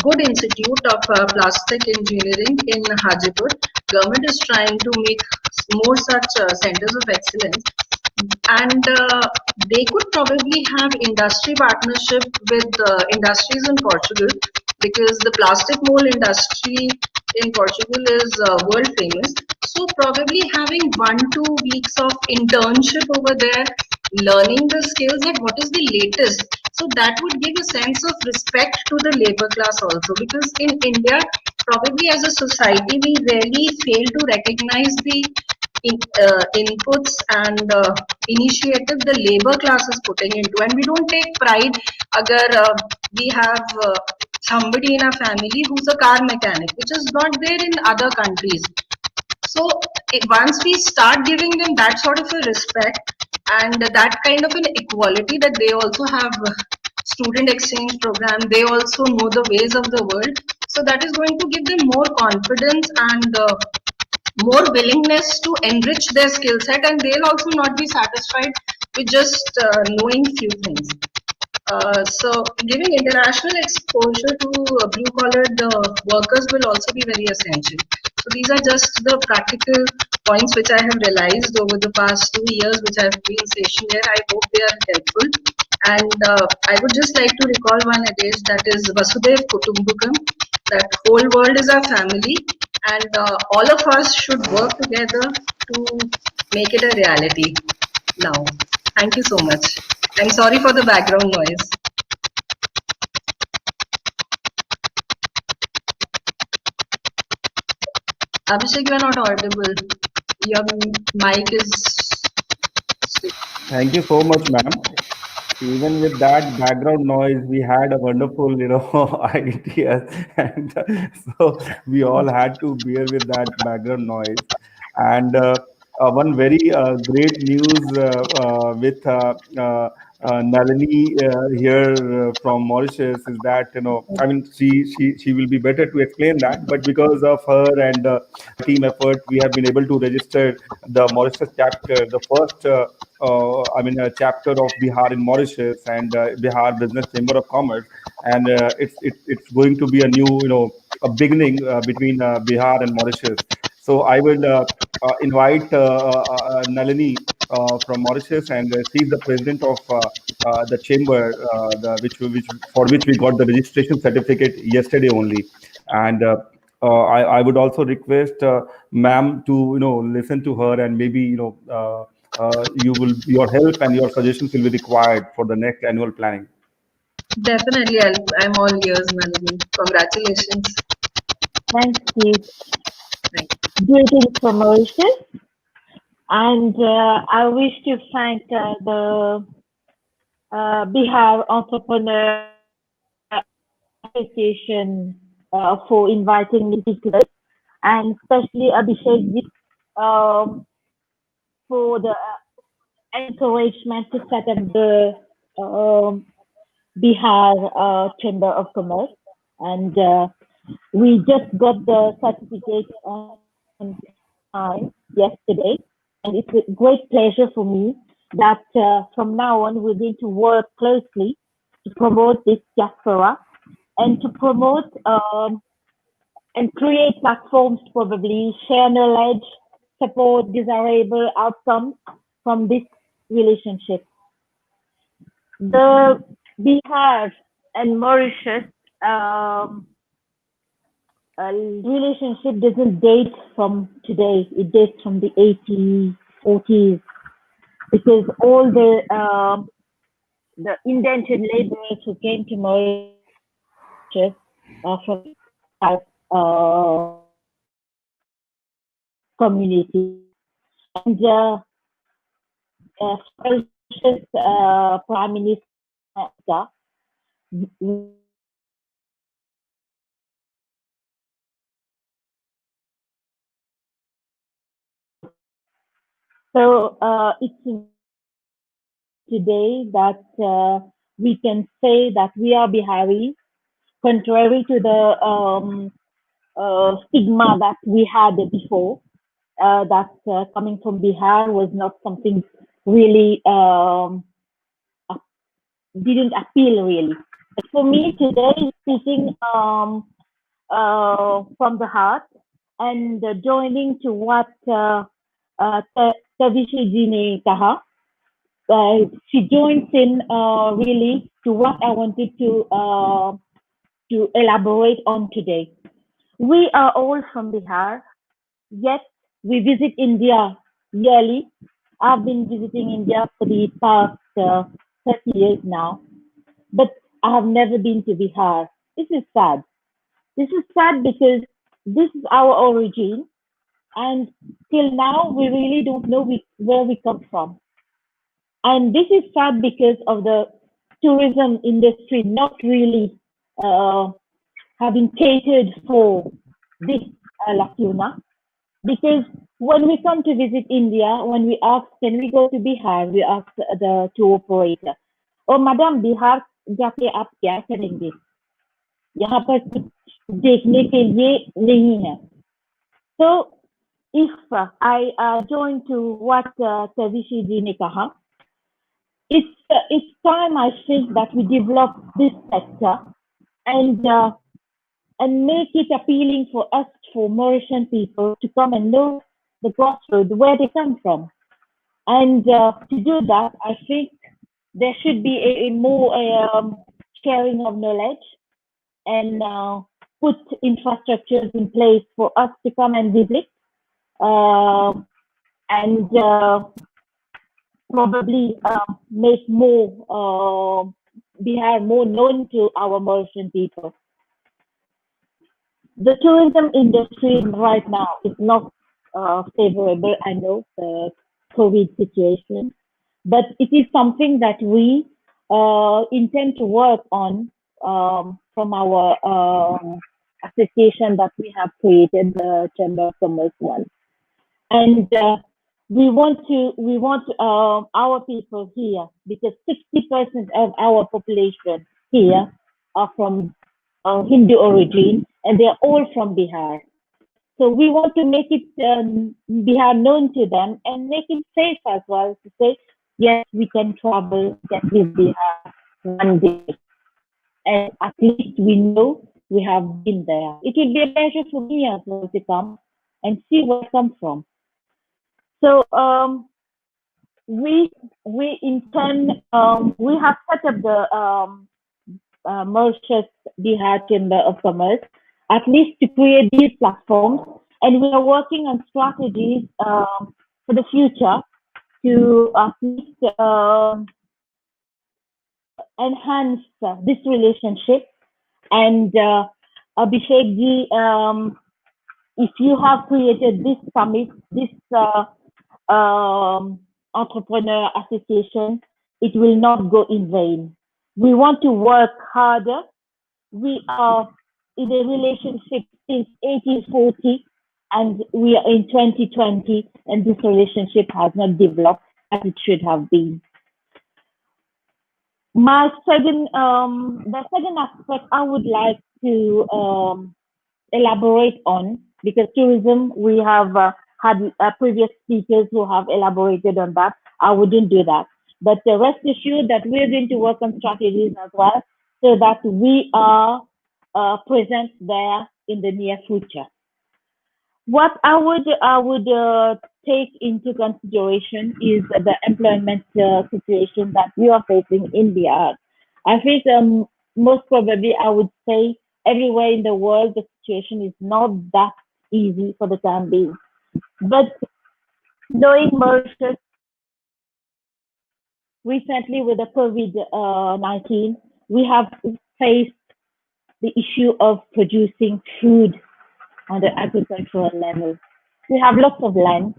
good institute of plastic engineering in Hajipur. Government is trying to make more such centers of excellence, and they could probably have industry partnership with industries in Portugal, because the plastic mold industry in Portugal is world famous. So probably having 1-2 weeks of internship over there, learning the skills and what is the latest. So that would give a sense of respect to the labor class also, because in India, probably as a society, we really fail to recognize the inputs and initiative the labor class is putting into, and we don't take pride agar we have somebody in our family who's a car mechanic, which is not there in other countries. So once we start giving them that sort of a respect and that kind of an equality, that they also have student exchange program, they also know the ways of the world, so that is going to give them more confidence and more willingness to enrich their skill set, and they'll also not be satisfied with just knowing few things. So giving international exposure to blue collared workers will also be very essential. So these are just the practical points which I have realized over the past 2 years which I have been stationed here. I hope they are helpful. And I would just like to recall one adage, that is Vasudev Kutumbakam, that whole world is our family, and all of us should work together to make it a reality now. Thank you so much. I'm sorry for the background noise. Abhishek, you are not audible. Your mic is... Thank you so much, ma'am. Even with that background noise, we had a wonderful, ideas, and so we all had to bear with that background noise. And one very great news with Nalini here from Mauritius is that, I mean, she will be better to explain that, but because of her and team effort, we have been able to register the Mauritius chapter, the first. A chapter of Bihar in Mauritius and Bihar Business Chamber of Commerce, and it's going to be a new, a beginning between Bihar and Mauritius. So I will invite Nalini from Mauritius, and she's the president of the chamber, which for which we got the registration certificate yesterday only, and. I would also request ma'am to listen to her, and maybe your help and your suggestions will be required for the next annual planning. Definitely, I'm all ears, Melanie. Congratulations. Thank you. Greetings from Mauritius. And I wish to thank the Bihar Entrepreneur Association for inviting me to this, and especially Abhishek for the encouragement to set up the Bihar Chamber of Commerce. And we just got the certificate on yesterday, and it's a great pleasure for me that from now on we're going to work closely to promote this diaspora and to promote and create platforms to probably share knowledge, support desirable outcomes from this relationship. The Bihar and Mauritius relationship doesn't date from today. It dates from the 80s, 40s, because all the indentured laborers who came to Mauritius from South community. And gracious Prime Minister, so it's today that we can say that we are Bihari, contrary to the stigma that we had before, that coming from Bihar was not something really didn't appeal really. But for me today, speaking from the heart and joining to what Tavishi ji ne kaha, she joins in really to what I wanted to elaborate on today. We are all from Bihar, yet we visit India yearly. I've been visiting India for the past 30 years now, but I have never been to Bihar. This is sad. This is sad because this is our origin, and till now we really don't know where we come from. And this is sad because of the tourism industry not really having catered for this lacuna. Because when we come to visit India, when we ask, can we go to Bihar, we ask the tour operator, oh madam, Bihar जाके आप क्या करेंगे? यहाँ पर कुछ देखने के लिए नहीं है. So if I join to what Tavishi ji ne kaha, it's time I think that we develop this sector and make it appealing for us, for Mauritian people, to come and know the crossroads, where they come from. And to do that, I think there should be a more sharing of knowledge and put infrastructures in place for us to come and visit and probably make more Bihar more known to our Mauritian people. The tourism industry right now is not favorable. I know the COVID situation, but it is something that we intend to work on from our association that we have created, the Chamber of Commerce one, and we want our people here, because 60% of our population here are from Hindu origin, and they're all from Bihar. So we want to make it Bihar known to them and make it safe as well, to say, yes, we can travel, we can visit Bihar one day. And at least we know we have been there. It will be a pleasure for me as well to come and see where I come from. So we intend, we have set up the Mauritius Bihar Chamber of Commerce, at least to create these platforms, and we are working on strategies for the future to at least enhance this relationship. And Abhishek ji, if you have created this summit, this entrepreneur association, it will not go in vain. We want to work harder. We are in a relationship since 1840, and we are in 2020, and this relationship has not developed as it should have been. My second, the second aspect I would like to elaborate on, because tourism, we have had previous speakers who have elaborated on that. I wouldn't do that. But rest assured that we're going to work on strategies as well, so that we are present there in the near future. What I would take into consideration is the employment situation that we are facing in Bihar. I think most probably I would say everywhere in the world the situation is not that easy for the time being. But knowing Mauritius recently with the COVID-19, we have faced the issue of producing food on the agricultural level. We have lots of land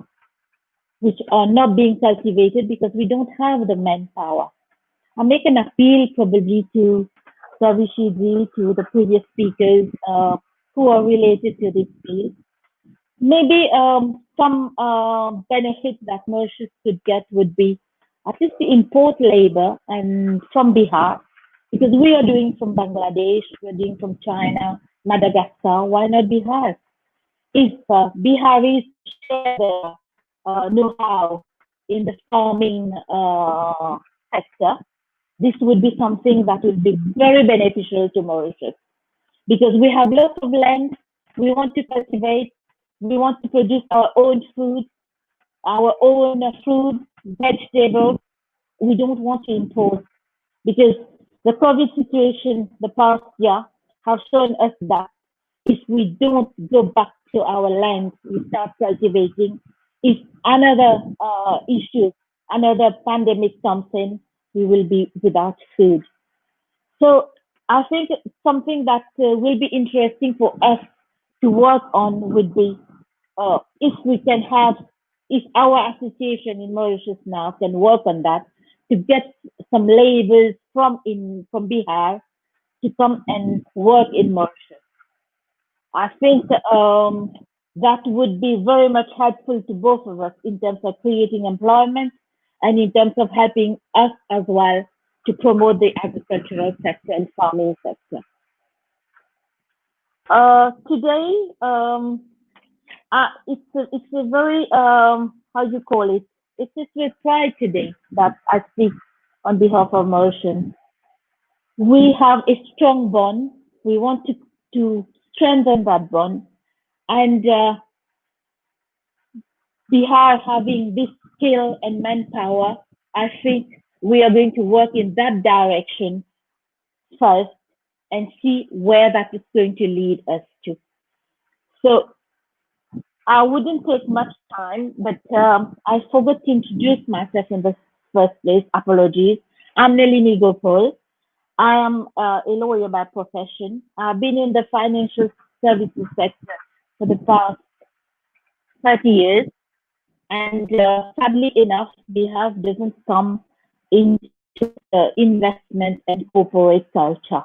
which are not being cultivated because we don't have the manpower. I make an appeal probably to Savishiji, to the previous speakers who are related to this field. Maybe some benefit that Mauritius could get would be at least to import labor and from Bihar, because we are doing from Bangladesh, we're doing from China, Madagascar. Why not Bihar? If Biharis share their know-how in the farming sector, this would be something that would be very beneficial to Mauritius, because we have lots of land, we want to cultivate, we want to produce our own food, our own fruit, vegetables. We don't want to import, because the COVID situation the past year have shown us that if we don't go back to our land, we start cultivating, if another issue, another pandemic comes in, we will be without food. So I think something that will be interesting for us to work on would be if we can have, if our association in Mauritius now can work on that, to get some laborers from Bihar to come and work in Mauritius. I think that would be very much helpful to both of us in terms of creating employment and in terms of helping us as well to promote the agricultural sector and farming sector. Today, it's a very how do you call it? It's with pride today that I speak on behalf of Mauritius. We have a strong bond. We want to strengthen that bond, and Bihar having this skill and manpower, I think we are going to work in that direction first and see where that is going to lead us to. So I wouldn't take much time, but I forgot to introduce myself in the first place. Apologies. I'm Nalini Gopal. I am a lawyer by profession. I've been in the financial services sector for the past 30 years. And sadly enough, Bihar doesn't come into investment and corporate culture.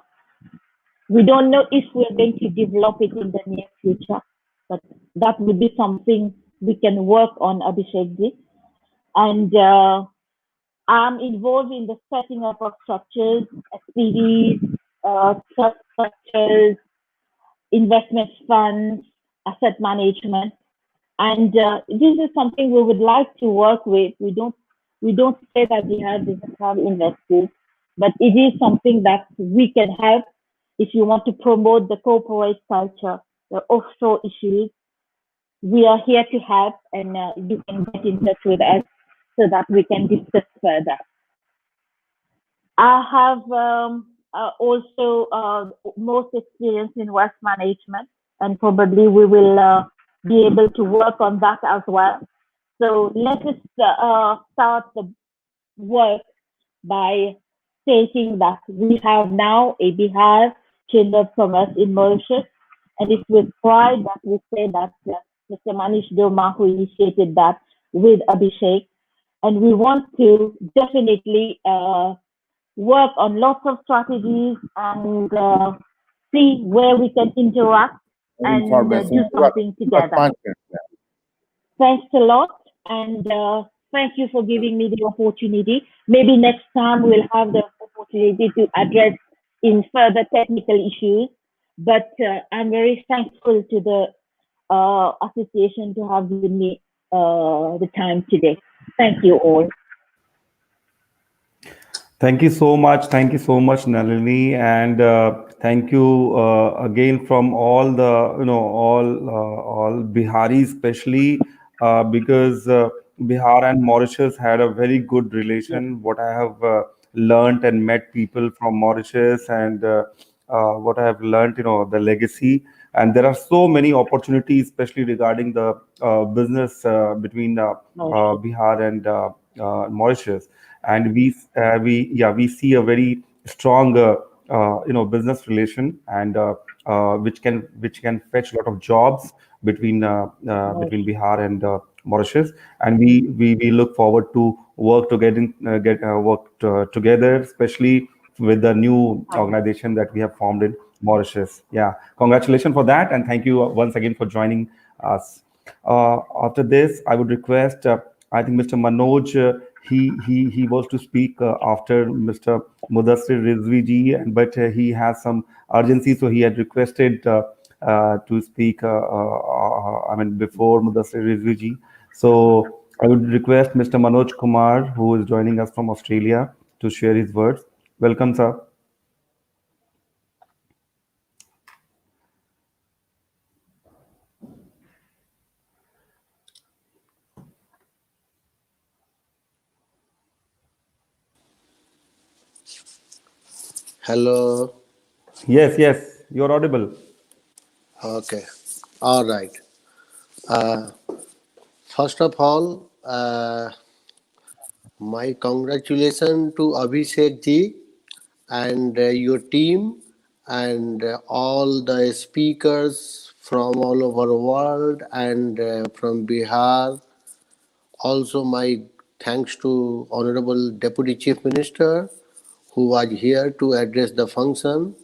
We don't know if we're going to develop it in the near future, but that would be something we can work on, Abhishekji. And I'm involved in the setting up of structures, SPVs, trust structures, investment funds, asset management. And this is something we would like to work with. We don't say that Bihar doesn't have investors, but it is something that we can help if you want to promote the corporate culture, the offshore issues. We are here to help, and you can get in touch with us so that we can discuss further. I have also most experience in wealth management, and probably we will be able to work on that as well. So let us start the work by stating that we have now a Bihar Chamber of Commerce in Mauritius, and it's with pride that we say that Mr. Manish Doma, who initiated that with Abhishek, and we want to definitely work on lots of strategies and see where we can interact and do something together. Thanks a lot, and thank you for giving me the opportunity. Maybe next time we'll have the opportunity to address in further technical issues, but I'm very thankful to the association to have given me the time today. Thank you all. Thank you so much. Thank you so much, Nalini, and thank you again from all the all Biharis, especially because Bihar and Mauritius had a very good relation. What I have learned and met people from Mauritius, and what I have learned, the legacy, and there are so many opportunities, especially regarding the business between Bihar and Mauritius, and we see a very strong business relation, and which can fetch a lot of jobs between Bihar and Mauritius, and we look forward to work together, especially with the new organization that we have formed in Mauritius. Yeah, congratulations for that, and thank you once again for joining us. After this, I would request, I think Mr. Manoj, he was to speak after Mr. Mudassir Rizvi ji, but he has some urgency, so he had requested to speak. I mean, before Mudassir Rizvi ji. So I would request Mr. Manoj Kumar, who is joining us from Australia, to share his words. Welcome, sir. Hello. Yes, you're audible. Okay. All right. First of all, my congratulations to Abhishek ji and your team and all the speakers from all over the world and from Bihar. Also, my thanks to Honorable Deputy Chief Minister who was here to address the function.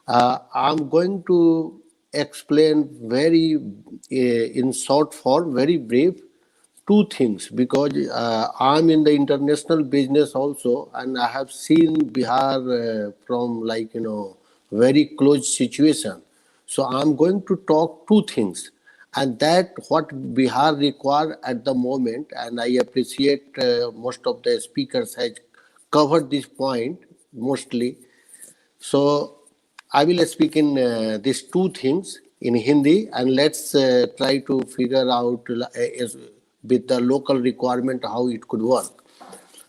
I'm going to explain very in short form, very brief, two things because I'm in the international business also, and I have seen Bihar from very close situation. So I'm going to talk two things, and that what Bihar require at the moment, and I appreciate most of the speakers has covered this point mostly. So I will speak in these two things in Hindi, and let's try to figure out with the local requirement how it could work.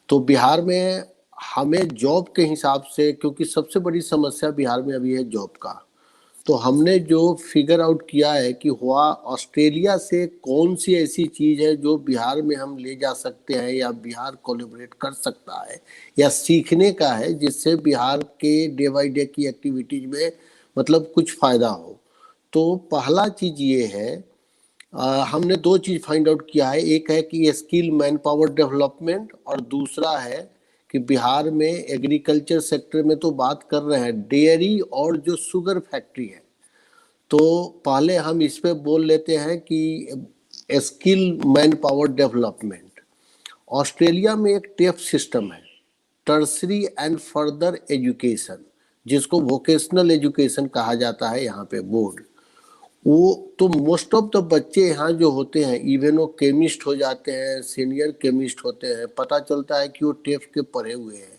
तो बिहार में हमें job के हिसाब से, क्योंकि सबसे बड़ी समस्या बिहार में अभी है जॉब का, तो हमने जो फिगर आउट किया है कि हुआ ऑस्ट्रेलिया से कौन सी ऐसी चीज़ है जो बिहार में हम ले जा सकते हैं या बिहार कोलैबोरेट कर सकता है या सीखने का है जिससे बिहार के डे बाई डे की एक्टिविटीज में मतलब कुछ फ़ायदा हो। तो पहला चीज़ ये है, हमने दो चीज़ फाइंड आउट किया है, एक है कि स्किल मैन पावर डेवलपमेंट और दूसरा है कि बिहार में एग्रीकल्चर सेक्टर में तो बात कर रहे हैं, डेयरी और जो शुगर फैक्ट्री है, तो पहले हम इस पे बोल लेते हैं कि skill man power development. Australia में एक टेफ सिस्टम है, टर्सरी एंड फर्दर एजुकेशन, जिसको वोकेशनल एजुकेशन कहा जाता है यहाँ पे बोर्ड। वो तो मोस्ट ऑफ द बच्चे यहाँ जो होते हैं, इवन वो केमिस्ट हो जाते हैं, सीनियर केमिस्ट होते हैं, पता चलता है कि वो टेफ के पढ़े हुए हैं,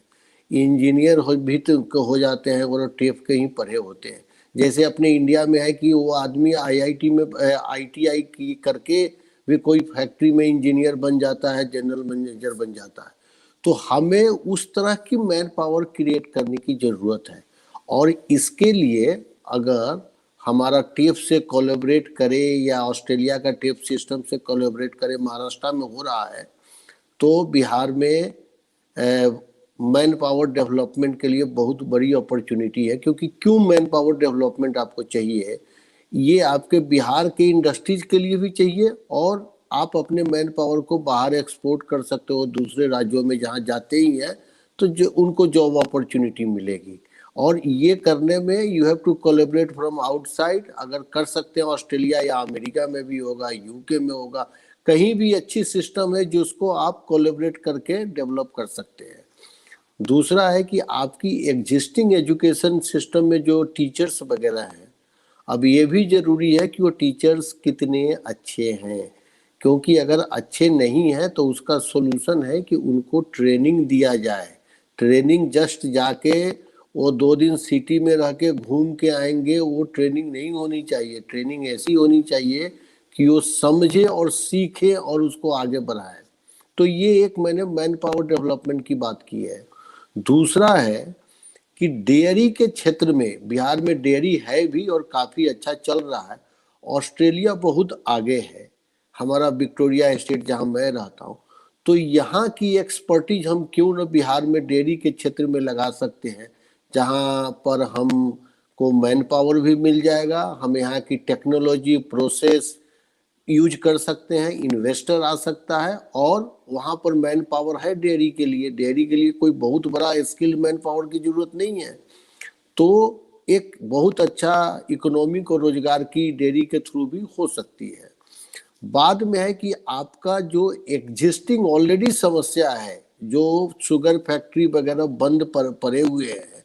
इंजीनियर भी तो हो जाते हैं, वो टेफ के ही पढ़े होते हैं। जैसे अपने इंडिया में है कि वो आदमी आईआईटी में आईटीआई की करके भी कोई फैक्ट्री में इंजीनियर बन जाता है, जनरल मैनेजर बन जाता है। तो हमें उस तरह की मैन पावर क्रिएट करने की ज़रूरत है, और इसके लिए अगर हमारा टेफ से कोलैबोरेट करे या ऑस्ट्रेलिया का टेफ सिस्टम से कोलैबोरेट करे, महाराष्ट्र में हो रहा है, तो बिहार में मैन पावर डेवलपमेंट के लिए बहुत बड़ी अपॉर्चुनिटी है। क्योंकि क्यों मैन पावर डेवलपमेंट आपको चाहिए, ये आपके बिहार के इंडस्ट्रीज के लिए भी चाहिए, और आप अपने मैन पावर को बाहर एक्सपोर्ट कर सकते हो दूसरे राज्यों में, जहाँ जाते ही हैं तो जो उनको जॉब अपॉर्चुनिटी मिलेगी। और ये करने में you have to collaborate from outside. अगर कर सकते हैं ऑस्ट्रेलिया या अमेरिका में भी होगा, यूके में होगा, कहीं भी अच्छी सिस्टम है जिसको आप कोलैबोरेट करके डेवलप कर सकते हैं। दूसरा है कि आपकी एग्जिस्टिंग एजुकेशन सिस्टम में जो टीचर्स वगैरह हैं, अब ये भी ज़रूरी है कि वो टीचर्स कितने अच्छे हैं, क्योंकि अगर अच्छे नहीं हैं तो उसका सोल्यूशन है कि उनको ट्रेनिंग दिया जाए। ट्रेनिंग जस्ट जाके वो 2 दिन सिटी में रह के घूम के आएंगे, वो ट्रेनिंग नहीं होनी चाहिए। ट्रेनिंग ऐसी होनी चाहिए कि वो समझे और सीखे और उसको आगे बढ़ाए। तो ये एक मैंने मैन पावर डेवलपमेंट की बात की है। दूसरा है कि डेयरी के क्षेत्र में बिहार में डेयरी है भी और काफ़ी अच्छा चल रहा है। ऑस्ट्रेलिया बहुत आगे है, हमारा विक्टोरिया स्टेट जहाँ मैं रहता हूँ, तो यहाँ की एक्सपर्टीज हम क्यों न बिहार में डेयरी के क्षेत्र में लगा सकते हैं, जहाँ पर हम को मैन पावर भी मिल जाएगा, हम यहाँ की टेक्नोलॉजी प्रोसेस यूज कर सकते हैं, इन्वेस्टर आ सकता है, और वहाँ पर मैन पावर है डेयरी के लिए। डेयरी के लिए कोई बहुत बड़ा स्किल्ड मैन पावर की जरूरत नहीं है। तो एक बहुत अच्छा इकोनॉमिक और रोजगार की डेयरी के थ्रू भी हो सकती है। बाद में है कि आपका जो एग्जिस्टिंग ऑलरेडी समस्या है, जो शुगर फैक्ट्री वगैरह बंद पड़े हुए हैं,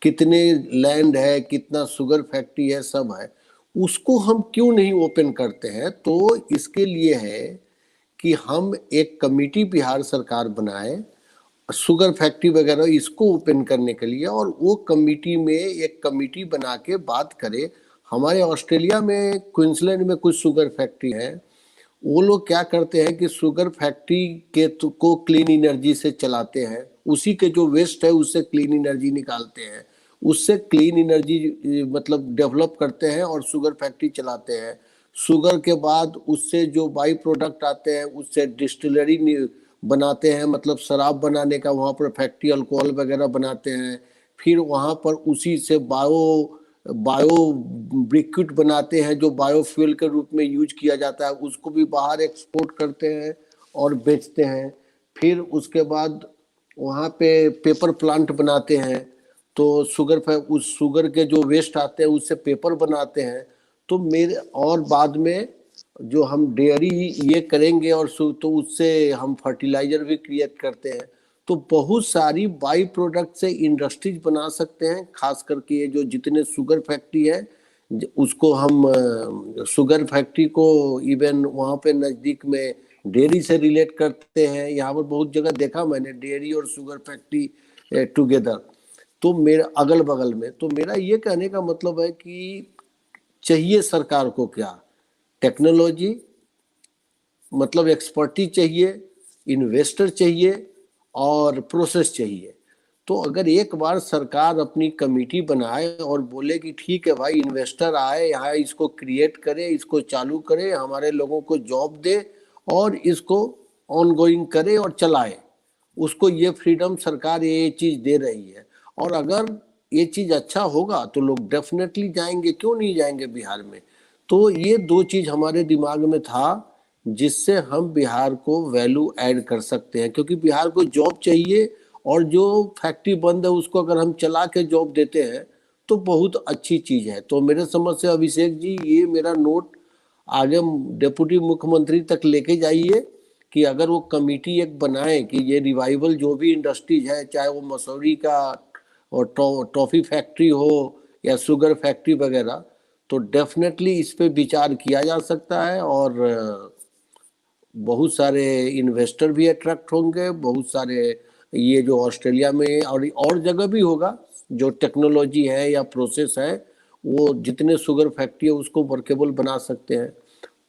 कितने लैंड है, कितना शुगर फैक्ट्री है, सब है, उसको हम क्यों नहीं ओपन करते हैं? तो इसके लिए है कि हम एक कमिटी बिहार सरकार बनाए शुगर फैक्ट्री वगैरह इसको ओपन करने के लिए, और वो कमिटी में एक कमिटी बना के बात करे। हमारे ऑस्ट्रेलिया में क्वींसलैंड में कुछ शुगर फैक्ट्री है, वो लोग क्या करते हैं कि शुगर फैक्ट्री के को क्लीन एनर्जी से चलाते हैं, उसी के जो वेस्ट है उससे क्लीन एनर्जी निकालते हैं, उससे क्लीन एनर्जी मतलब डेवलप करते हैं और शुगर फैक्ट्री चलाते हैं। शुगर के बाद उससे जो बाई प्रोडक्ट आते हैं उससे डिस्टिलरी बनाते हैं, मतलब शराब बनाने का वहाँ पर फैक्ट्री अल्कोहल वगैरह बनाते हैं। फिर वहाँ पर उसी से बायो ब्रिक्विट बनाते हैं जो बायोफ्यूल के रूप में यूज किया जाता है, उसको भी बाहर एक्सपोर्ट करते हैं और बेचते हैं। फिर उसके बाद वहाँ पे पेपर प्लांट बनाते हैं, तो उस शुगर के जो वेस्ट आते हैं उससे पेपर बनाते हैं। तो और बाद में जो हम डेयरी ये करेंगे और तो उससे हम फर्टिलाइजर भी क्रिएट करते हैं। तो बहुत सारी बाई प्रोडक्ट से इंडस्ट्रीज बना सकते हैं, खास करके ये जो जितने शुगर फैक्ट्री है उसको हम शुगर फैक्ट्री को इवन वहाँ पे नज़दीक में डेयरी से रिलेट करते हैं। यहाँ पर बहुत जगह देखा मैंने डेयरी और शुगर फैक्ट्री टुगेदर, तो मेरे अगल बगल में। तो मेरा ये कहने का मतलब है कि चाहिए सरकार को क्या, टेक्नोलॉजी मतलब एक्सपर्टी चाहिए, इन्वेस्टर चाहिए और प्रोसेस चाहिए। तो अगर एक बार सरकार अपनी कमेटी बनाए और बोले कि ठीक है भाई इन्वेस्टर आए यहाँ, इसको क्रिएट करे, इसको चालू करे, हमारे लोगों को जॉब दे और इसको ऑनगोइंग करे और चलाए, उसको ये फ्रीडम सरकार ये चीज़ दे रही है। और अगर ये चीज़ अच्छा होगा तो लोग डेफिनेटली जाएंगे, क्यों नहीं जाएंगे बिहार में। तो ये दो चीज़ हमारे दिमाग में था जिससे हम बिहार को वैल्यू ऐड कर सकते हैं, क्योंकि बिहार को जॉब चाहिए और जो फैक्ट्री बंद है उसको अगर हम चला के जॉब देते हैं तो बहुत अच्छी चीज़ है। तो मेरे समझ से अभिषेक जी ये मेरा नोट आगे डिप्टी मुख्यमंत्री तक लेके जाइए कि अगर वो कमेटी एक बनाए कि ये रिवाइवल जो भी इंडस्ट्रीज है, चाहे वो मसूरी का और टॉफ़ी फैक्ट्री हो या शुगर फैक्ट्री वगैरह, तो डेफिनेटली इस पे विचार किया जा सकता है और बहुत सारे इन्वेस्टर भी अट्रैक्ट होंगे, बहुत सारे ये जो ऑस्ट्रेलिया में और जगह भी होगा जो टेक्नोलॉजी है या प्रोसेस है, वो जितने शुगर फैक्ट्री है उसको वर्केबल बना सकते हैं।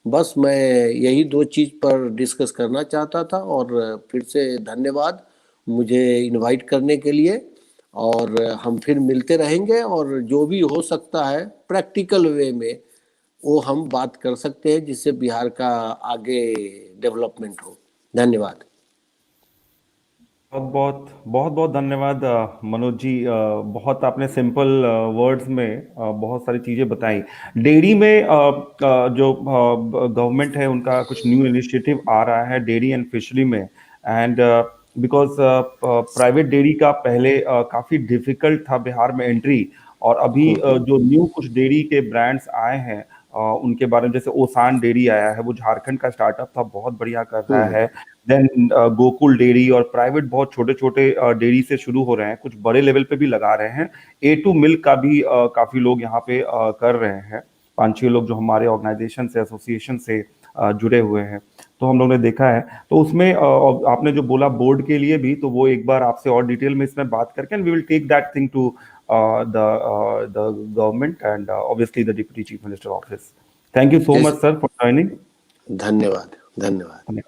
बस मैं यही दो चीज़ पर डिस्कस करना चाहता था और फिर से धन्यवाद मुझे इनवाइट करने के लिए। और हम फिर मिलते रहेंगे और जो भी हो सकता है प्रैक्टिकल वे में वो हम बात कर सकते हैं जिससे बिहार का आगे डेवलपमेंट हो। धन्यवाद। बहुत बहुत धन्यवाद मनोज जी। बहुत आपने सिंपल वर्ड्स में बहुत सारी चीजें बताई। डेयरी में जो गवर्नमेंट है उनका कुछ न्यू इनिशिएटिव आ रहा है डेयरी एंड फिशरी में। एंड बिकॉज प्राइवेट डेयरी का पहले काफी डिफिकल्ट था बिहार में एंट्री, और अभी जो न्यू कुछ डेयरी के ब्रांड्स आए हैं उनके बारे में, जैसे ओसान डेयरी आया है, वो झारखंड का स्टार्टअप था, बहुत बढ़िया कर रहा है। देन गोकुल डेयरी और प्राइवेट बहुत छोटे छोटे डेयरी से शुरू हो रहे हैं, कुछ बड़े लेवल पे भी लगा रहे हैं। A2 मिल्क का भी काफी लोग यहाँ पे कर रहे हैं, 5-6 लोग जो हमारे ऑर्गेनाइजेशन से एसोसिएशन से जुड़े हुए हैं, तो हम लोग ने देखा है। तो उसमें आपने जो बोला बोर्ड के लिए भी, तो वो एक बार आपसे और डिटेल में इसमें बात करके and we will take that thing to the government and obviously the Deputy Chief Minister office. Thank you so much, sir, for joining. धन्यवाद धन्यवाद।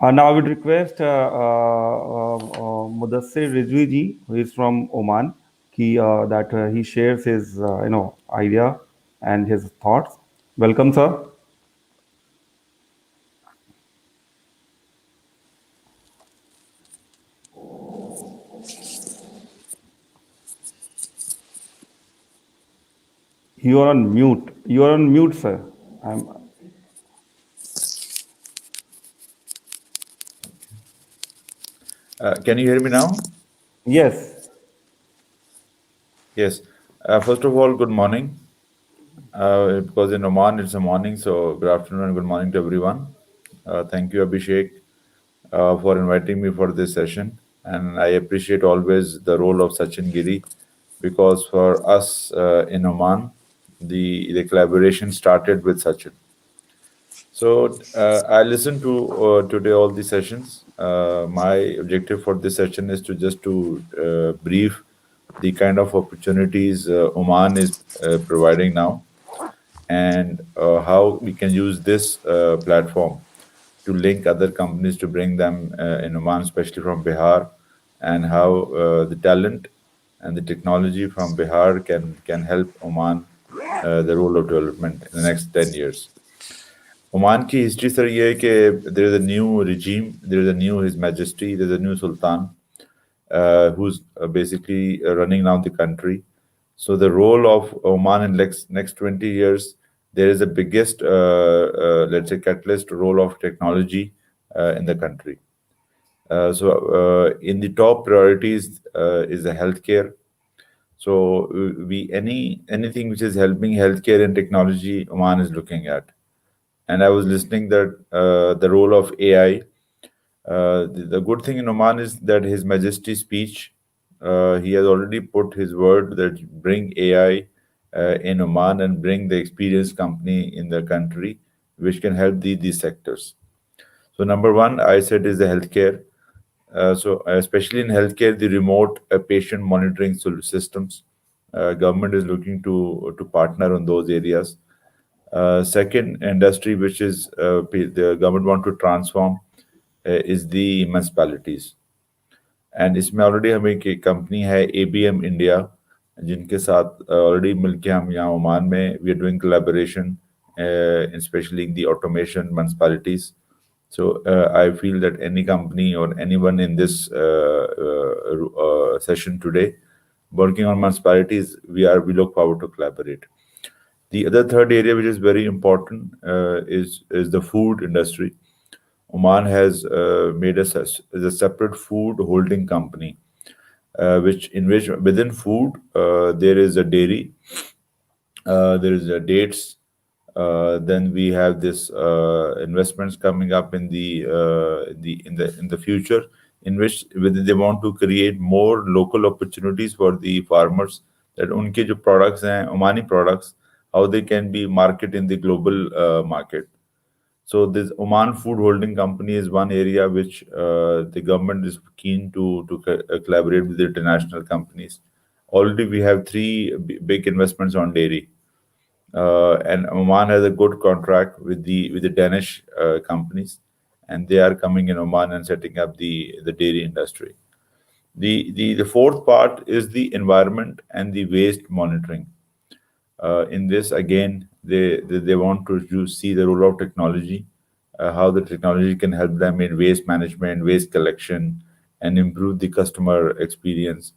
Now I would request Mudassir Rizvi ji, who is from Oman, that he shares his idea and his thoughts. Welcome, sir. You are on mute. You are on mute, sir. Can you hear me now? Yes. Yes. First of all, good morning. Because in Oman it's a morning, so good afternoon and good morning to everyone. Thank you, Abhishek, for inviting me for this session. And I appreciate always the role of Sachin Giri, because for us in Oman, the collaboration started with Sachin. So I listened to today all the sessions. My objective for this session is to just to brief the kind of opportunities Oman is providing now, and how we can use this platform to link other companies to bring them in Oman, especially from Bihar, and how the talent and the technology from Bihar can help Oman the role of development in the next 10 years. Oman की history sir ये है कि there is a new regime, there is a new His Majesty, there is a new Sultan who's basically running now the country. So the role of Oman in next 20 years, there is the biggest, let's say, catalyst role of technology in the country. So in the top priorities is the healthcare. So anything which is helping healthcare and technology, Oman is looking at. And I was listening that the role of AI. The good thing in Oman is that His Majesty's speech, he has already put his word that bring AI in Oman and bring the experienced company in the country, which can help these sectors. So number one, I said, is the healthcare. So especially in healthcare, the remote patient monitoring systems, government is looking to partner on those areas. Second industry, which is the government want to transform, is the municipalities. And इसमें already हमें एक company है ABM India, जिनके साथ already मिलके हम यहाँ Oman में we are doing collaboration specially in the automation municipalities. So I feel that any company or anyone in this session today working on municipalities, we look forward to collaborate. The other third area which is very important is the food industry. Oman has made us as a separate food holding company, which within food there is a dairy, there is a dates. Then we have this investments coming up in the future, in which whether they want to create more local opportunities for the farmers, that unke jo products hain Omani products, how they can be marketed in the global market. So this Oman Food Holding Company is one area which the government is keen to collaborate with the international companies. Already we have three big investments on dairy, and Oman has a good contract with the Danish companies, and they are coming in Oman and setting up the dairy industry. The fourth part is the environment and the waste monitoring. In this, again, they want to see the role of technology, how the technology can help them in waste management, waste collection, and improve the customer experience,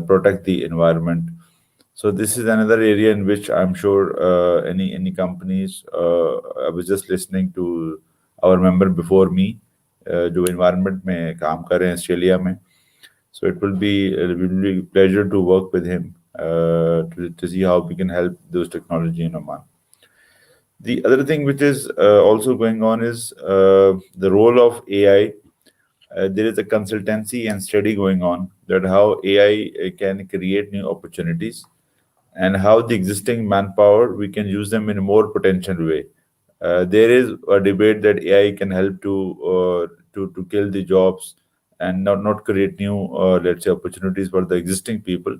protect the environment. So this is another area in which I'm sure any companies. I was just listening to our member before me, जो environment में काम कर रहे हैं Australia में. So it will be a pleasure to work with him to see how we can help those technology in Oman. The other thing which is also going on is the role of AI. There is a consultancy and study going on that how AI can create new opportunities, and how the existing manpower we can use them in a more potential way. There is a debate that AI can help to kill the jobs and not create new let's say opportunities for the existing people.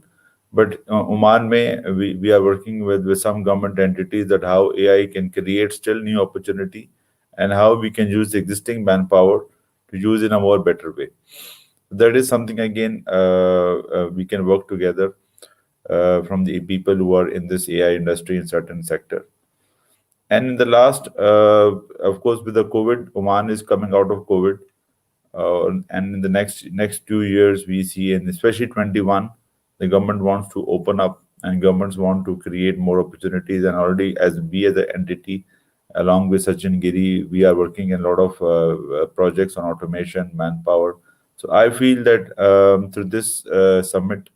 But Oman mein we are working with some government entities that how AI can create still new opportunity, and how we can use the existing manpower to use in a more better way. That is something again we can work together from the people who are in this AI industry in certain sector. And in the last, of course, with the COVID, Oman is coming out of COVID, and in the next 2 years we see, and especially 21, the government wants to open up and governments want to create more opportunities. And already, as we as an entity, along with Sachin Giri, we are working in a lot of projects on automation, manpower. So I feel that through this summit,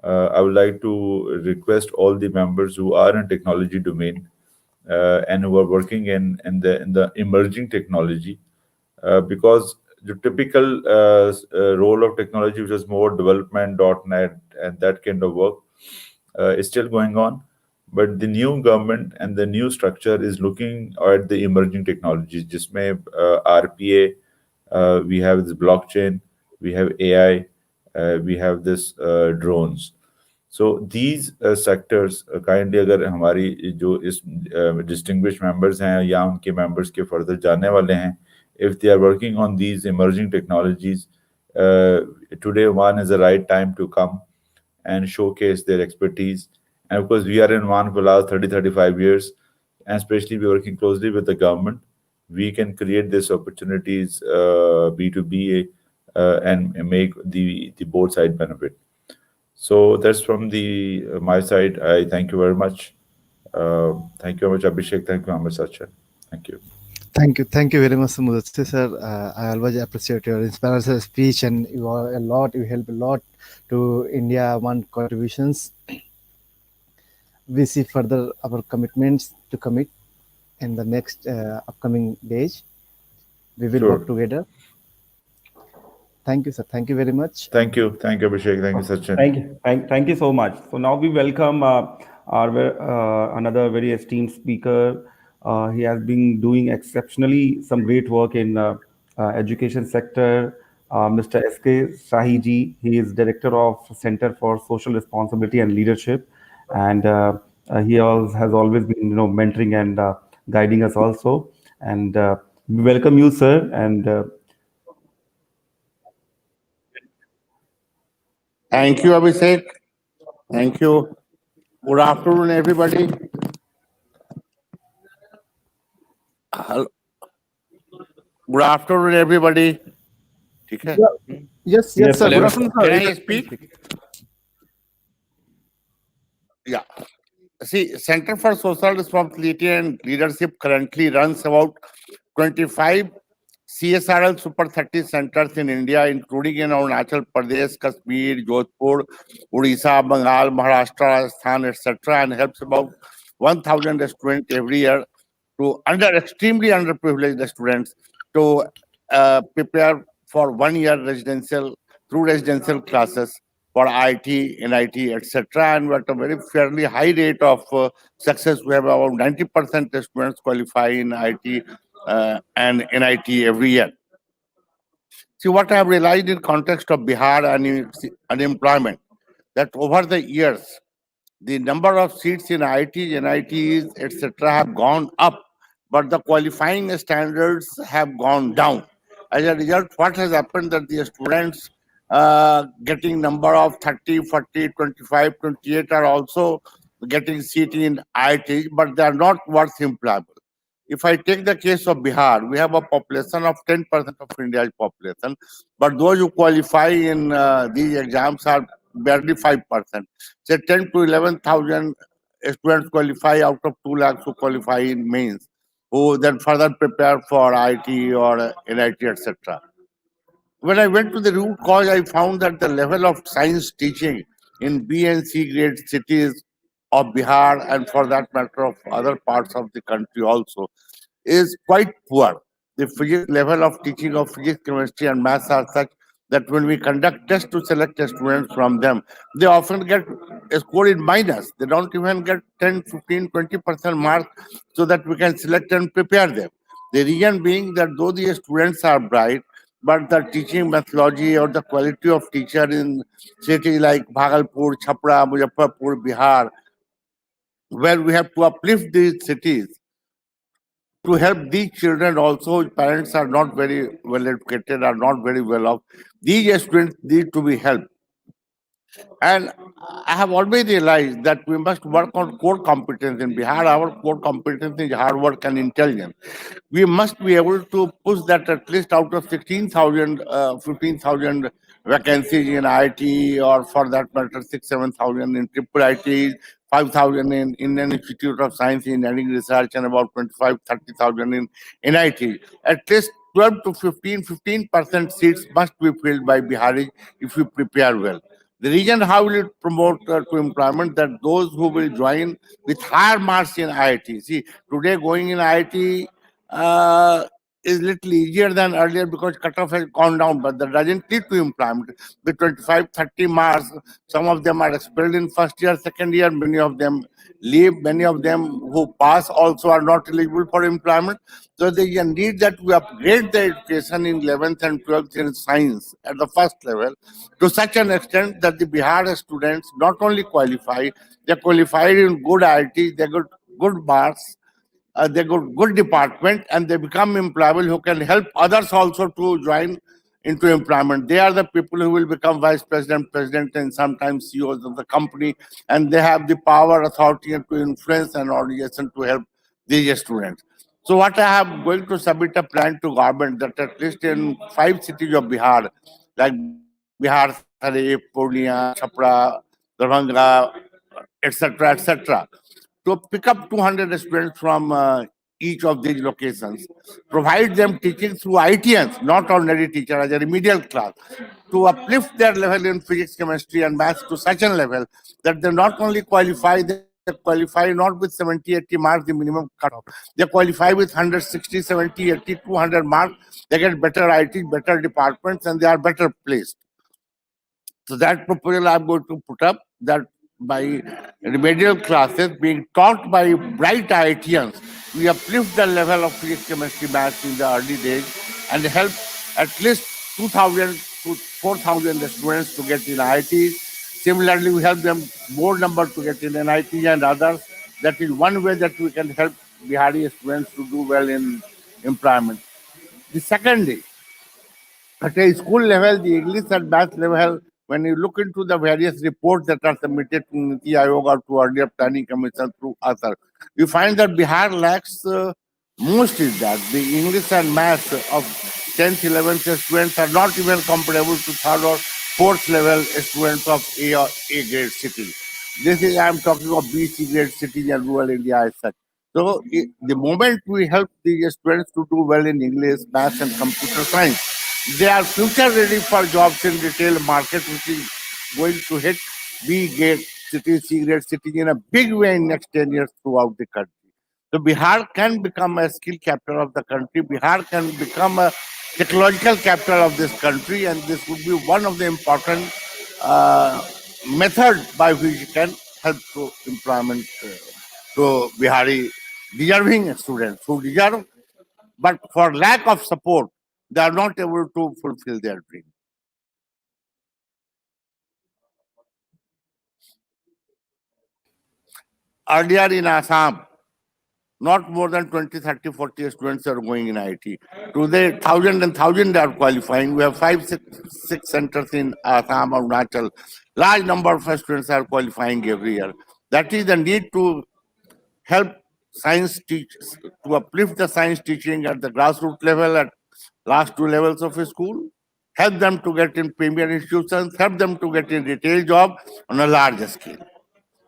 I would like to request all the members who are in technology domain and who are working in the emerging technology, because the typical role of technology, which is more development, .NET, and that kind of work, is still going on. But the new government and the new structure is looking at the emerging technologies. Jisme RPA, we have this blockchain, we have AI, we have this drones. So these sectors kindly, अगर हमारी जो इस distinguished members हैं या उनके members के further जानने वाले हैं, if they are working on these emerging technologies, today one is the right time to come and showcase their expertise. And of course, we are in one for the last 30-35 years, and especially we're working closely with the government. We can create these opportunities B2B and make the both side benefit. So that's from the my side. I thank you very much. Thank you very much, Abhishek. Thank you very much, Sachin. Thank you. Thank you very much, Mudassi sir. I always appreciate your inspirational speech, and you help a lot to India One contributions. We see further our commitments to commit in the next upcoming days. We will work together. Thank you, sir. Thank you very much. Thank you, Abhishek. Thank you, Sachin. Thank you so much. So now we welcome our another very esteemed speaker. He has been doing exceptionally some great work in education sector. Mr. S.K. Shahiji. He is director of Center for Social Responsibility and Leadership, and he has always been mentoring and guiding us also. And we welcome you, sir. And thank you, Abhishek. Thank you. Good afternoon, everybody. Good afternoon, everybody. Okay. Yes, sir. Good afternoon, sir. Can I speak? Yeah. See, Center for Social Responsibility and Leadership currently runs about 25 CSRL Super 30 centers in India, including in Arunachal Pradesh, Kashmir, Jodhpur, Odisha, Bengal, Maharashtra, Rajasthan, etc., and helps about 1,000 students every year to extremely underprivileged students to prepare for 1 year residential classes for IT, NIT, etc. And at a very fairly high rate of success, we have about 90% students qualify in IT and NIT every year. See, what I have realized in context of Bihar and its unemployment, that over the years, the number of seats in IIT, NITs, etc. have gone up, but the qualifying standards have gone down. As a result, what has happened that the students getting number of 30, 40, 25, 28 are also getting seat in IIT, but they are not worth employable. If I take the case of Bihar, we have a population of 10% of India's population, but those who qualify in these exams are barely 5%. Say 10 to 11,000 students qualify out of 2 lakhs who qualify in mains, who then further prepare for IT or NIT, etc. When I went to the root cause, I found that the level of science teaching in B and C grade cities of Bihar, and for that matter of other parts of the country also, is quite poor. The physics level of teaching of physics, chemistry, and maths are such that when we conduct tests to select students from them, they often get a score in minus. They don't even get 10, 15, 20% marks so that we can select and prepare them. The reason being that though the students are bright, but the teaching methodology or the quality of teacher in cities like Bhagalpur, Chhapra, Muzaffarpur, Bihar, where we have to uplift these cities to help these children also, parents are not very well educated, are not very well off. These students need to be helped. And I have always realized that we must work on core competence. In Bihar, our core competence is hard work and intelligence. We must be able to push that at least out of 16,000, 15,000 vacancies in IT, or for that matter, 6,000-7,000 in triple IT, 5,000 in Indian Institute of Science Engineering Research, and about 25-30,000 in NIT. At least 12 to 15% seats must be filled by Bihari if we prepare well. The reason how will it promote to employment, that those who will join with higher marks in IIT. See, today going in IIT is little easier than earlier because cutoff has gone down, but that doesn't lead to employment. With 25-30 marks, some of them are expelled in first year, second year, many of them leave, many of them who pass also are not eligible for employment. So there is a need that we upgrade the education in 11th and 12th in science at the first level to such an extent that the Bihar students not only qualify, they qualified in good IIT, they got good marks, they got good department, and they become employable who can help others also to join into employment. They are the people who will become vice president, president, and sometimes CEOs of the company, and they have the power, authority, and to influence an organization to help these students. So what I am going to submit a plan to government that at least in 5 cities of Bihar, like Bihar, Sare, Purnia, Chapra, Darbhanga, etc., to pick up 200 students from each of these locations, provide them teaching through ITNs, not ordinary teacher, as a remedial class, to uplift their level in physics, chemistry, and maths to such a level that they not only qualify, they qualify not with 70-80 marks, the minimum cutoff. They qualify with 160, 70, 80, 200 marks. They get better IT, better departments, and they are better placed. So that proposal I'm going to put up, that by remedial classes being taught by bright IITians, we uplift the level of physics, chemistry, maths in the early days and help at least 2,000 to 4,000 students to get in IITs. Similarly, we help them more number to get in NIT and others. That is one way that we can help Bihari students to do well in employment. The second is, at a school level, the English and math level, when you look into the various reports that are submitted to Niti Aayog or to earlier planning commission through other, you find that Bihar lacks most is that the English and math of 10th, 11th students are not even comparable to third or fourth level students of A or A grade city. This is, I am talking of B, C grade cities and rural India as such. So the moment we help the students to do well in English, math, and computer science, they are future ready for jobs in retail market, which is going to hit B grade cities, C grade cities in a big way in next 10 years throughout the country. So Bihar can become a skill capital of the country. Bihar can become a technological capital of this country, and this would be one of the important methods by which we can help to employment to Bihari deserving students who deserve, but for lack of support, they are not able to fulfill their dream. Earlier in Assam, not more than 20, 30, 40 students are going in IT. Today, 1,000 are qualifying. We have 5-6 centers in Assam or Arunachal. Large number of students are qualifying every year. That is the need to help science teachers, to uplift the science teaching at the grassroots level, at last 2 levels of a school, help them to get in premier institutions, help them to get in retail job on a larger scale.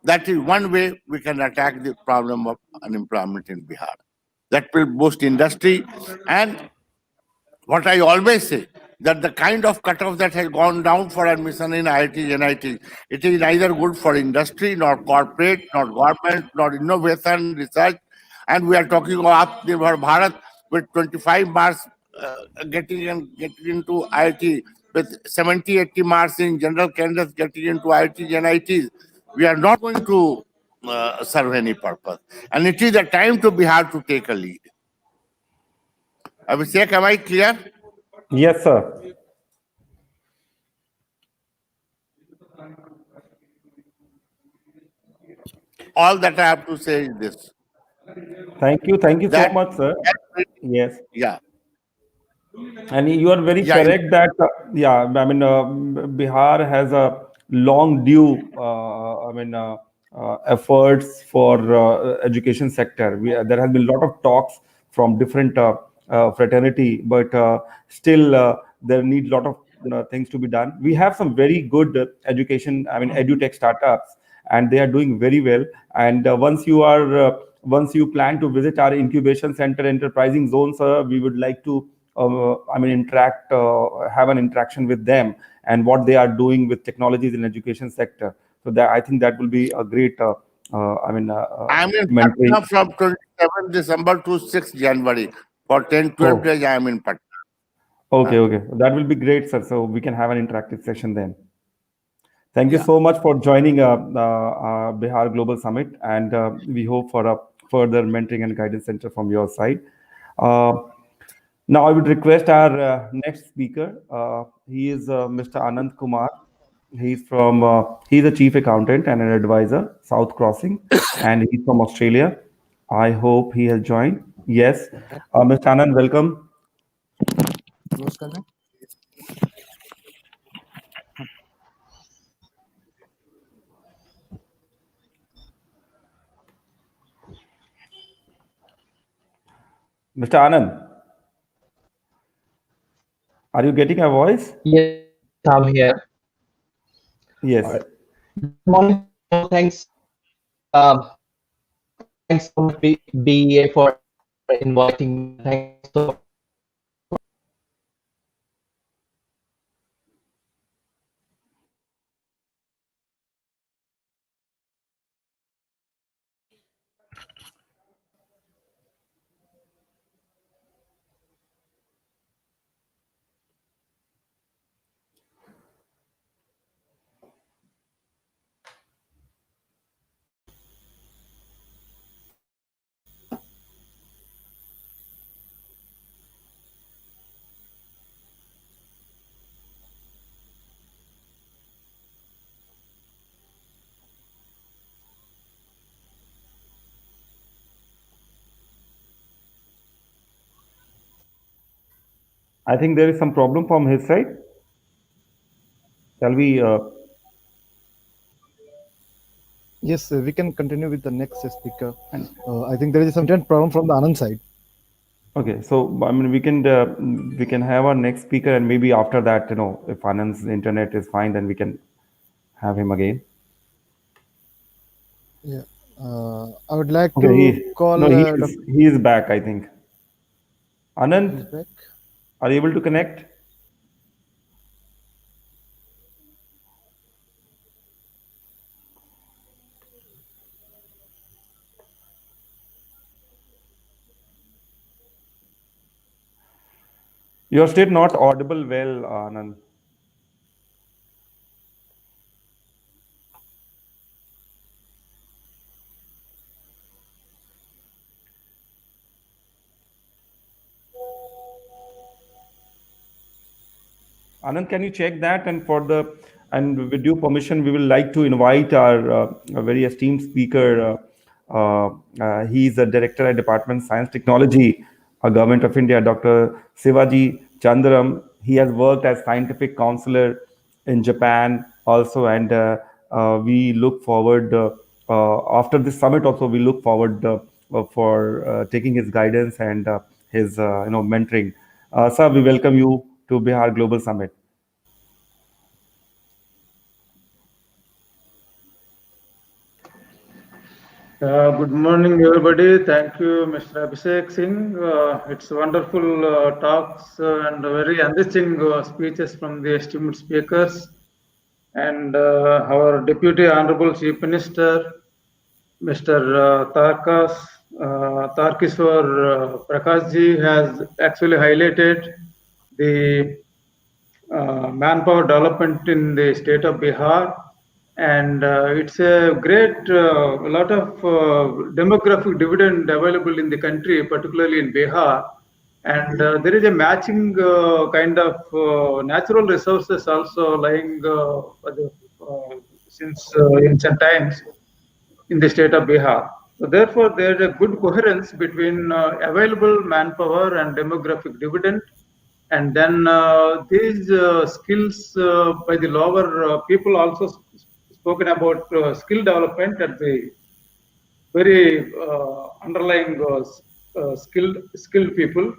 That is one way we can attack the problem of unemployment in Bihar. That will boost industry. And what I always say, that the kind of cutoff that has gone down for admission in IIT, NIT, it is neither good for industry, nor corporate, nor government, nor innovation, research. And we are talking about Bharat with 25 marks getting into IIT, with 70, 80 marks in general candidates getting into IIT, NITs. We are not going to serve any purpose. And it is the time to Bihar to take a lead. Abhishek, am I clear? Yes, sir. All that I have to say is this. Thank you so That- much, sir. Yes. Yeah. And you are very Yeah, correct that, Bihar has a long due, efforts for education sector. There has been a lot of talks from different fraternity, but still there need a lot of things to be done. We have some very good education, I mean, edutech startups, and they are doing very well. And once you plan to visit our incubation center, enterprising zone, sir, we would like to, have an interaction with them and what they are doing with technologies in education sector. So that I think that will be a great, I'm in mentoring. Patna from 27 December to 6 January. For 10-12 days, I am in Patna. Okay. That will be great, sir. So we can have an interactive session then. Thank you so much for joining Bihar Global Summit, and we hope for a further mentoring and guidance center from your side. Now I would request our next speaker. He is Mr. Anand Kumar. He's a chief accountant and an advisor, South Crossing, and he's from Australia. I hope he has joined. Yes, Mr. Anand, welcome. Mr. Anand, are you getting a voice? Yes, I'm here. Yes. Good morning. Thanks. Thanks so much, BEA, for inviting me. Thanks so much. I think there is some problem from his side. Shall we? Yes, we can continue with the next speaker. And I think there is some problem from the Anand side. Okay, so I mean, we can have our next speaker, and maybe after that, if Anand's internet is fine, then we can have him again. Yeah, I would like Okay, to call. no, he is back, I think. Anand, back. are you able to connect? You're still not audible well, Anand. Anand, can you check that? And with due permission, we will like to invite our a very esteemed speaker. He's a director at Department of Science Technology, Government of India, Dr. Sivaji Chandram. He has worked as scientific counselor in Japan also, and we look forward after this summit. Also, we look forward for taking his guidance and his mentoring. Sir, we welcome you to Bihar Global Summit. Good morning, everybody. Thank you, Mr. Abhishek Singh. It's wonderful talks and very enriching speeches from the esteemed speakers. And our Deputy Honorable Chief Minister, Mr. Tarkishore Prakashji has actually highlighted the manpower development in the state of Bihar, and it's a great lot of demographic dividend available in the country, particularly in Bihar. And there is a matching kind of natural resources also lying since ancient times in the state of Bihar. So therefore, there is a good coherence between available manpower and demographic dividend. And then these skills by the lower people also spoken about skill development at the very underlying skilled people.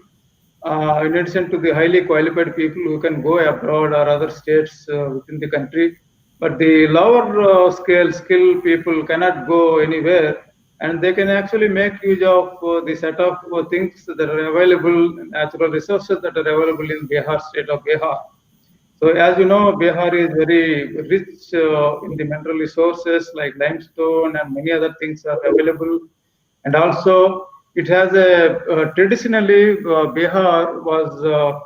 in addition to the highly qualified people who can go abroad or other states within the country. But the lower scale skill people cannot go anywhere, and they can actually make use of the set of things that are available, natural resources that are available in Bihar, state of Bihar. So as you know, Bihar is very rich in the mineral resources like limestone and many other things are available. And also it has a traditionally Bihar was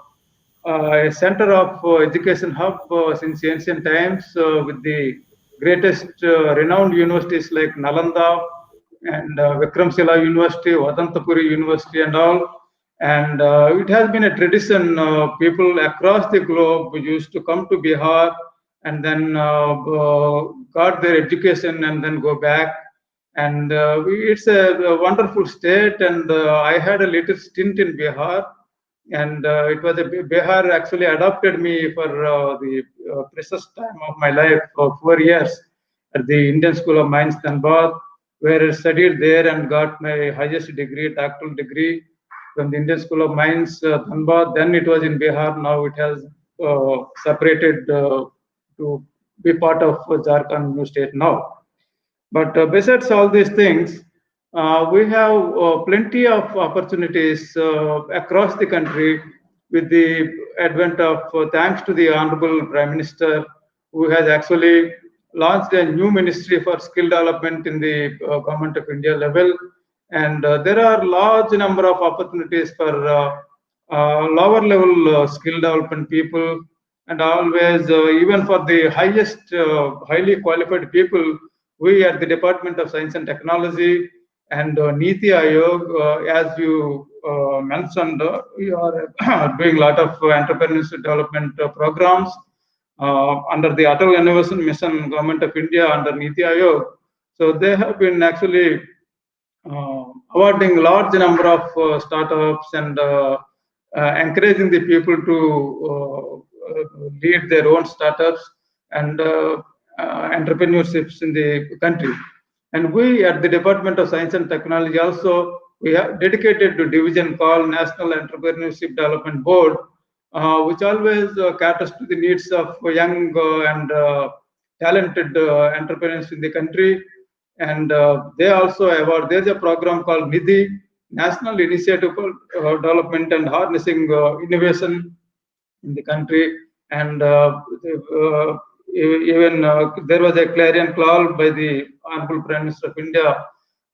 a center of education hub since ancient times with the greatest renowned universities like Nalanda and Vikramshila University, Vadantapuri University and all. And it has been a tradition, people across the globe used to come to Bihar and then got their education and then go back. And it's a wonderful state, and I had a little stint in Bihar, and it was Bihar actually adopted me for the precious time of my life for 4 years at the Indian School of Mines, Dhanbad, where I studied there and got my highest degree, doctoral degree from the Indian School of Mines, Dhanbad. Then it was in Bihar. Now it has separated to be part of Jharkhand new state now. But besides all these things, we have plenty of opportunities across the country with the advent of, thanks to the Honorable Prime Minister, who has actually launched a new ministry for skill development in the Government of India level. And there are large number of opportunities for lower level skill development people, and always even for the highest highly qualified people, we at the Department of Science and Technology and Niti Aayog, as you mentioned, we are doing a lot of entrepreneurship development programs under the Atal Innovation Mission, Government of India under Niti Aayog. So they have been actually awarding large number of startups and encouraging the people to lead their own startups and entrepreneurships in the country. And we at the Department of Science and Technology also, we have dedicated to division called National Entrepreneurship Development Board, which always caters to the needs of young and talented entrepreneurs in the country. And they also award, there's a program called Nidhi, National Initiative for Development and Harnessing Innovation in the country. And even there was a clarion call by the Honorable Prime Minister of India,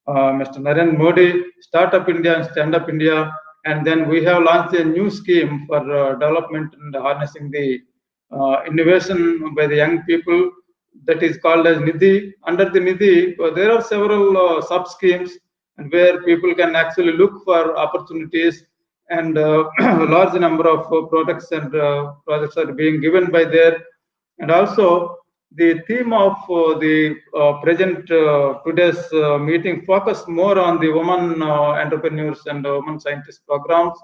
Mr. Narendra Modi, Startup India and Stand Up India. And then we have launched a new scheme for development and harnessing the innovation by the young people, that is called as Nidhi. Under the Nidhi, there are several sub schemes and where people can actually look for opportunities, and large number of products and projects are being given by there. And also the theme of the present today's meeting focus more on the women entrepreneurs and women scientists programs.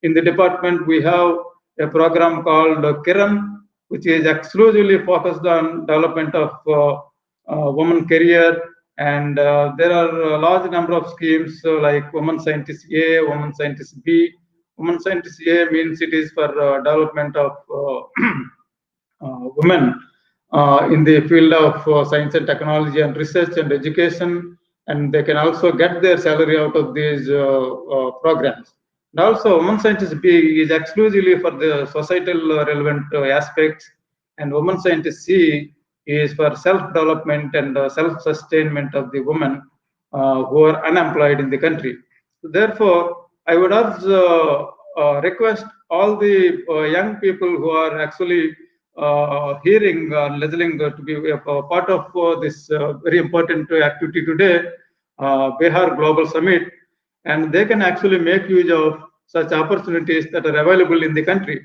In the department, we have a program called Kiran, which is exclusively focused on development of women career. And there are a large number of schemes like Women Scientist A, Women Scientist B. Women Scientist A means it is for development of women in the field of science and technology and research and education, and they can also get their salary out of these programs. And also, Women Scientist B is exclusively for the societal relevant aspects, and Women Scientist C is for self-development and self-sustainment of the women who are unemployed in the country. So therefore, I would also request all the young people who are actually hearing, listening to be a part of this very important activity today, Bihar Global Summit, and they can actually make use of such opportunities that are available in the country.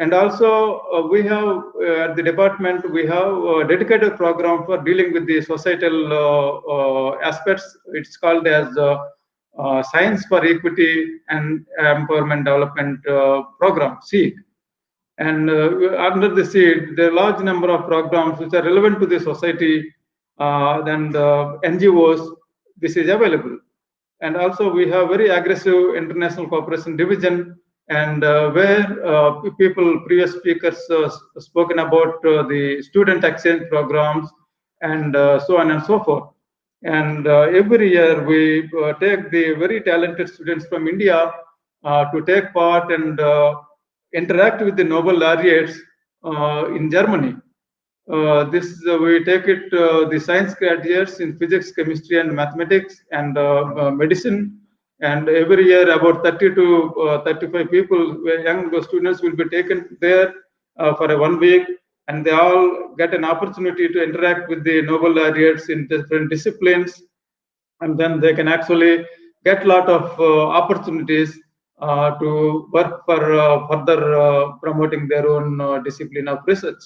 And also we have at the department, we have a dedicated program for dealing with the societal aspects. It's called as Science for Equity and Empowerment Development Program, SEED. And under the SEED, there are a large number of programs which are relevant to the society, and NGOs, this is available. And also we have very aggressive international cooperation division, and where previous speakers spoken about the student exchange programs and so on and so forth. And every year we take the very talented students from India to take part and interact with the Nobel laureates in Germany. We take it the science graduates in physics, chemistry, and mathematics, and medicine. And every year, about 30 to 35 people, young students, will be taken there for a 1 week, and they all get an opportunity to interact with the Nobel laureates in different disciplines, and then they can actually get a lot of opportunities to work for further promoting their own discipline of research.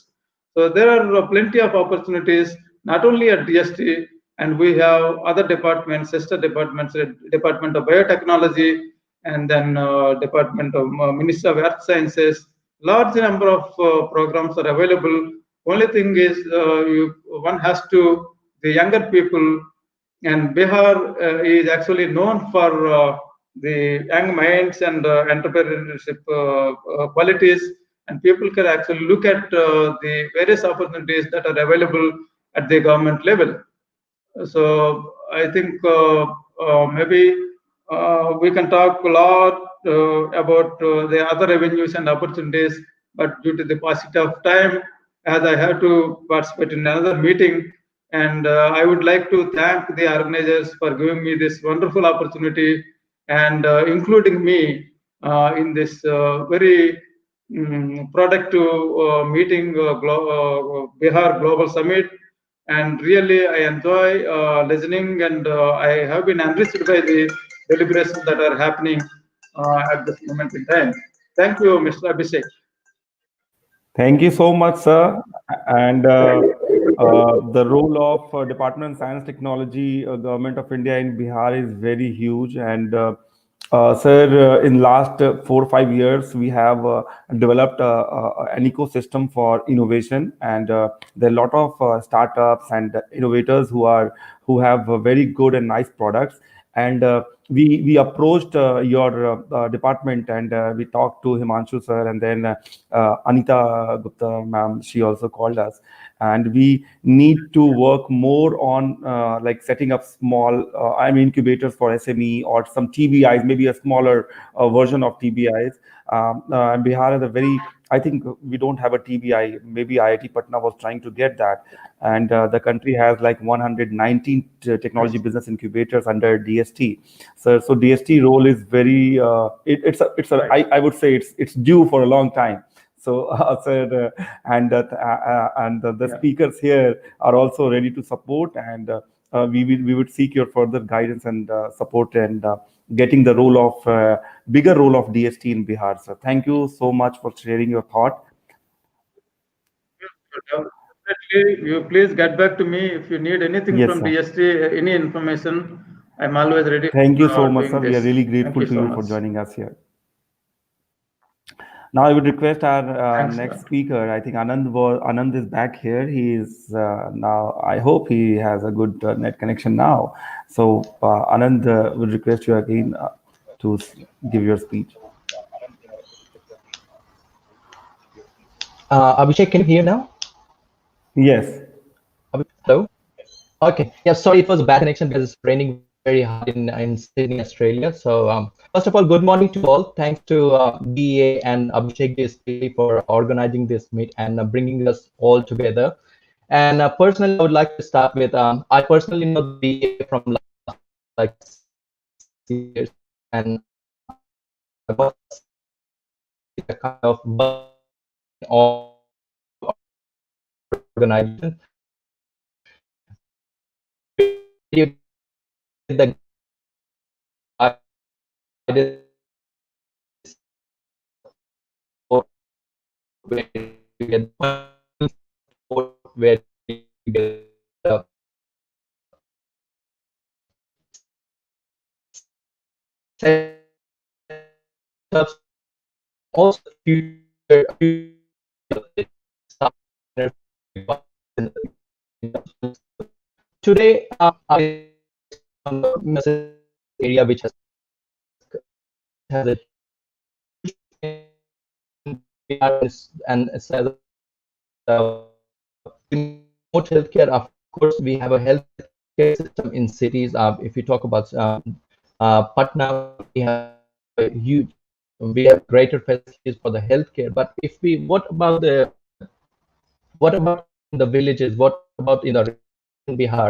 So there are plenty of opportunities, not only at DST, and we have other departments, sister departments, Department of Biotechnology, and then Department of Ministry of Earth Sciences. Large number of programs are available. Only thing is, one has to, the younger people, and Bihar is actually known for the young minds and entrepreneurship qualities, and people can actually look at the various opportunities that are available at the government level. So I think maybe we can talk a lot about the other revenues and opportunities, but due to the paucity of time, as I have to participate in another meeting, and I would like to thank the organizers for giving me this wonderful opportunity and including me in this very productive meeting, Bihar Global Summit. And really, I enjoy listening, and I have been enriched by the deliberations that are happening at this moment in time. Thank you, Mr. Abhishek. Thank you so much, sir. And the role of Department of Science Technology, Government of India in Bihar is very huge. And sir, in last 4 or 5 years, we have developed an ecosystem for innovation, and there are a lot of startups and innovators who have very good and nice products. And we approached your department, and we talked to Himanshu sir, and then Anita Gupta ma'am, she also called us, and we need to work more on like setting up small incubators for SME or some TBIs, maybe a smaller version of TBIs. And Bihar is a very, I think we don't have a TBI. Maybe IIT Patna was trying to get that, and the country has like 119 technology business incubators under DST. So DST role is very I would say it's due for a long time. So, sir, and the speakers here are also ready to support, and we would seek your further guidance and support, and getting the role of bigger role of DST in Bihar. So, thank you so much for sharing your thought. Definitely, you please get back to me if you need anything Yes, from sir. DST, any information. I'm always ready. Thank you so much, doing sir. We are this. really Thank grateful you to so you much. for joining us here. Now I would request our Thanks, next sir. speaker. I think Anand is back here. He is now. I hope he has a good net connection now. So Anand, would request you again to give your speech. Abhishek, can you hear now? Yes. Hello. Okay. Yeah. Sorry, it was a bad connection because it's raining very hard in Sydney, Australia. So first of all, good morning to all. Thanks to BA and Abhishek especially for organizing this meet and bringing us all together. And personally, I would like to start with I personally know the BA from last like 6 years, and I got a kind of all organization. The where you get where you get setups, also today I area which has a and remote healthcare. Of course, we have a healthcare system in cities. If you talk about Patna, we have a huge, we have greater facilities for the healthcare. But if we, what about in the villages? What about in the Bihar?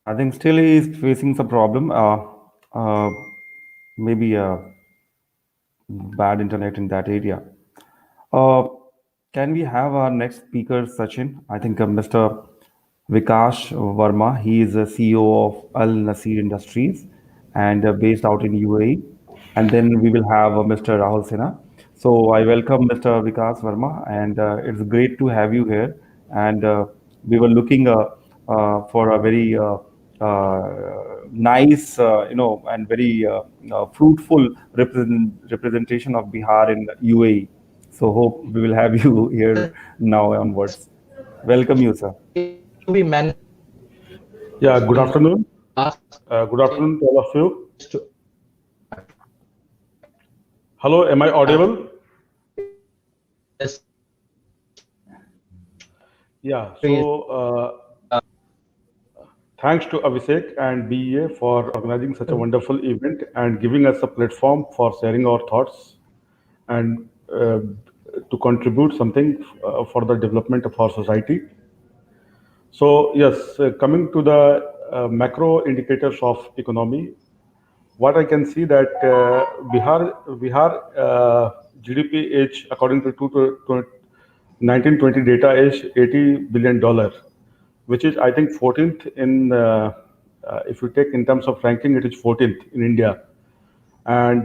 I think still he is facing some problem. Uh, Maybe bad internet in that area. Uh, can we have our next speaker, Sachin? I think Mr. Vikash Verma. He is the CEO of Al Nasir Industries and based out in UAE. And then we will have Mr. Rahul Sinha. So I welcome Mr. Vikas Verma, and it's great to have you here. And we were looking for a very nice, and very fruitful representation of Bihar in UAE. So hope we will have you here now onwards. Welcome you, sir. We manage. Yeah, good afternoon. Good afternoon to all of you. Hello, am I audible? Yes. Yeah, so thanks to Abhishek and BEA for organizing such a wonderful event and giving us a platform for sharing our thoughts and to contribute something for the development of our society. So yes, coming to the macro indicators of economy, what I can see that Bihar GDP is according to 1920 data is $80 billion, which is I think 14th in if you take in terms of ranking, it is 14th in India. And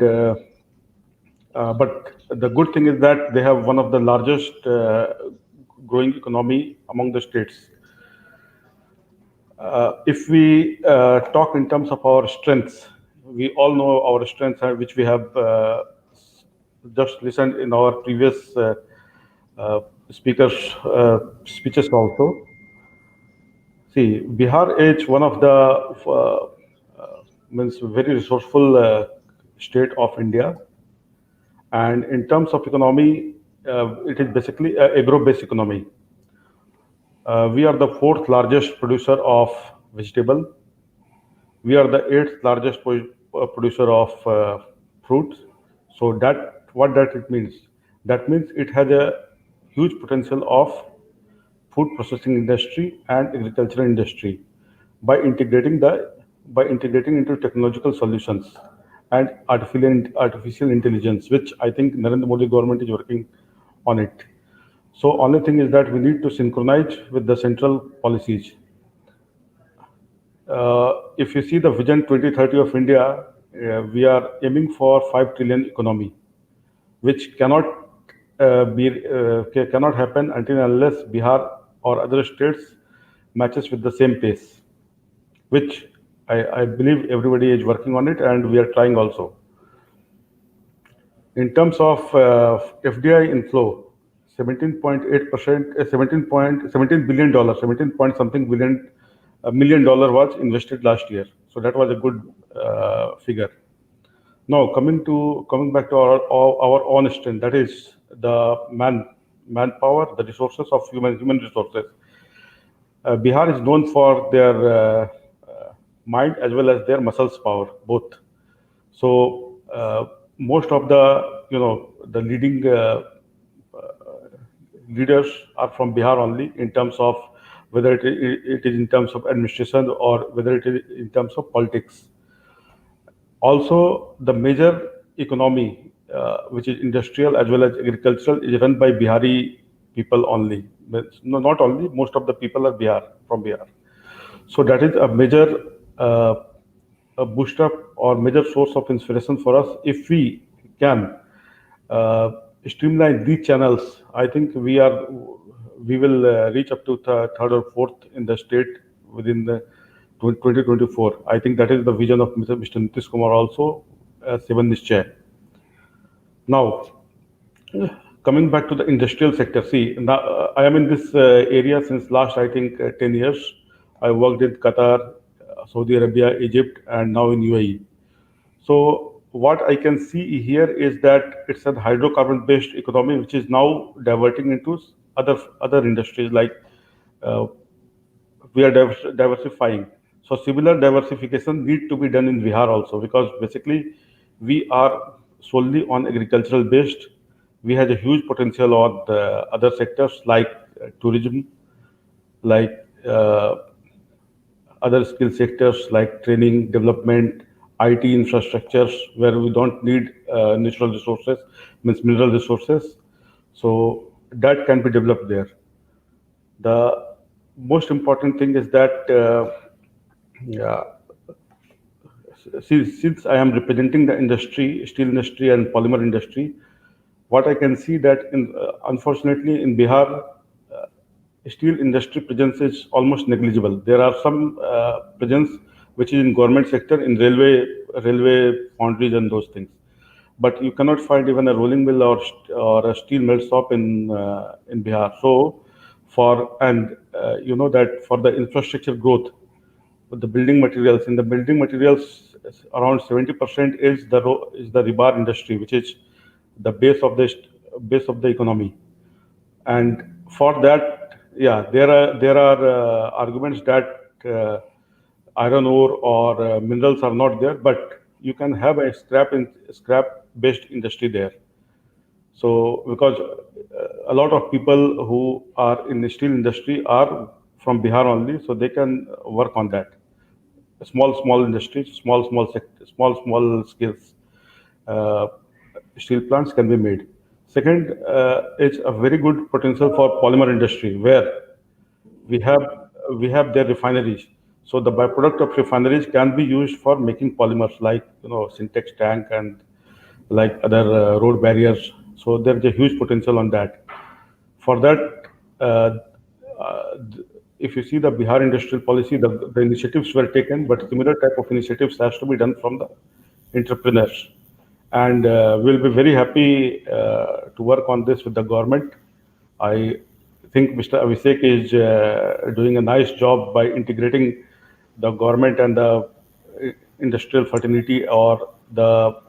but the good thing is that they have one of the largest growing economy among the states. If we talk in terms of our strengths, we all know our strengths, which we have just listened in our previous speakers' speeches also. See, Bihar is one of the means very resourceful state of India, and in terms of economy, it is basically an agro-based economy. We are the fourth largest producer of vegetable. We are the eighth largest producer of fruits. So that what that it means? That means it has a huge potential of food processing industry and agricultural industry by integrating into technological solutions and artificial intelligence, which I think Narendra Modi government is working on it. So only thing is that we need to synchronize with the central policies. If you see the Vision 2030 of India, we are aiming for 5 trillion economy, which cannot happen until unless Bihar or other states matches with the same pace, which I believe everybody is working on it, and we are trying also. In terms of FDI inflow, 17.8%, 17 billion dollars, 17 point something billion $1 million was invested last year. So that was a good figure. Now coming back to our own strength, that is the manpower, the resources of human resources. Bihar is known for their mind as well as their muscles power, both. So most of the leading leaders are from Bihar only, in terms of whether it is in terms of administration or whether it is in terms of politics. Also, the major economy, which is industrial as well as agricultural, is run by Bihari people only. But no, not only, most of the people are from Bihar. So that is a major a boost up or major source of inspiration for us. If we can streamline these channels, I think we will reach up to third or fourth in the state within the 2024. I think that is the vision of Mr. Nitish Kumar also, 7 Nischay. Now, coming back to the industrial sector, see, now I am in this area since last, I think, 10 years. I worked in Qatar, Saudi Arabia, Egypt, and now in UAE. So what I can see here is that it's a hydrocarbon-based economy, which is now diverting into other industries like uh, we are diversifying. So similar diversification need to be done in Bihar also, because basically we are solely on agricultural based. We have a huge potential on the other sectors like tourism, like other skill sectors like training, development, IT infrastructures, where we don't need natural resources, means mineral resources. So that can be developed there. The most important thing is that yeah, since I am representing the industry, steel industry and polymer industry, what I can see that unfortunately in Bihar, steel industry presence is almost negligible. There are some presence which is in government sector, in railway foundries and those things. But you cannot find even a rolling mill or a steel melt shop in Bihar. So you know that for the infrastructure growth, the building materials, in the building materials, around 70% is the rebar industry, which is the base of the economy. And for that, yeah, there are arguments that iron ore or minerals are not there, but you can have a scrap based industry there. So because a lot of people who are in the steel industry are from Bihar only, so they can work on that. Small industries, small skills. Uh, Steel plants can be made. Second, is a very good potential for polymer industry, where we have we have their refineries. So the byproduct of refineries can be used for making polymers like syntax tank and like other road barriers. So there is a huge potential on that. For that, uh, uh, if you see the Bihar industrial policy, the initiatives were taken, but similar type of initiatives has to be done from the entrepreneurs. And we'll be very happy to work on this with the government. I think Mr. Abhishek is doing a nice job by integrating the government and the industrial fraternity or the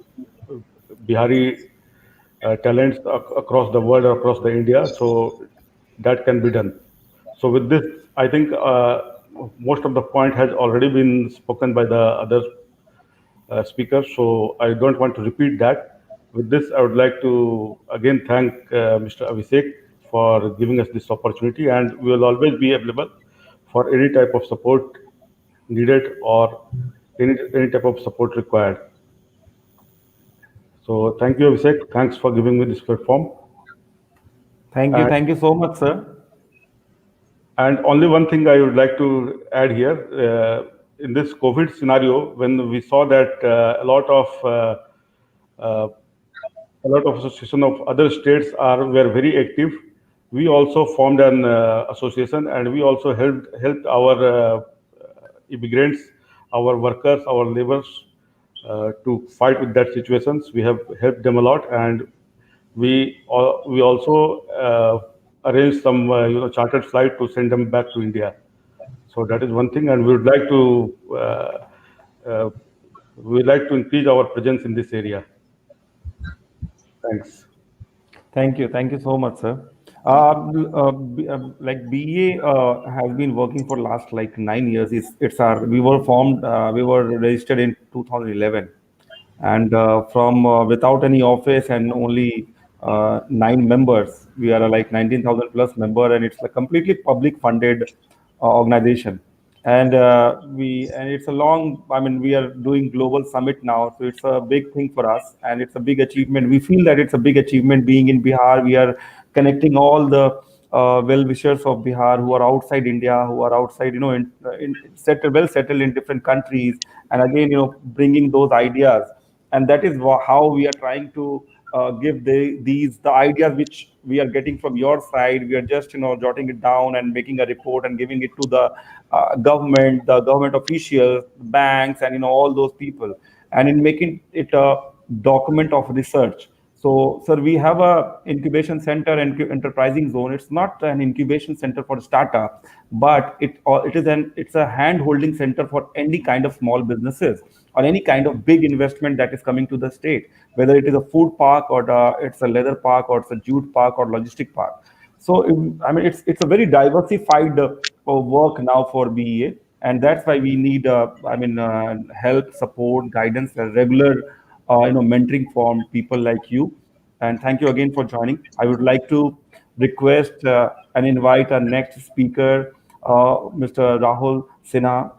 Bihari talents across the world or across the India. So that can be done. So with this, I think most of the point has already been spoken by the other speakers. So I don't want to repeat that. With this, I would like to again thank Mr. Abhishek for giving us this opportunity, and we will always be available for any type of support needed or any type of support required. So thank you, Abhishek. Thanks for giving me this platform. Thank you so much, sir. And only one thing I would like to add here, in this COVID scenario, when we saw that uh, a lot of association of other states were very active, we also formed an association, and we also helped our immigrants, our workers, our laborers to fight with that situations. We have helped them a lot, and we also arranged some chartered flight to send them back to India. So that is one thing, and uh, we would like to increase our presence in this area. Thanks. Thank you so much, sir. Like BA has been working for last like 9 years. We were formed, we were registered in 2011, and from without any office and only 9 members, we are like 19,000 plus member, and it's a completely public funded organization. And it's a long. I mean, we are doing global summit now, so it's a big thing for us, and it's a big achievement. We feel that it's a big achievement being in Bihar. We are connecting all the well-wishers of Bihar who are outside India, who are outside, well settled in different countries, and again, bringing those ideas. And that is how we are trying to give the ideas which we are getting from your side. We are just jotting it down and making a report and giving it to the government officials, banks, and all those people, and in making it a document of research. So, sir, we have a incubation center and enterprising zone. It's not an incubation center for startups, but it's a hand holding center for any kind of small businesses or any kind of big investment that is coming to the state, whether it is a food park or it's a leather park or it's a jute park or logistic park. So, I mean, it's a very diversified work now for BEA, and that's why we need, help, support, guidance, regular, mentoring from people like you. And thank you again for joining. I would like to request and invite our next speaker, Mr. Rahul Sinha.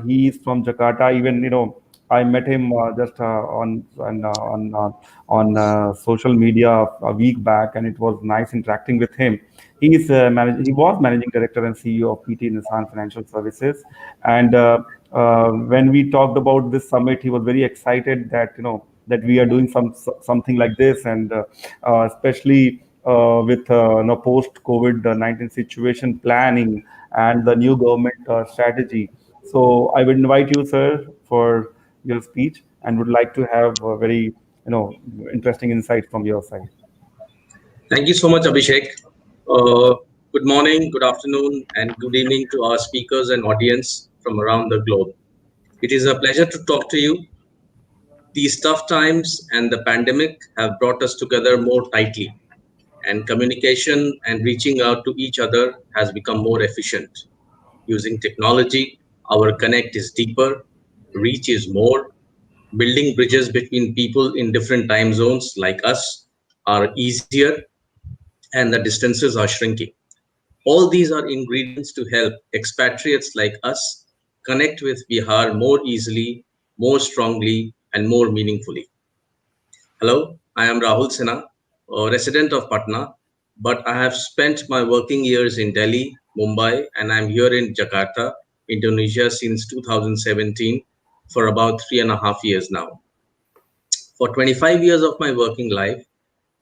He is from Jakarta. Even I met him just on social media a week back, and it was nice interacting with him. He was managing director and CEO of PT Nissan Financial Services, and when we talked about this summit, he was very excited that that we are doing something like this, and especially with post COVID-19 situation planning and the new government strategy. So I would invite you, sir, for your speech, and would like to have a very interesting insight from your side. Thank you so much, Abhishek. Uh, Good morning, good afternoon, and good evening to our speakers and audience from around the globe. It is a pleasure to talk to you. These tough times and the pandemic have brought us together more tightly, and communication and reaching out to each other has become more efficient. Using technology, our connect is deeper, reach is more, building bridges between people in different time zones like us are easier, and the distances are shrinking. All these are ingredients to help expatriates like us connect with Bihar more easily, more strongly, and more meaningfully. Hello, I am Rahul Sinha, a resident of Patna, but I have spent my working years in Delhi, Mumbai, and I'm here in Jakarta, Indonesia since 2017 for about 3.5 years now. For 25 years of my working life,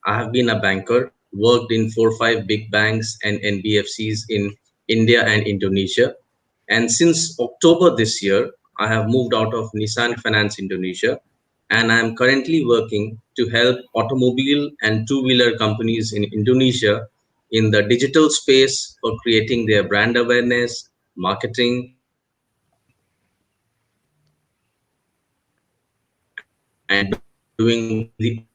I have been a banker, worked in 4 or 5 big banks and NBFCs in India and Indonesia. And since October this year, I have moved out of Nissan Finance Indonesia, and I am currently working to help automobile and two-wheeler companies in Indonesia in the digital space for creating their brand awareness, marketing, and doing the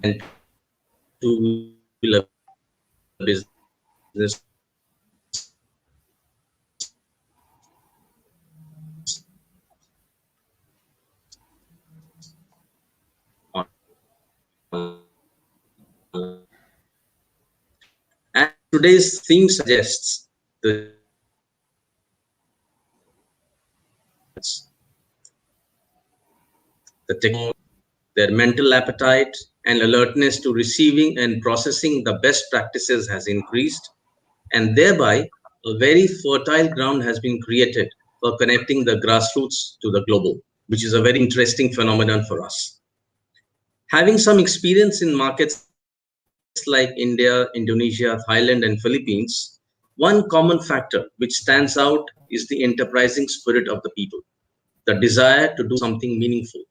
and two-wheeler business and today's theme suggests the technology, their mental appetite and alertness to receiving and processing the best practices has increased, and thereby a very fertile ground has been created for connecting the grassroots to the global, which is a very interesting phenomenon for us. Having some experience in markets like India, Indonesia, Thailand, and Philippines, one common factor which stands out is the enterprising spirit of the people, the desire to do something meaningful,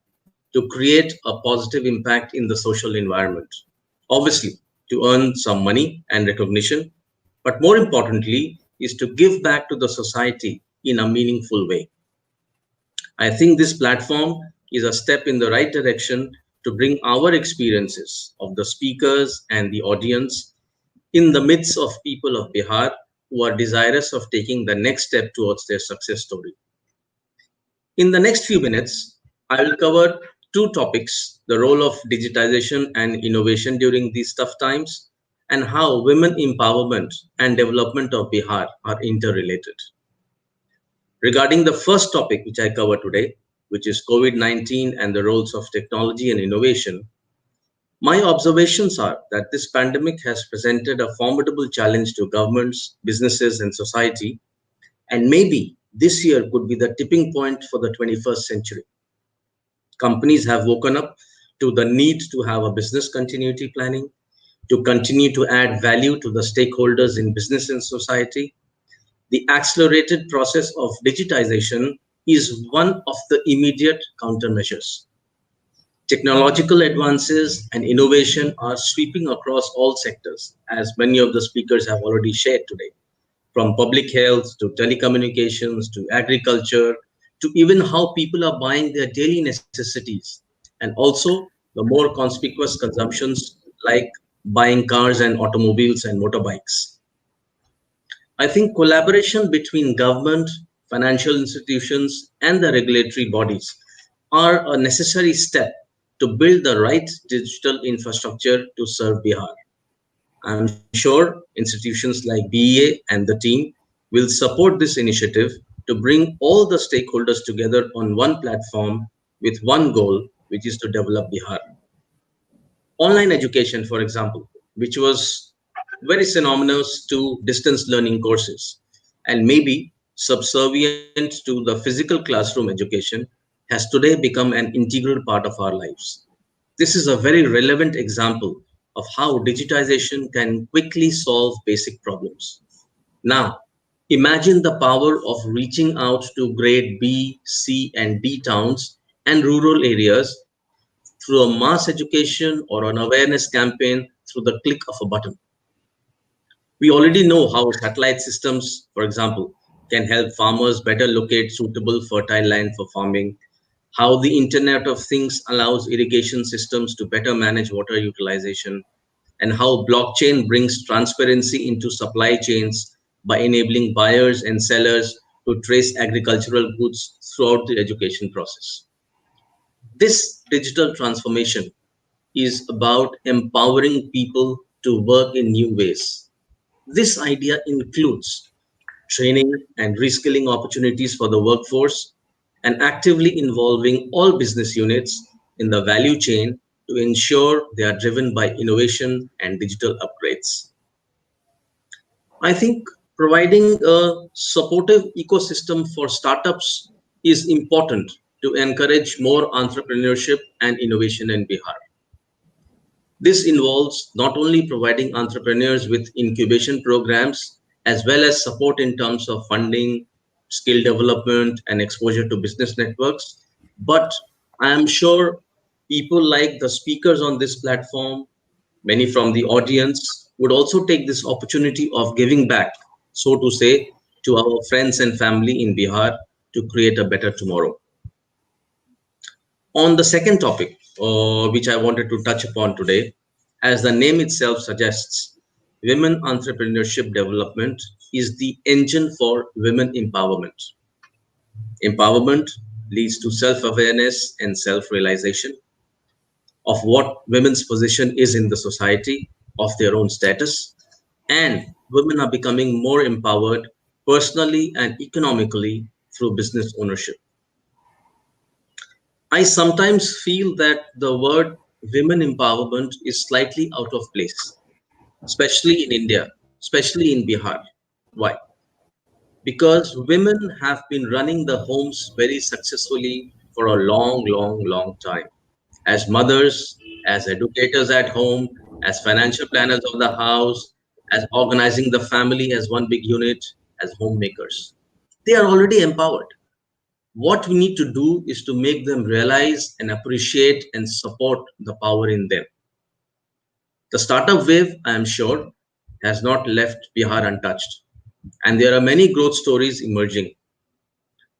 to create a positive impact in the social environment. Obviously, to earn some money and recognition, but more importantly, is to give back to the society in a meaningful way. I think this platform is a step in the right direction to bring our experiences of the speakers and the audience in the midst of people of Bihar who are desirous of taking the next step towards their success story. In the next few minutes, I will cover two topics: the role of digitization and innovation during these tough times, and how women empowerment and development of Bihar are interrelated. Regarding the first topic which I cover today, which is COVID-19 and the roles of technology and innovation, my observations are that this pandemic has presented a formidable challenge to governments, businesses, and society, and maybe this year could be the tipping point for the 21st century. Companies have woken up to the need to have a business continuity planning, to continue to add value to the stakeholders in business and society. the accelerated process of digitization is one of the immediate countermeasures. Technological advances and innovation are sweeping across all sectors, as many of the speakers have already shared today, from public health to telecommunications to agriculture to even how people are buying their daily necessities, and also the more conspicuous consumptions like buying cars and automobiles and motorbikes. I think collaboration between government, financial institutions, and the regulatory bodies are a necessary step to build the right digital infrastructure to serve Bihar. I'm sure institutions like BEA and the team will support this initiative to bring all the stakeholders together on one platform with one goal, which is to develop Bihar. Online education, for example, which was very synonymous to distance learning courses and maybe subservient to the physical classroom education, has today become an integral part of our lives. This is a very relevant example of how digitization can quickly solve basic problems. Now, imagine the power of reaching out to grade B, C, and D towns and rural areas through a mass education or an awareness campaign through the click of a button. We already know how satellite systems, for example, can help farmers better locate suitable fertile land for farming, how the Internet of Things allows irrigation systems to better manage water utilization, and how blockchain brings transparency into supply chains by enabling buyers and sellers to trace agricultural goods throughout the education process. This digital transformation is about empowering people to work in new ways. This idea includes training and reskilling opportunities for the workforce, and actively involving all business units in the value chain to ensure they are driven by innovation and digital upgrades. I think providing a supportive ecosystem for startups is important to encourage more entrepreneurship and innovation in Bihar. This involves not only providing entrepreneurs with incubation programs, as well as support in terms of funding, skill development, and exposure to business networks, but I am sure people like the speakers on this platform, many from the audience, would also take this opportunity of giving back, so to say, to our friends and family in Bihar to create a better tomorrow. On the second topic, which I wanted to touch upon today, as the name itself suggests, women entrepreneurship development is the engine for women empowerment. Empowerment leads to self-awareness and self-realization of what women's position is in the society, of their own status, and women are becoming more empowered personally and economically through business ownership. I sometimes feel that the word women empowerment is slightly out of place, especially in India, especially in Bihar. Why? Because women have been running the homes very successfully for a long, long, long time. As mothers, as educators at home, as financial planners of the house, as organizing the family as one big unit, as homemakers. They are already empowered. What we need to do is to make them realize and appreciate and support the power in them. The startup wave, I am sure, has not left Bihar untouched, and there are many growth stories emerging.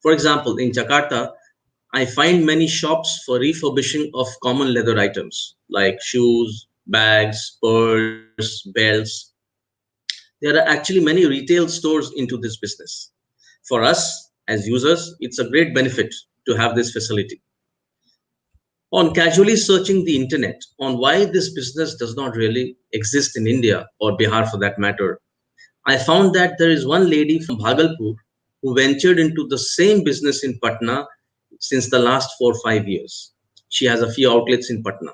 For example, in Jakarta, I find many shops for refurbishing of common leather items like shoes, bags, purse, belts. There are actually many retail stores into this business. For us as users, it's a great benefit to have this facility. On casually searching the internet on why this business does not really exist in India or Bihar for that matter, I found that there is one lady from Bhagalpur who ventured into the same business in Patna since the last 4 or 5 years. She has a few outlets in Patna.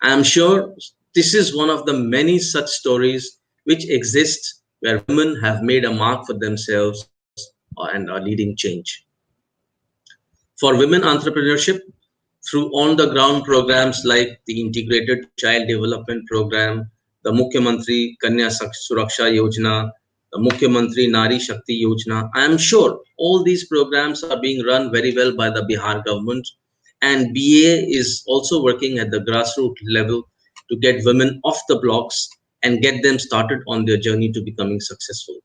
I am sure this is one of the many such stories which exist where women have made a mark for themselves and are leading change. For women entrepreneurship, through on-the-ground programs like the Integrated Child Development Program, the Mukhyamantri Kanya Suraksha Yojana, the Mukhyamantri Nari Shakti Yojana. I am sure all these programs are being run very well by the Bihar government, and BA is also working at the grassroots level to get women off the blocks and get them started on their journey to becoming successful.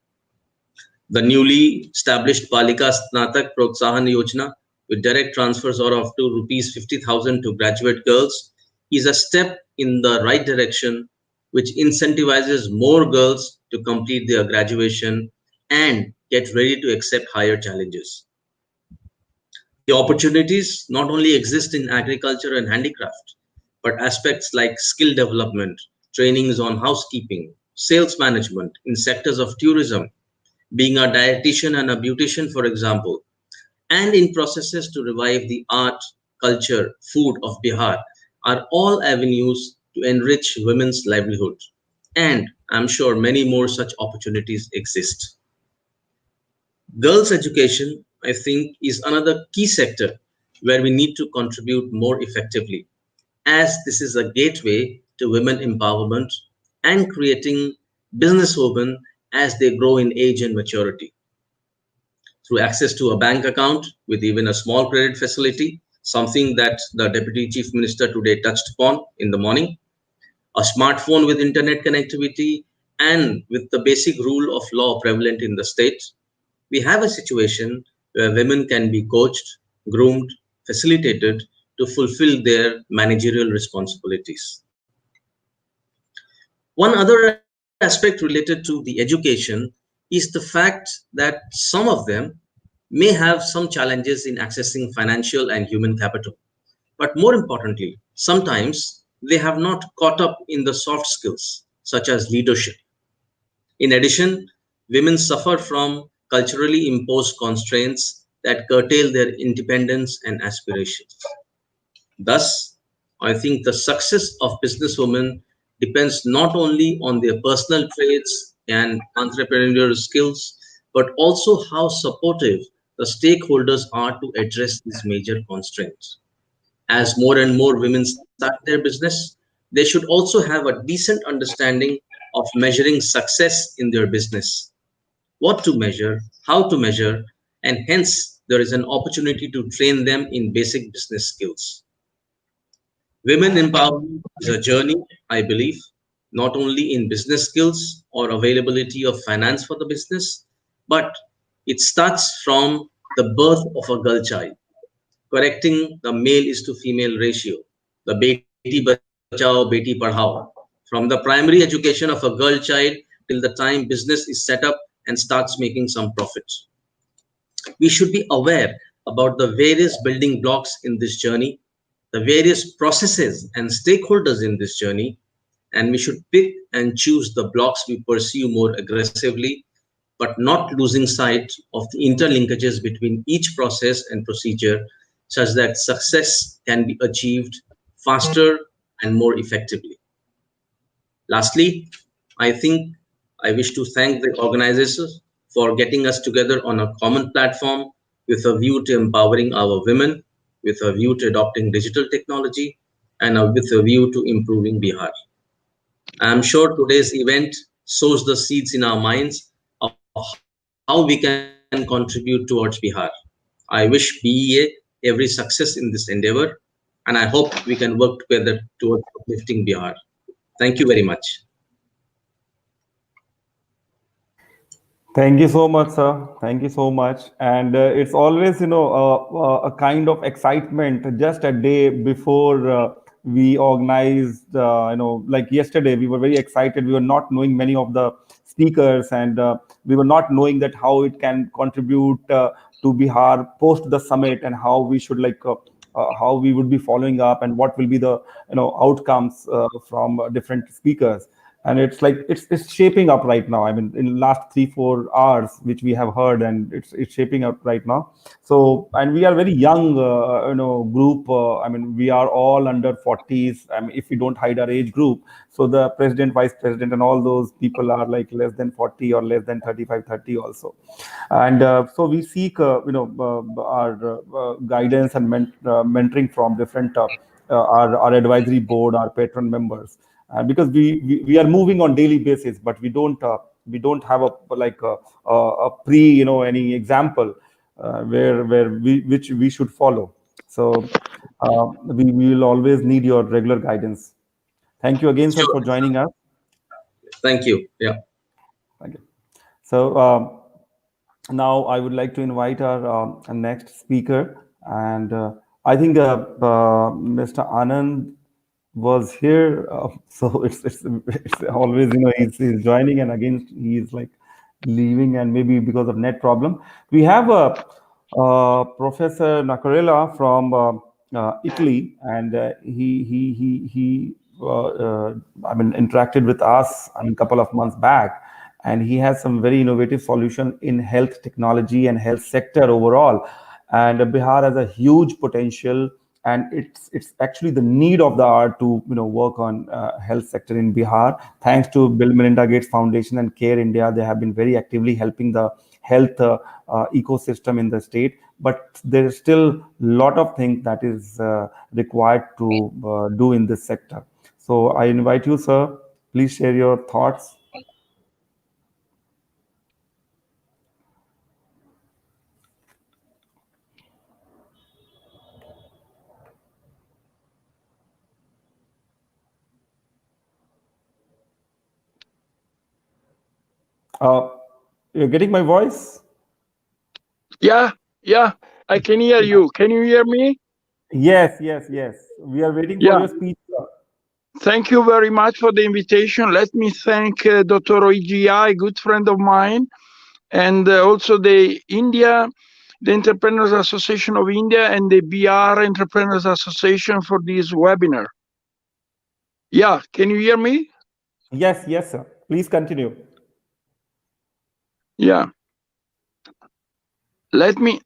The newly established Balika Snatak Protsahan Yojana, with direct transfers of up to rupees 50,000 to graduate girls, is a step in the right direction, which incentivizes more girls to complete their graduation and get ready to accept higher challenges. The opportunities not only exist in agriculture and handicraft, but aspects like skill development, trainings on housekeeping, sales management in sectors of tourism, being a dietitian and a beautician, for example, and in processes to revive the art, culture, food of Bihar are all avenues to enrich women's livelihood. And I'm sure many more such opportunities exist. Girls' education, I think, is another key sector where we need to contribute more effectively, as this is a gateway to women empowerment and creating businesswomen as they grow in age and maturity. Through access to a bank account with even a small credit facility, something that the Deputy Chief Minister today touched upon in the morning, a smartphone with internet connectivity, and with the basic rule of law prevalent in the state, we have a situation where women can be coached, groomed, facilitated to fulfill their managerial responsibilities. One other aspect related to the education is the fact that some of them may have some challenges in accessing financial and human capital. But more importantly, sometimes they have not caught up in the soft skills, such as leadership. In addition, women suffer from culturally imposed constraints that curtail their independence and aspirations. Thus, I think the success of businesswomen depends not only on their personal traits and entrepreneurial skills, but also how supportive the stakeholders are to address these major constraints. As more and more women start their business, they should also have a decent understanding of measuring success in their business, what to measure, how to measure, and hence there is an opportunity to train them in basic business skills. Women empowerment is a journey, I believe, not only in business skills or availability of finance for the business, but it starts from the birth of a girl child, correcting the male is to female ratio, the Beti Bachao, Beti Padhao, from the primary education of a girl child till the time business is set up and starts making some profits. We should be aware about the various building blocks in this journey, the various processes and stakeholders in this journey, and we should pick and choose the blocks we pursue more aggressively, but not losing sight of the interlinkages between each process and procedure such that success can be achieved faster and more effectively. Lastly, I think I wish to thank the organizers for getting us together on a common platform with a view to empowering our women, with a view to adopting digital technology, and with a view to improving Bihar. I am sure today's event sows the seeds in our minds of how we can contribute towards Bihar. I wish BEA every success in this endeavor, and I hope we can work together towards uplifting Bihar. Thank you very much. Thank you so much, sir. Thank you so much. And it's always, a kind of excitement just a day before we organized, like yesterday, we were very excited. We were not knowing many of the speakers, and we were not knowing that how it can contribute to Bihar post the summit, and how we should how we would be following up, and what will be the outcomes from different speakers. And it's like it's shaping up right now. I mean, in last 3-4 hours which we have heard, and it's shaping up right now. So, and we are very young group. I mean, we are all under 40s. I mean, if we don't hide our age group, so the president, vice president, and all those people are like less than 40 or less than 35, 30 also. And so we seek our guidance and mentoring from different our advisory board, our patron members, because we are moving on daily basis, but we don't we don't have a pre any example where which we should follow. So we will always need your regular guidance. Thank you again, sir, Sure. for joining us. Thank you. Yeah. Thank you. So now I would like to invite our next speaker, and I think Mr. Anand was here, so it's always he's joining and again he's like leaving, and maybe because of net problem. We have Professor Nacarella from Italy, and I mean interacted with us a couple of months back, and he has some very innovative solution in health technology and health sector overall. And Bihar has a huge potential, and it's actually the need of the hour to work on health sector in Bihar. Thanks to Bill Melinda Gates Foundation and Care India, they have been very actively helping the health ecosystem in the state. But there is still a lot of things that is required to do in this sector. So I invite you, sir. Please share your thoughts. You're getting my voice? Yeah, I can hear you. Can you hear me? Yes. We are waiting for your speech, sir. Thank you very much for the invitation. Let me thank Dr. Oigi, a good friend of mine, and also the Entrepreneurs Association of India and the BR Entrepreneurs Association for this webinar. Yeah, can you hear me? Yes, sir. Please continue. Yeah. Let me.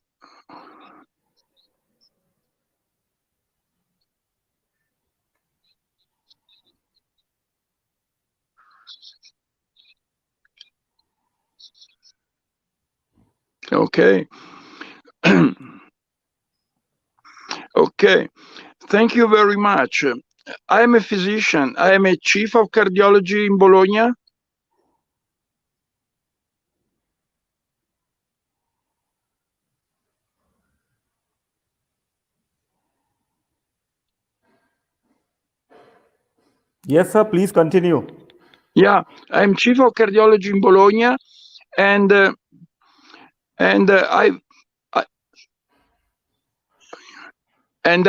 Okay. Okay. Thank you very much. I am a physician. I am a chief of cardiology in Bologna. Yes, sir. Please continue. Yeah, I'm chief of cardiology in Bologna, and I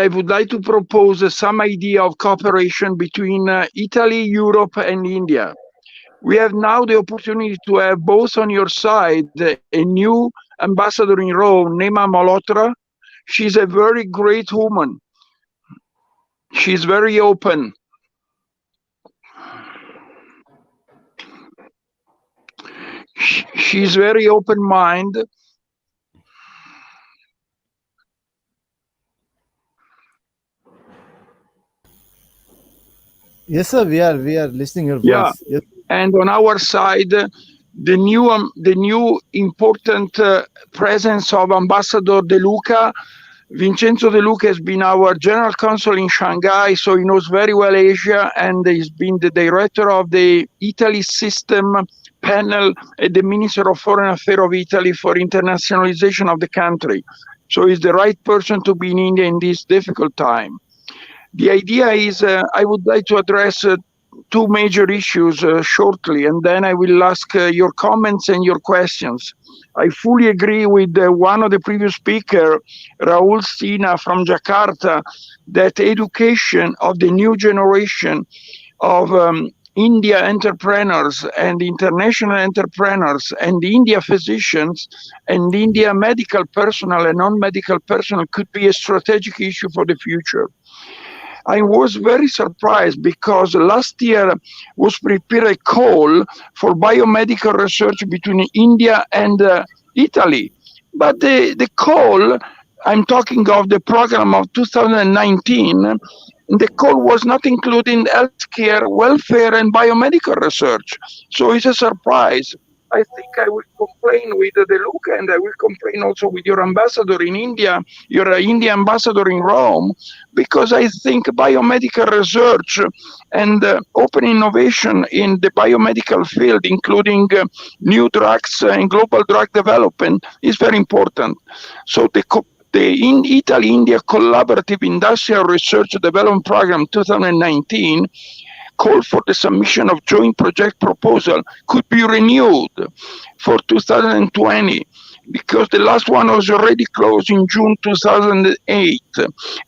would like to propose some idea of cooperation between Italy, Europe, and India. We have now the opportunity to have both on your side a new ambassador in Rome, Nema Malhotra. She's a very great woman. She's very open. She's very open-minded. Yes, sir. We are listening your voice. Yeah. Yes. And on our side, the new important presence of Ambassador De Luca. Vincenzo De Luca has been our general counsel in Shanghai, so he knows very well Asia, and he's been the director of the Italy System panel at the Minister of Foreign Affairs of Italy for internationalization of the country. So he's the right person to be in India in this difficult time. The idea is I would like to address two major issues shortly, and then I will ask your comments and your questions. I fully agree with one of the previous speakers, Raul Sina from Jakarta, that education of the new generation of India entrepreneurs and international entrepreneurs and India physicians and India medical personnel and non-medical personnel could be a strategic issue for the future. I was very surprised because last year was prepared a call for biomedical research between India and Italy. But the call, I'm talking of the program of 2019, the call was not including healthcare, welfare, and biomedical research. So it's a surprise. I think I will complain with De Luca, and I will complain also with your ambassador in India, your India ambassador in Rome, because I think biomedical research and open innovation in the biomedical field, including new drugs and global drug development, is very important. So the in Italy-India Collaborative Industrial Research Development Program 2019 call for the submission of joint project proposal could be renewed for 2020 because the last one was already closed in June 2008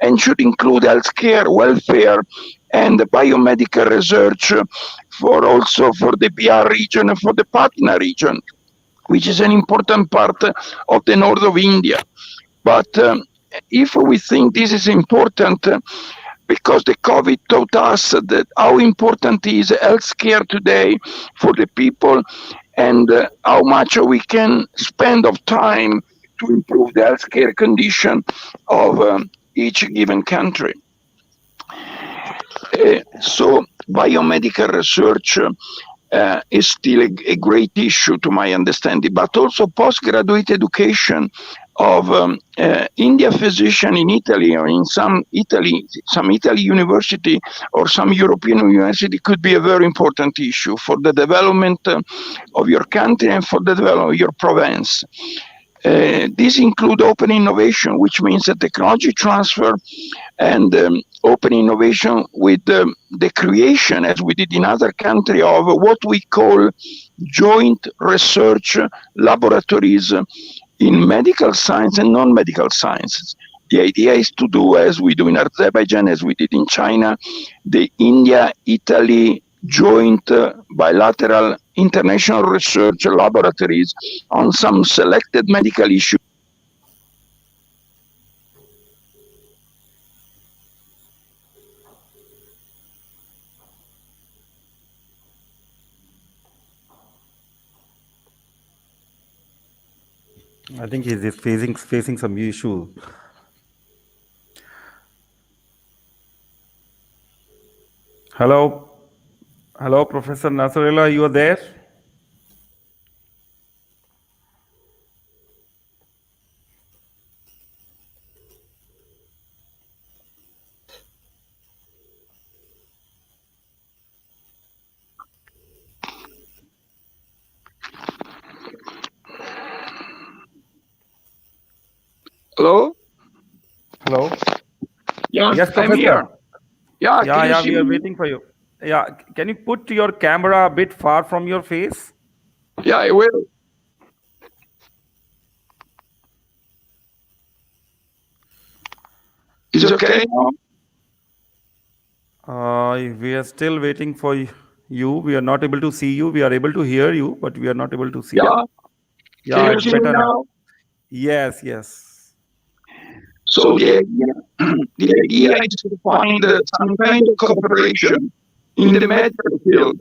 and should include healthcare, welfare, and biomedical research for also for the Bihar region and for the Patna region, which is an important part of the north of India. But if we think this is important, because the COVID taught us that how important is healthcare today for the people, and how much we can spend of time to improve the healthcare condition of each given country. So biomedical research is still a great issue to my understanding, but also postgraduate education of India physician in Italy or in some Italy university or some European university could be a very important issue for the development of your country and for the development of your province. These include open innovation, which means that technology transfer and open innovation with the creation, as we did in other countries, of what we call joint research laboratories in medical science and non-medical sciences. The idea is to do as we do in Azerbaijan, as we did in China, the India-Italy joint bilateral international research laboratories on some selected medical issues. I think he's facing some issue. Hello, Professor Nasrullah, you are there? Hello? Hello? Yeah, Yes, I'm here. Professor. Yeah, can you Yeah, see we are me? waiting for you. Yeah, can you put your camera a bit far from your face? Yeah, I will. Is it okay now? We are still waiting for you. We are not able to see you. We are able to hear you, but we are not able to see you. Yeah. Yeah, Can you it's see me better now. now? Yes. So the idea is to find some kind of cooperation in the medical field.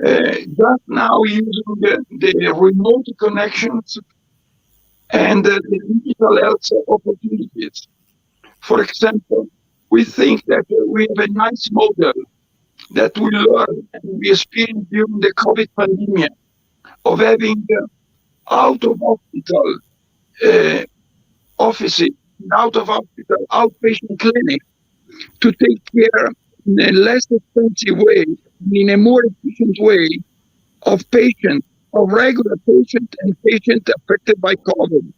Just now using the remote connections and the digital health opportunities. For example, we think that we have a nice model that we learned and we experienced during the COVID pandemic of having out of hospital offices, out of hospital outpatient clinic to take care in a less expensive way, in a more efficient way of patients, of regular patients and patients affected by COVID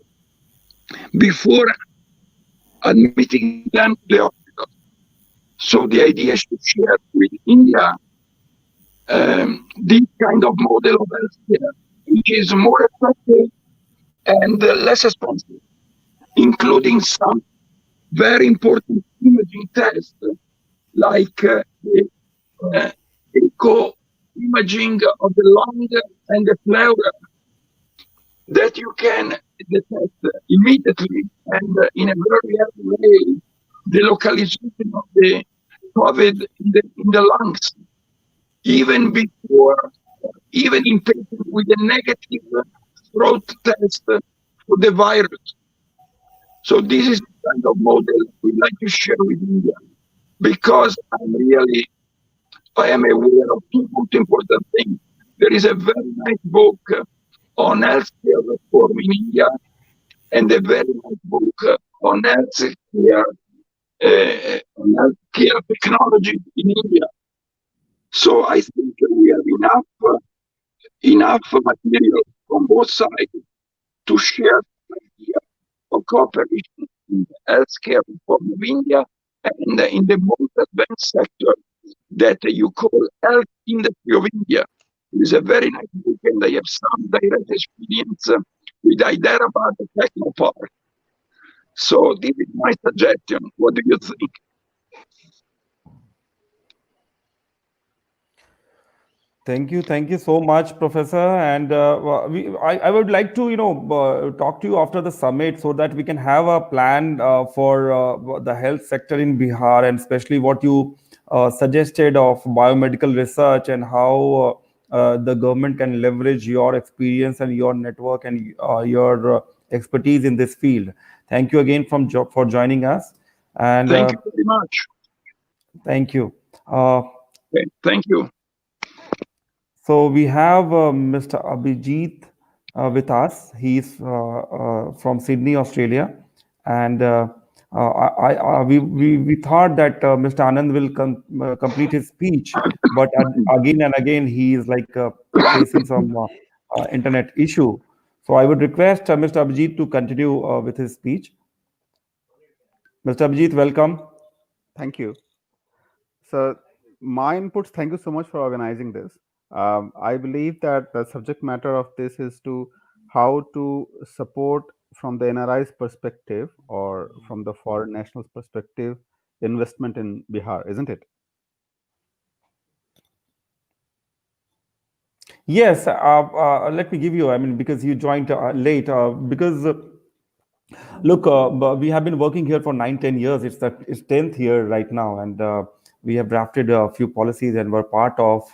before admitting them to the hospital. So the idea is to share with India this kind of model of healthcare, which is more effective and less expensive, including some very important imaging tests like the echo imaging of the lung and the pleura that you can detect immediately and in a very early way the localization of the COVID in the lungs, even in patients with a negative throat test for the virus. So this is the kind of model we'd like to share with India, because I am aware of two most important things. The There is a very nice book on healthcare reform in India and a very nice book on healthcare technology in India. So I think we have enough material from both sides to share the idea of cooperation in the healthcare reform of India and in the most advanced sector that you call health industry of India. It is a very nice book, and I have some direct experience with Hyderabad Technopark. So this is my suggestion. What do you think? Thank you so much, Professor. And I would like to, talk to you after the summit so that we can have a plan for the health sector in Bihar, and especially what you suggested of biomedical research and how the government can leverage your experience and your network and your expertise in this field. Thank you again for joining us. And thank you very much. Thank you. Okay, thank you. So we have Mr. Abhijit with us. He's from Sydney, Australia, and we thought that Mr. Anand will complete his speech, but again and again he is like facing some internet issue. So I would request Mr. Abhijit to continue with his speech. Mr. Abhijit, welcome. Thank you. So my inputs, thank you so much for organizing this. I believe that the subject matter of this is to how to support from the NRI's perspective or from the foreign nationals perspective investment in Bihar, isn't it? Yes, let me give you, I mean, because you joined late, because look, we have been working here for 9-10 years. It's 10th year right now, and we have drafted a few policies and were part of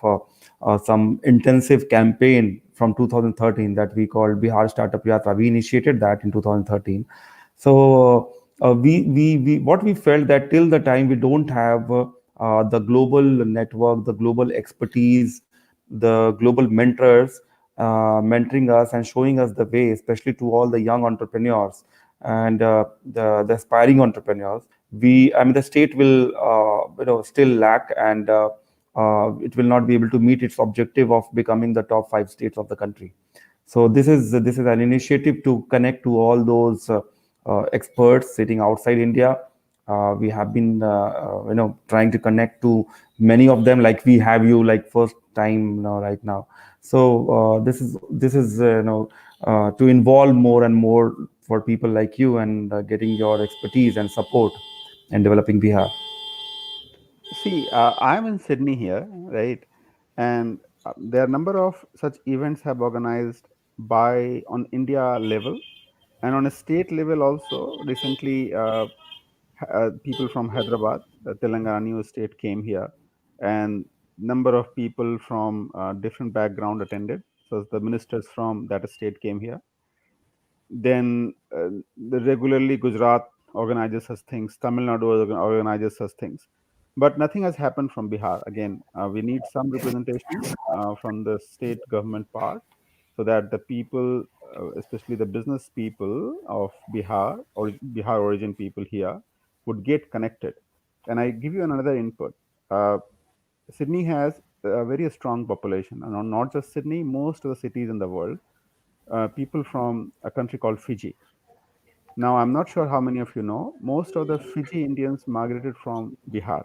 some intensive campaign from 2013 that we called Bihar Startup Yatra. We initiated that in 2013. So we what we felt that till the time we don't have the global network, the global expertise, the global mentors mentoring us and showing us the way, especially to all the young entrepreneurs and the aspiring entrepreneurs, the state will still lack, and it will not be able to meet its objective of becoming the top 5 states of the country. So this is an initiative to connect to all those experts sitting outside India. We have been trying to connect to many of them, like we have you like first time right now. So this is to involve more and more for people like you, and getting your expertise and support in developing Bihar. See, I'm in Sydney here, right? And there are a number of such events have organized by on India level, and on a state level also. Recently, people from Hyderabad, Telangana new state, came here, and number of people from different background attended. So the ministers from that state came here. Then regularly Gujarat organizes such things, Tamil Nadu organizes such things, but nothing has happened from Bihar. Again, we need some representation from the state government part, so that the people, especially the business people of Bihar or Bihar origin people here, would get connected. And I give you another input. Sydney has a very strong population, and not just Sydney, most of the cities in the world. People from a country called Fiji. Now, I'm not sure how many of you know, most of the Fiji Indians migrated from Bihar,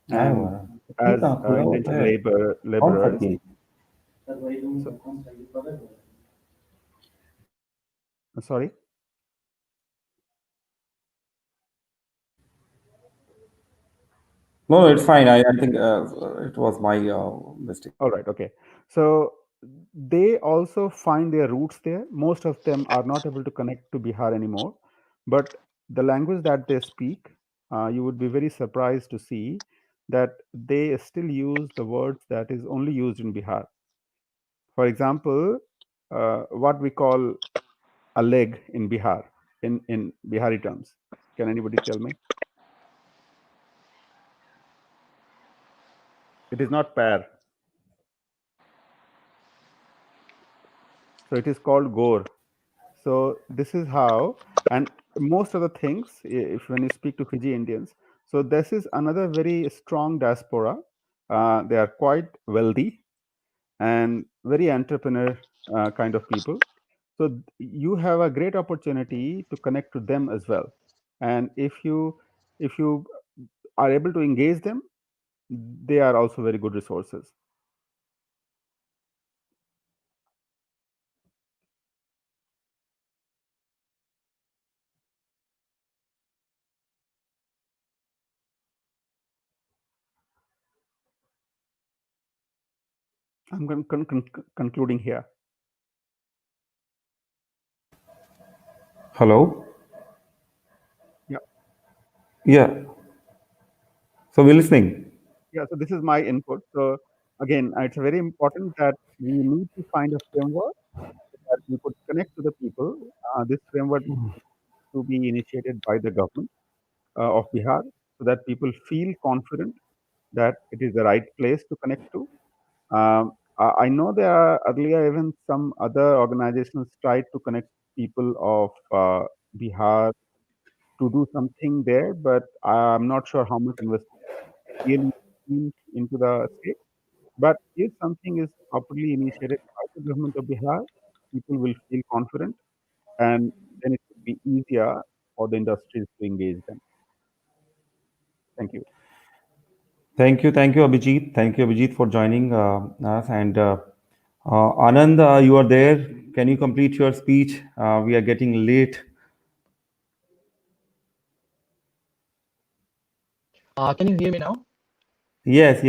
and as indentured laborers. So, sorry. No, it's fine. I think it was my mistake. All right. Okay. So they also find their roots there. Most of them are not able to connect to Bihar anymore, but the language that they speak, you would be very surprised to see that they still use the words that is only used in Bihar. For example, what we call a leg in Bihar, in Bihari terms. Can anybody tell me? It is not pair. So it is called Gore. So this is how, and most of the things, if when you speak to Fiji Indians, so this is another very strong diaspora. They are quite wealthy and very entrepreneur kind of people. So you have a great opportunity to connect to them as well. And if you are able to engage them, they are also very good resources. I'm concluding here. Hello. Yeah. Yeah. So we're listening. Yeah. So this is my input. So again, it's very important that we need to find a framework that we could connect to the people. This framework to be initiated by the government of Bihar, so that people feel confident that it is the right place to connect to. I know there are earlier even some other organizations tried to connect people of Bihar to do something there, but I'm not sure how much investment really into the state. But if something is properly initiated by the government of Bihar, people will feel confident, and then it will be easier for the industries to engage them. Thank you. Thank you, Abhijit. Thank you, Abhijit, for joining us. And Anand, you are there. Can you complete your speech? We are getting late. Can you hear me now? Yes.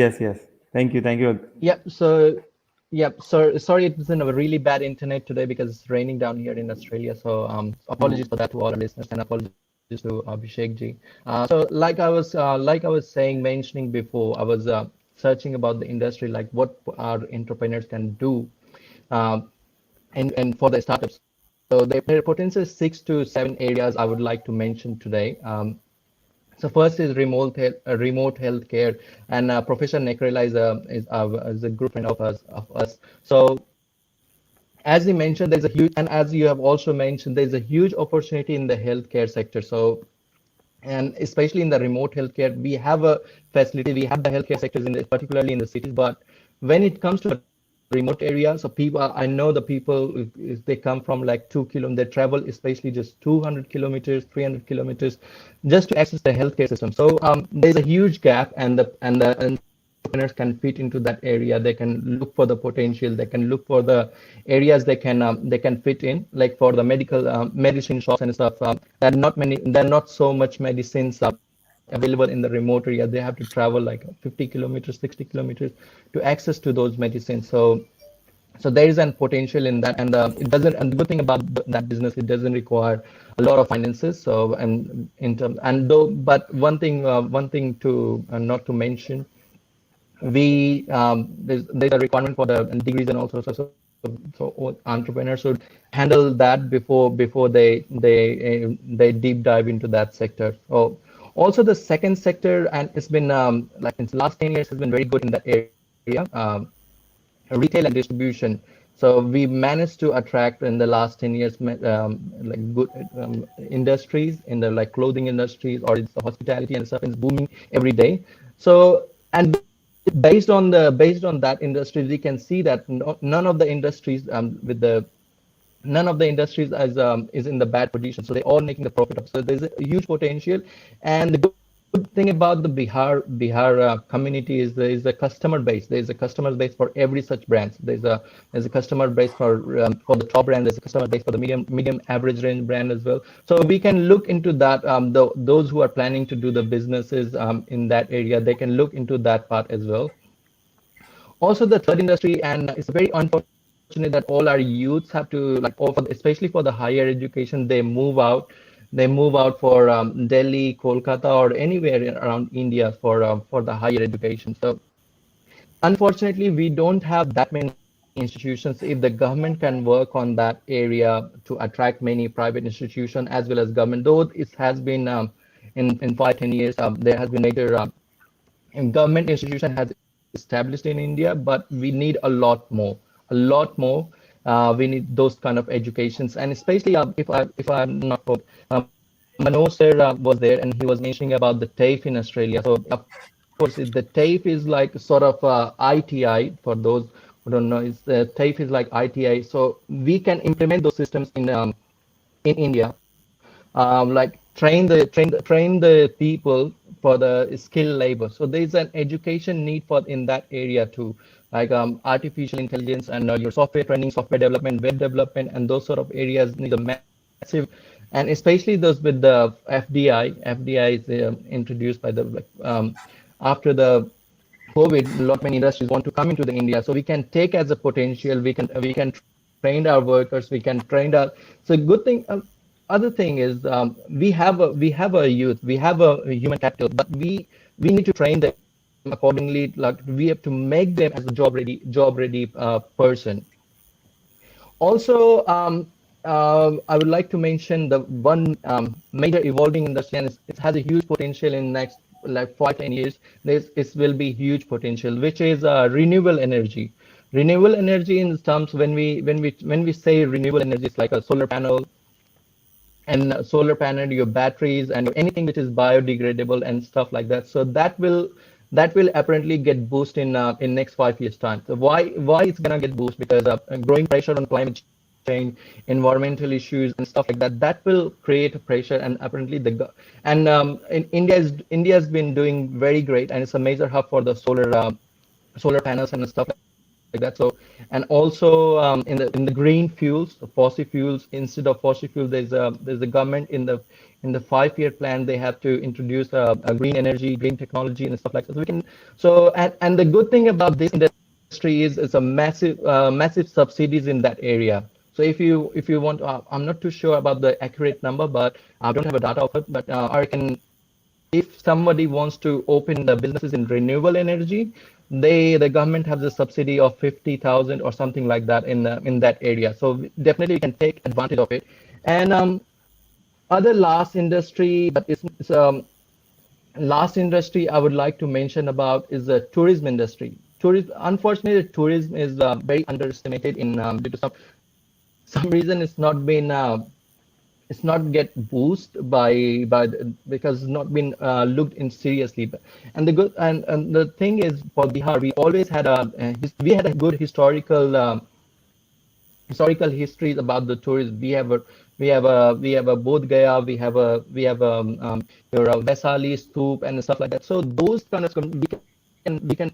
Thank you. Yep. So, yep. So sorry, it's in a really bad internet today because it's raining down here in Australia. So apologies for that to all our listeners, and apologies to Abhishek ji. So like I was saying, mentioning before, I was searching about the industry, like what our entrepreneurs can do, and for the startups. So there are potential 6 to 7 areas I would like to mention today. So first is remote healthcare, and Professor Nekrela is a good friend of us. So as you mentioned, there's a huge, and as you have also mentioned, there's a huge opportunity in the healthcare sector. So and especially in the remote healthcare, we have a facility, we have the healthcare sectors particularly in the cities. But when it comes to a remote area, so people, I know the people, if they come from like 2 kilometers, they travel especially just 200 kilometers, 300 kilometers, just to access the healthcare system. So there's a huge gap, and the entrepreneurs can fit into that area. They can look for the potential. They can look for the areas they can fit in, like for the medicine shops and stuff. There are not so much medicines available in the remote area. They have to travel like 50 kilometers, 60 kilometers to access to those medicines. So there is an potential in that, and it doesn't. And the good thing about that business, it doesn't require a lot of finances. So and in terms, and though, but one thing to not to mention, there's a requirement for the degrees and also so entrepreneurs should handle that before they deep dive into that sector. So also the second sector, and it's been like in the last 10 years has been very good in that area. Retail and distribution. So we managed to attract in the last 10 years like good industries in the like clothing industries, or it's the hospitality and stuff is booming every day. So and based on that industry, we can see that none of the industries none of the industries is in the bad position. So they're all making the profit up. So there's a huge potential, and the good thing about the Bihar community is there is a customer base. There is a customer base for every such brands. There's a customer base for the top brand. There's a customer base for the medium average range brand as well. So we can look into that. Those who are planning to do the businesses in that area, they can look into that part as well. Also the third industry, and it's very unfortunate that all our youths have to like all for especially for the higher education, they move out for Delhi, Kolkata, or anywhere around India for the higher education. So unfortunately we don't have that many institutions. If the government can work on that area to attract many private institutions as well as government, though it has been in 5-10 years there has been major government institution has established in India, but we need a lot more, We need those kind of educations, and especially if I'm not wrong, Manoj sir was there, and he was mentioning about the TAFE in Australia. So of course, the TAFE is like sort of ITI for those who don't know. Is TAFE is like ITI, so we can implement those systems in India, like train the people for the skilled labor. So there's an education need for in that area too, like artificial intelligence and your software training, software development, web development, and those sort of areas need a massive, and especially those with the FDI. FDI is introduced by the after the COVID, a lot many industries want to come into the India, so we can take as a potential. We can train our workers. We can train our. So good thing. Other thing is we have a youth. We have a human capital, but we need to train them accordingly. Like we have to make them as a job ready person. Also, I would like to mention the one major evolving industry, and it has a huge potential in next like 5-10 years. This will be huge potential, which is renewable energy. Renewable energy in terms when we say renewable energy, it's like a solar panel, and solar panel, your batteries, and anything which is biodegradable and stuff like that. So that will apparently get boost in next 5 years time. So why it's gonna get boost? Because of growing pressure on climate change, environmental issues, and stuff like that. That will create pressure, and apparently in India's been doing very great, and it's a major hub for the solar panels and stuff like that. So, and also in the green fuels, fossil fuels, instead of fossil fuel, there's a government in the 5-year plan. They have to introduce a green energy, green technology, and stuff like that. So we can. And the good thing about this industry is it's a massive subsidies in that area. So if you want, I'm not too sure about the accurate number, but I don't have a data of it. But I reckon if somebody wants to open the businesses in renewable energy, the government has a subsidy of 50,000 or something like that in that area. So definitely we can take advantage of it. And other last industry, but it's last industry I would like to mention about is the tourism industry. Unfortunately, tourism is very underestimated in due to some reason. It's not get boost because it's not been looked in seriously. And the thing is, for Bihar, we always had a good historical histories about the tourism. We have a Bodh Gaya, we have your Vaisali Stoop and stuff like that. So those kind of we can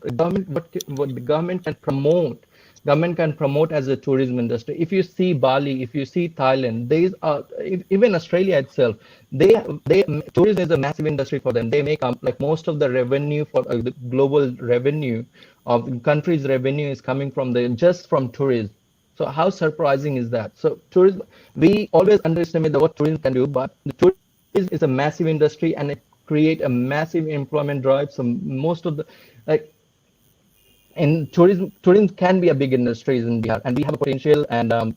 what the government can promote as a tourism industry. If you see Bali, if you see Thailand, these are even Australia itself. They tourism is a massive industry for them. They make like most of the revenue for the global revenue of the country's revenue is coming from just from tourism. So how surprising is that? So tourism, we always underestimate what tourism can do, but the tourism is a massive industry, and it create a massive employment drive. So most of the like and tourism can be a big industry in Bihar, and we have a potential. And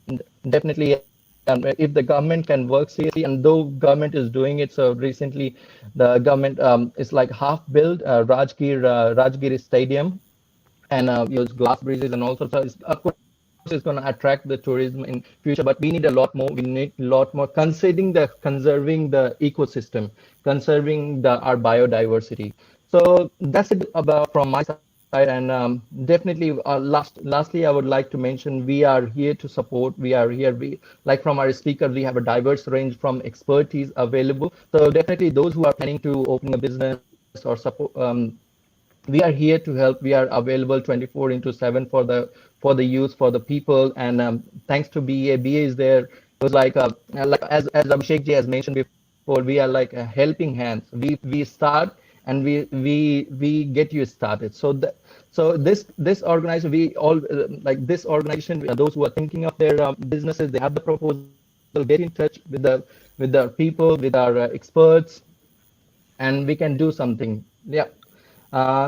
definitely, if the government can work seriously, and though government is doing it, so recently the government is like half built Rajgir Stadium, and use glass bridges and also. So of course it's going to attract the tourism in future, but we need a lot more. We need a lot more conserving the ecosystem, conserving our biodiversity. So that's it about from my side. And definitely lastly I would like to mention we are here to support. We are here, like from our speakers, we have a diverse range from expertise available. So definitely those who are planning to open a business or support, we are here to help. We are available 24/7 for the youth, for the people. And thanks to BA is there. It was like as Abhishek ji has mentioned before, we are like helping hands. We start, and we get you started. So this organization, we all like this organization, those who are thinking of their businesses, they have the proposal, get in touch with the people, with our experts, and we can do something. Yeah.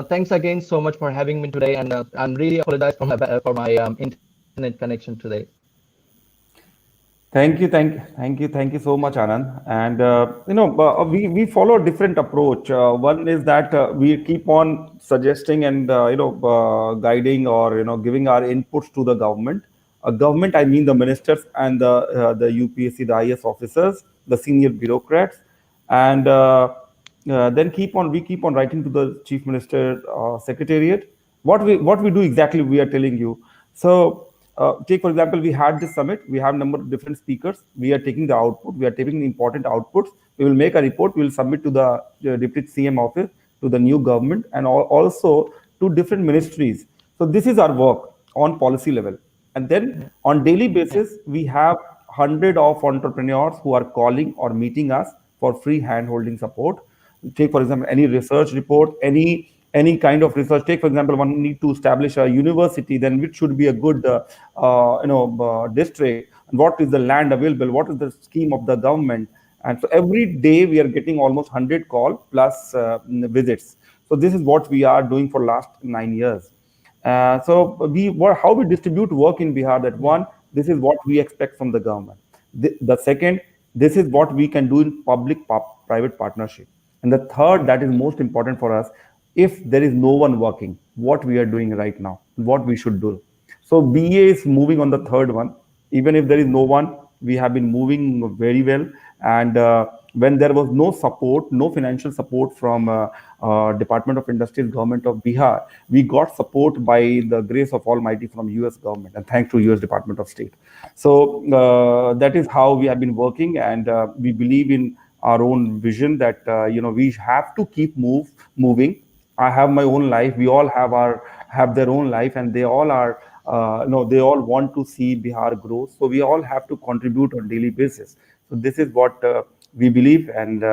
Thanks again so much for having me today, and I'm really apologize for my internet connection today. Thank you so much, Anand. And we follow a different approach. One is that we keep on suggesting and guiding or giving our inputs to the government. Government, I mean the ministers and the UPSC, the IS officers, the senior bureaucrats, and then we keep on writing to the chief minister secretariat. What we do exactly, we are telling you. So take for example, we had this summit. We have number of different speakers. We are taking the output. We are taking the important outputs. We will make a report. We will submit to the deputy CM office, to the new government, and also to different ministries. So this is our work on policy level. And then on daily basis, we have hundred of entrepreneurs who are calling or meeting us for free hand-holding support. Take for example any research report, any kind of research. Take for example, one need to establish a university, then which should be a good district, and what is the land available, what is the scheme of the government. And so every day we are getting almost 100 call plus visits. So this is what we are doing for last 9 years. So how we distribute work in Bihar, that one, this is what we expect from the government. The second, this is what we can do in public-private partnership. And the third, that is most important for us, if there is no one working, what we are doing right now, what we should do. So BA is moving on the third one. Even if there is no one, we have been moving very well. And when there was no support, no financial support from Department of Industries, Government of Bihar, we got support by the grace of Almighty from US government, and thanks to US Department of State. So that is how we have been working, and we believe in our own vision that we have to keep moving. I have my own life. We all have their own life, and they all are they all want to see Bihar grow. So we all have to contribute on daily basis. So this is what we believe, and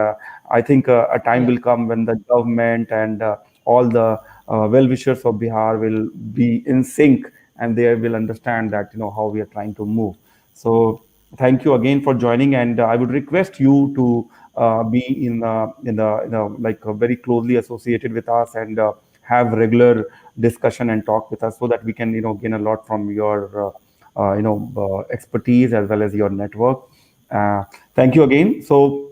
I think a time will come when the government and all the well-wishers of Bihar will be in sync, and they will understand that how we are trying to move. So thank you again for joining, and I would request you to be very closely associated with us and have regular discussion and talk with us, so that we can gain a lot from your expertise as well as your network. Thank you again. So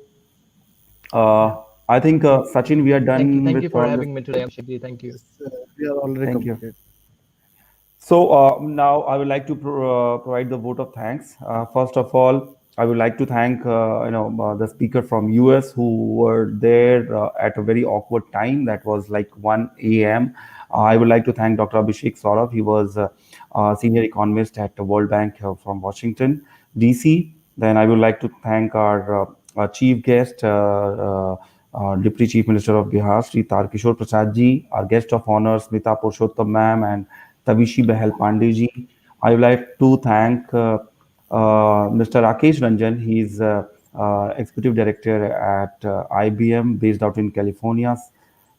I think Sachin, we are done. Thank you with for all having this. me today, Abhishek. Thank you. We are already Thank you. completed. So now I would like to provide the vote of thanks. First of all, I would like to thank the speaker from US who were there at a very awkward time. That was like 1 a.m. I would like to thank Dr. Abhishek Saurav. He was senior economist at the World Bank from Washington, DC. Then I would like to thank our chief guest, Deputy Chief Minister of Bihar, Shri Tarkishore Prasad ji, our guest of honor, Smita Purushottam ma'am, and Tavishi Behel Pandey ji. I would like to thank Mr. Rakesh Ranjan. He is Executive Director at IBM based out in California,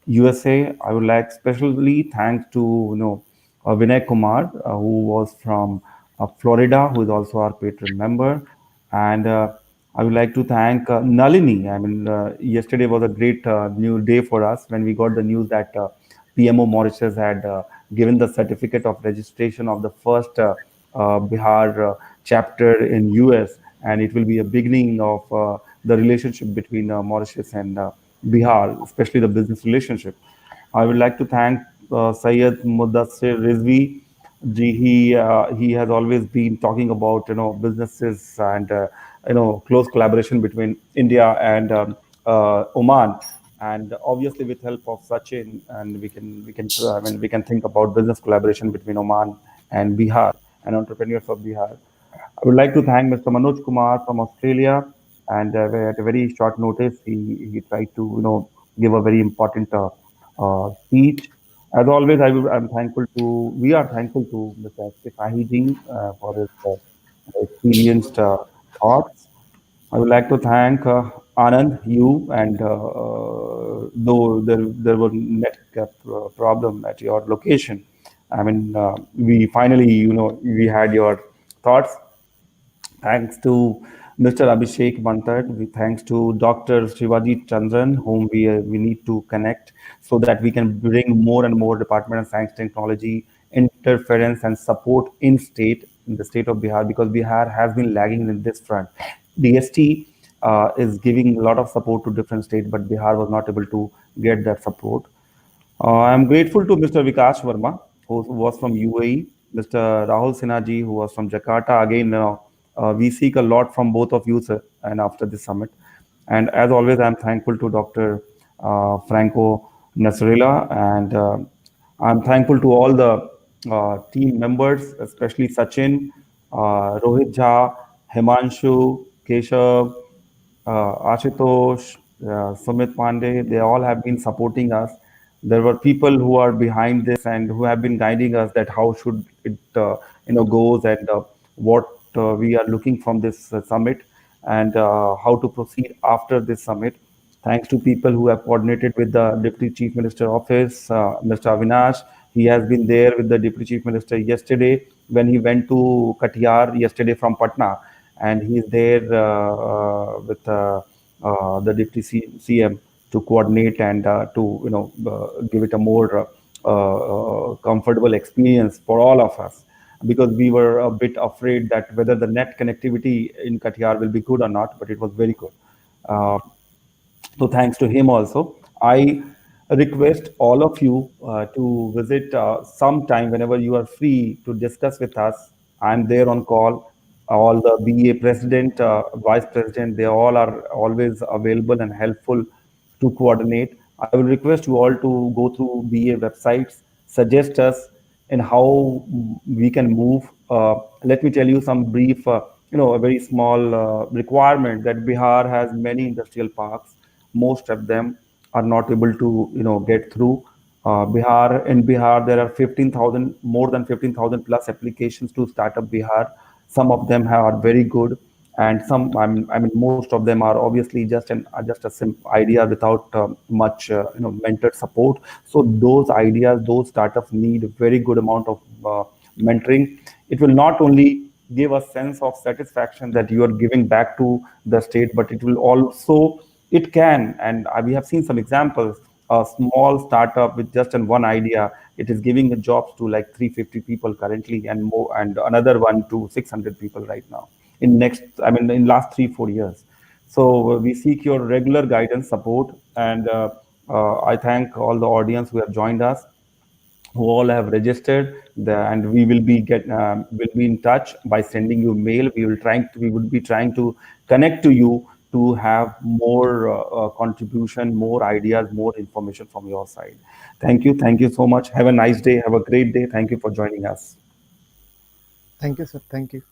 USA. I would like especially thanks to Vinay Kumar, who was from Florida, who is also our patron member. And I would like to thank Nalini. I mean, yesterday was a great new day for us when we got the news that PMO Mauritius had given the certificate of registration of the first Bihar chapter in US, and it will be a beginning of the relationship between Mauritius and Bihar, especially the business relationship. I would like to thank Syed Mudassir Rizvi. He has always been talking about businesses and close collaboration between India and Oman, and obviously with help of Sachin, and we can think about business collaboration between Oman and Bihar and entrepreneurs of Bihar. I would like to thank Mr. Manoj Kumar from Australia, and at a very short notice, he tried to give a very important speech. As always, we are thankful to Mr. S.K. Sahi ji for his experienced thoughts. I would like to thank Anand, you, and though there was net problem at your location, I mean, we finally, we had your thoughts. Thanks to Mr. Abhishek Mantat. Thanks to Dr. Shivaji Chandran, whom we need to connect so that we can bring more and more Department of Science Technology interference and support in the state of Bihar, because Bihar has been lagging in this front. DST is giving a lot of support to different states, but Bihar was not able to get that support. I'm grateful to Mr. Vikas Verma, who was from UAE. Mr. Rahul Sinha ji, who was from Jakarta. Again, we seek a lot from both of you, sir, and after this summit. And as always, I'm thankful to Dr. Franco Nasrilla, and I'm thankful to all the team members, especially Sachin, Rohit Jha, Himanshu, Keshav, Ashutosh, Sumit Pandey. They all have been supporting us. There were people who are behind this and who have been guiding us that how should it goes, and what we are looking from this summit, and how to proceed after this summit. Thanks to people who have coordinated with the Deputy Chief Minister office, Mr. Avinash. He has been there with the Deputy Chief Minister yesterday when he went to Katiyar yesterday from Patna, and he is there with the Deputy CM to coordinate and to give it a more comfortable experience for all of us, because we were a bit afraid that whether the net connectivity in Katiyar will be good or not, but it was very good. So thanks to him also. I request all of you to visit sometime whenever you are free to discuss with us. I'm there on call. All the BA president, vice president, they all are always available and helpful to coordinate. I will request you all to go through BA websites, suggest us in how we can move. Let me tell you some brief, a very small requirement that Bihar has many industrial parks. Most of them are not able to, get through. In Bihar, there are 15,000, more than 15,000 plus applications to start up Bihar. Some of them are very good, and some, most of them are obviously just a idea without much, mentored support. So those ideas, those startups need a very good amount of mentoring. It will not only give a sense of satisfaction that you are giving back to the state, but it will also, it can, and we have seen some examples. A small startup with just one idea, it is giving jobs to like 350 people currently, and more, and another one to 600 people right now in last 3-4 years. So we seek your regular guidance, support, and I thank all the audience who have joined us, who all have registered, and we will be in touch by sending you mail. We would be trying to connect to you to have more contribution, more ideas, more information from your side. Thank you so much. Have a nice day. Have a great day. Thank you for joining us. Thank you, sir. Thank you.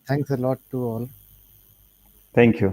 Thanks a lot to all. Thank you.